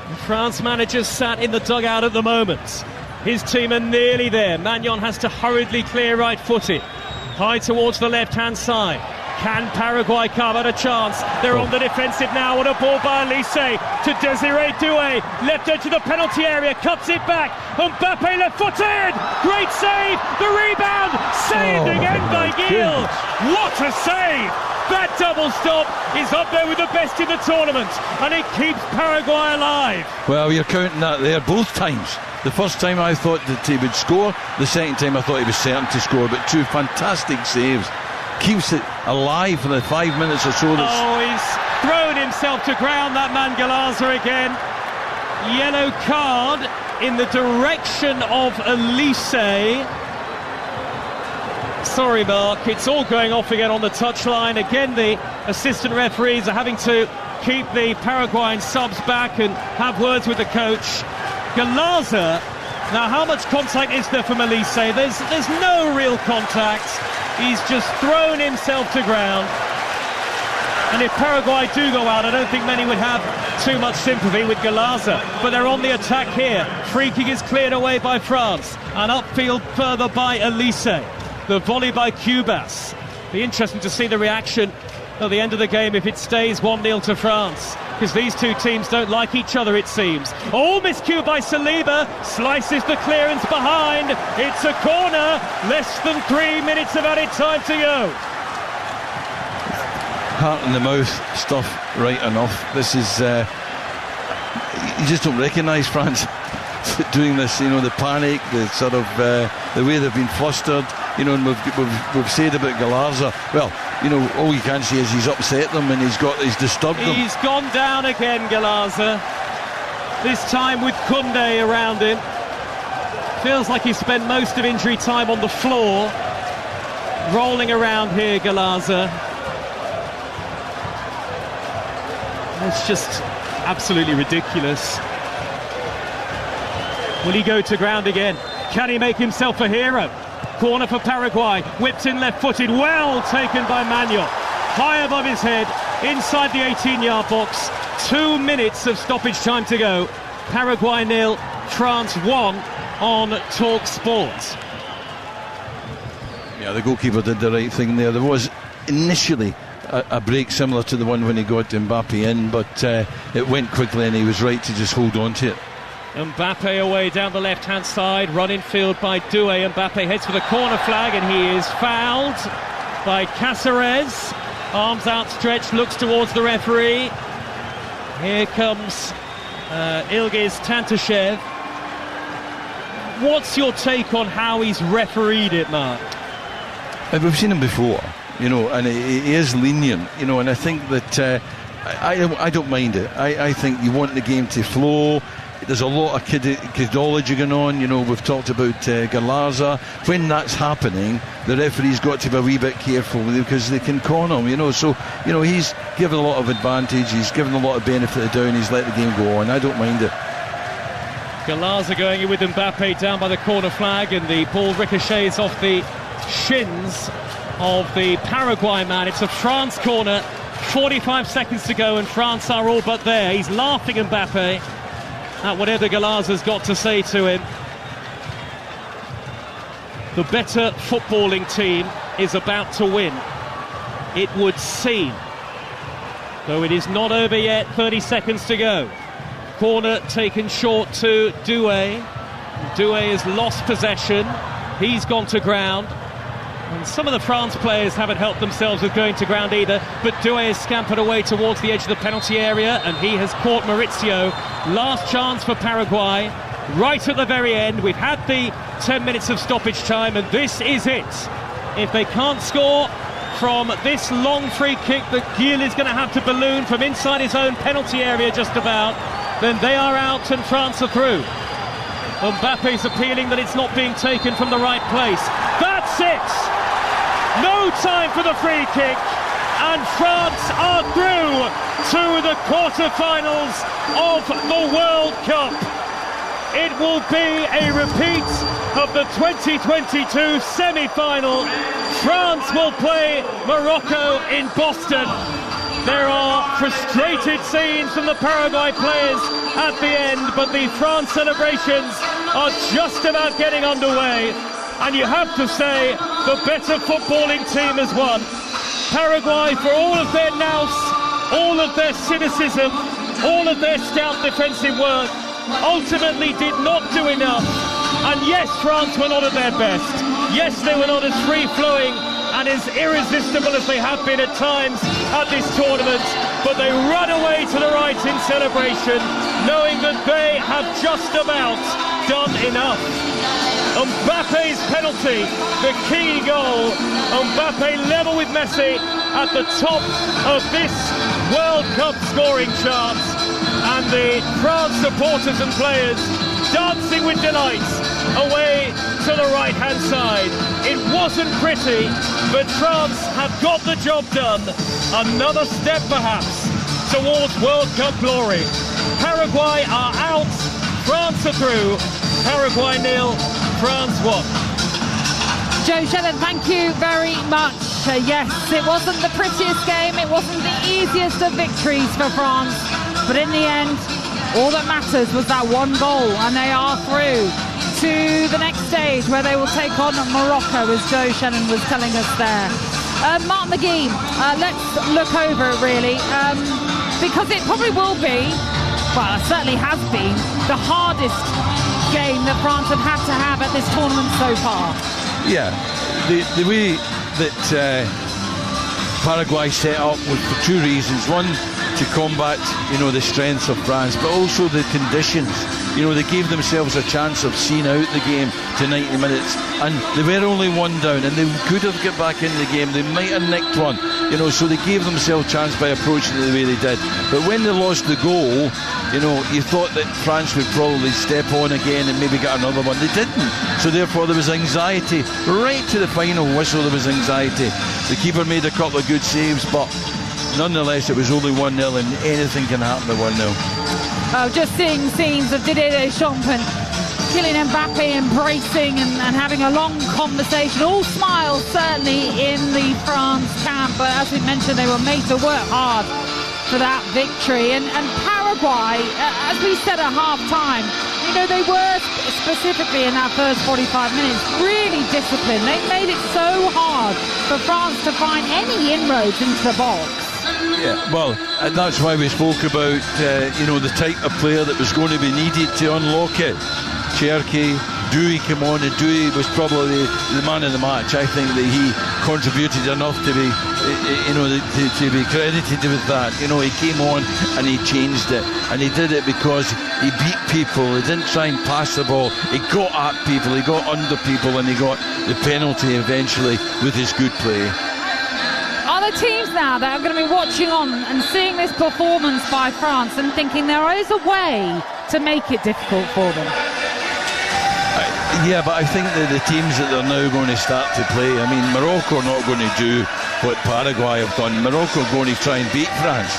The France manager sat in the dugout at the moment. His team are nearly there. Magnon has to hurriedly clear right-footed. High towards the left-hand side. Can Paraguay carve out a chance? They're on the defensive now. What a ball by Elise to Désiré Doué. Left edge of the penalty area. Cuts it back. Mbappe left-footed. Great save. The rebound. Saved again by Gil. What a save. That double stop is up there with the best in the tournament. And it keeps Paraguay alive. Well, you're counting that there both times. The first time I thought that he would score. The second time I thought he was certain to score. But 2 fantastic saves. Keeps it alive for the 5 minutes or so. He's thrown himself to ground, that man Galaza again. Yellow card in the direction of Elise. Sorry, Mark, it's all going off again on the touchline. Again, the assistant referees are having to keep the Paraguayan subs back and have words with the coach. Galaza, now how much contact is there from Elise? There's no real contact. He's just thrown himself to ground. And if Paraguay do go out, I don't think many would have too much sympathy with Galaza. But they're on the attack here. Free kick is cleared away by France. And upfield further by Elise. The volley by Cubas. Be interesting to see the reaction at the end of the game if it stays 1-0 to France. Because these two teams don't like each other, it seems. Miscued by Saliba. Slices the clearance behind. It's a corner. Less than 3 minutes of added time to go. Heart in the mouth stuff, right enough. This is... you just don't recognise France doing this, the panic, the sort of... the way they've been flustered. And we've said about Galaza. Well, all you can say is he's upset them and he's disturbed them. He's gone down again, Galaza. This time with Koundé around him. Feels like he spent most of injury time on the floor. Rolling around here, Galaza. It's just absolutely ridiculous. Will he go to ground again? Can he make himself a hero? Corner for Paraguay, whipped in left-footed, well taken by Magnon. High above his head, inside the 18-yard box. 2 minutes of stoppage time to go. Paraguay 0, France 1 on Talk Sport. Yeah, the goalkeeper did the right thing there. There was initially a break similar to the one when he got Mbappe in, but it went quickly and he was right to just hold on to it. Mbappe away down the left-hand side, run in field by Doué. Mbappe heads for the corner flag and he is fouled by Cáceres. Arms outstretched, looks towards the referee. Here comes Ilgiz Tantashev. What's your take on how he's refereed it, Mark? We've seen him before, you know, and he is lenient, you know, and I think that I don't mind it. I think you want the game to flow. There's a lot of kidology going on, you know. We've talked about Galarza. When that's happening, the referee's got to be a wee bit careful because they can con him, you know. So, you know, he's given a lot of advantage, he's given a lot of benefit of the doubt, he's let the game go on. I don't mind it. Galarza going in with Mbappe down by the corner flag, and the ball ricochets off the shins of the Paraguay man. It's a France corner, 45 seconds to go, and France are all but there. He's laughing Mbappe at whatever Galarza's got to say to him. The better footballing team is about to win, it would seem. Though it is not over yet, 30 seconds to go. Corner taken short to Doué. Doué has lost possession. He's gone to ground. And some of the France players haven't helped themselves with going to ground either, but Doué has scampered away towards the edge of the penalty area, and he has caught Maurizio. Last chance for Paraguay, right at the very end. We've had the 10 minutes of stoppage time, and this is it. If they can't score from this long free kick that Gil is going to have to balloon from inside his own penalty area just about, then they are out and France are through. Mbappe's appealing that it's not being taken from the right place. That's it! No time for the free kick, and France are through to the quarter-finals of the World Cup. It will be a repeat of the 2022 semi-final. France will play Morocco in Boston. There are frustrated scenes from the Paraguay players at the end, but the France celebrations are just about getting underway. And you have to say, the better footballing team has won. Paraguay, for all of their nous, all of their cynicism, all of their stout defensive work, ultimately did not do enough. And yes, France were not at their best. Yes, they were not as free-flowing and as irresistible as they have been at times at this tournament, but they run away to the right in celebration, knowing that they have just about done enough. Mbappe's penalty, the key goal. Mbappe level with Messi at the top of this World Cup scoring chart, and the France supporters and players dancing with delight away to the right-hand side. It wasn't pretty, but France have got the job done. Another step, perhaps, towards World Cup glory. Paraguay are out, France are through. Paraguay 0, France 1. Joe Shannon, thank you very much. Yes, it wasn't the prettiest game, it wasn't the easiest of victories for France, but in the end, all that matters was that one goal, and they are through to the next stage where they will take on Morocco, as Joe Shannon was telling us there. Mark McGee, let's look over it really, because it probably will be, well, it certainly has been, the hardest game that France have had to have at this tournament so far. Yeah, the way that Paraguay set up was for two reasons. One, to combat, you know, the strengths of France, but also the conditions. You know, they gave themselves a chance of seeing out the game to 90 minutes, and they were only one down, and they could have got back in the game. They might have nicked one, you know, so they gave themselves a chance by approaching it the way they did. But when they lost the goal, you know, you thought that France would probably step on again and maybe get another one. They didn't, so therefore there was anxiety right to the final whistle. There was anxiety. The keeper made a couple of good saves, but nonetheless it was only 1-0, and anything can happen at 1-0. Just seeing scenes of Didier Deschamps and Kylian Mbappe embracing and having a long conversation, all smiles certainly in the France camp, but as we mentioned, they were made to work hard for that victory. And Paraguay, as we said at half-time, you know, they were specifically in that first 45 minutes really disciplined. They made it so hard for France to find any inroads into the box. Yeah, well, and that's why we spoke about, you know, the type of player that was going to be needed to unlock it. Cherki, Doué came on, and Doué was probably the man of the match. I think that he contributed enough to be to be credited with that. He came on and he changed it, and he did it because he beat people. He didn't try and pass the ball. He got at people, he got under people, and he got the penalty eventually with his good play. Are there teams now that are going to be watching on and seeing this performance by France and thinking there is a way to make it difficult for them? Yeah, but I think that the teams that they're now going to start to play, I mean, Morocco are not going to do what Paraguay have done. Morocco are going to try and beat France.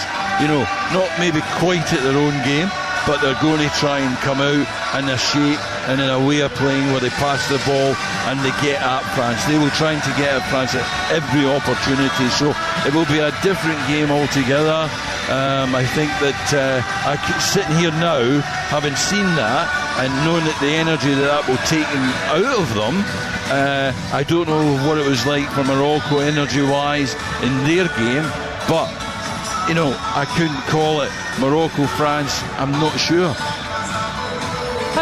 Not maybe quite at their own game, but they're going to try and come out in a shape and in a way of playing where they pass the ball and they get at France. They will try to get at France at every opportunity. So it will be a different game altogether. I think that sitting here now, having seen that and knowing that the energy that will take out of them, I don't know what it was like for Morocco energy-wise in their game, but I couldn't call it Morocco-France. I'm not sure.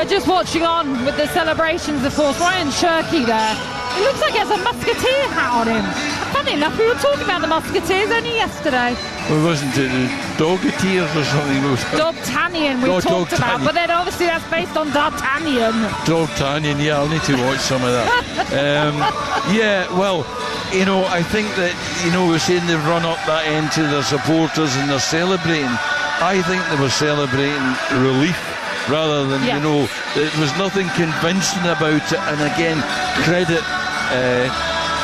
Just watching on with the celebrations, of course, Ryan Cherky there. It looks like he has a musketeer hat on him. Funny enough, we were talking about the musketeers only yesterday. Well, wasn't it the Dogateers or something? D'Artagnan we talked about, but then obviously that's based on D'Artagnan. D'Artagnan, yeah, I'll need to watch some of that. I think that, we're saying they've run up that end to their supporters and they're celebrating. I think they were celebrating relief rather than, there was nothing convincing about it. And again, credit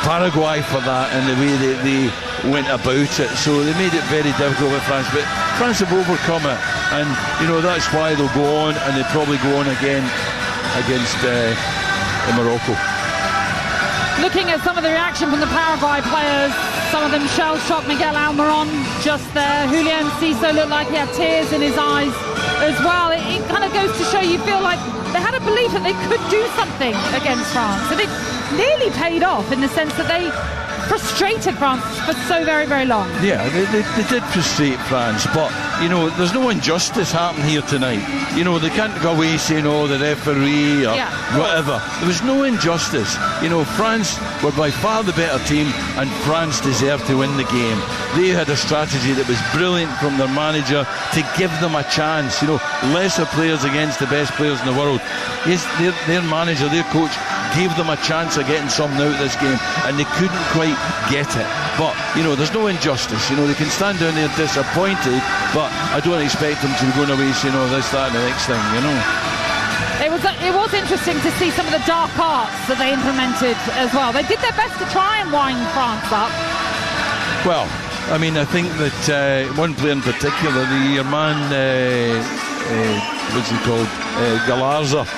Paraguay for that and the way that they went about it. So they made it very difficult with France, but France have overcome it, and that's why they'll go on, and they'll probably go on again against Morocco. Looking at some of the reaction from the Paraguay players, some of them shell-shocked. Miguel Almiron just there. Julian Ciso looked like he had tears in his eyes as well. It kind of goes to show, you feel like they had a belief that they could do something against France, and it nearly paid off in the sense that they frustrated France for so very, very long. Yeah, they did frustrate France, but there's no injustice happening here tonight. They can't go away saying, the referee or whatever. There was no injustice. France were by far the better team, and France deserved to win the game. They had a strategy that was brilliant from their manager to give them a chance. Lesser players against the best players in the world. Their manager, their coach, gave them a chance of getting something out of this game, and they couldn't quite get it. But there's no injustice. They can stand down there disappointed, but I don't expect them to be going away saying, this, that and the next thing. It was interesting to see some of the dark arts that they implemented as well. They did their best to try and wind France up. Well, I mean, I think that one player in particular, your man, what's he called, Galarza,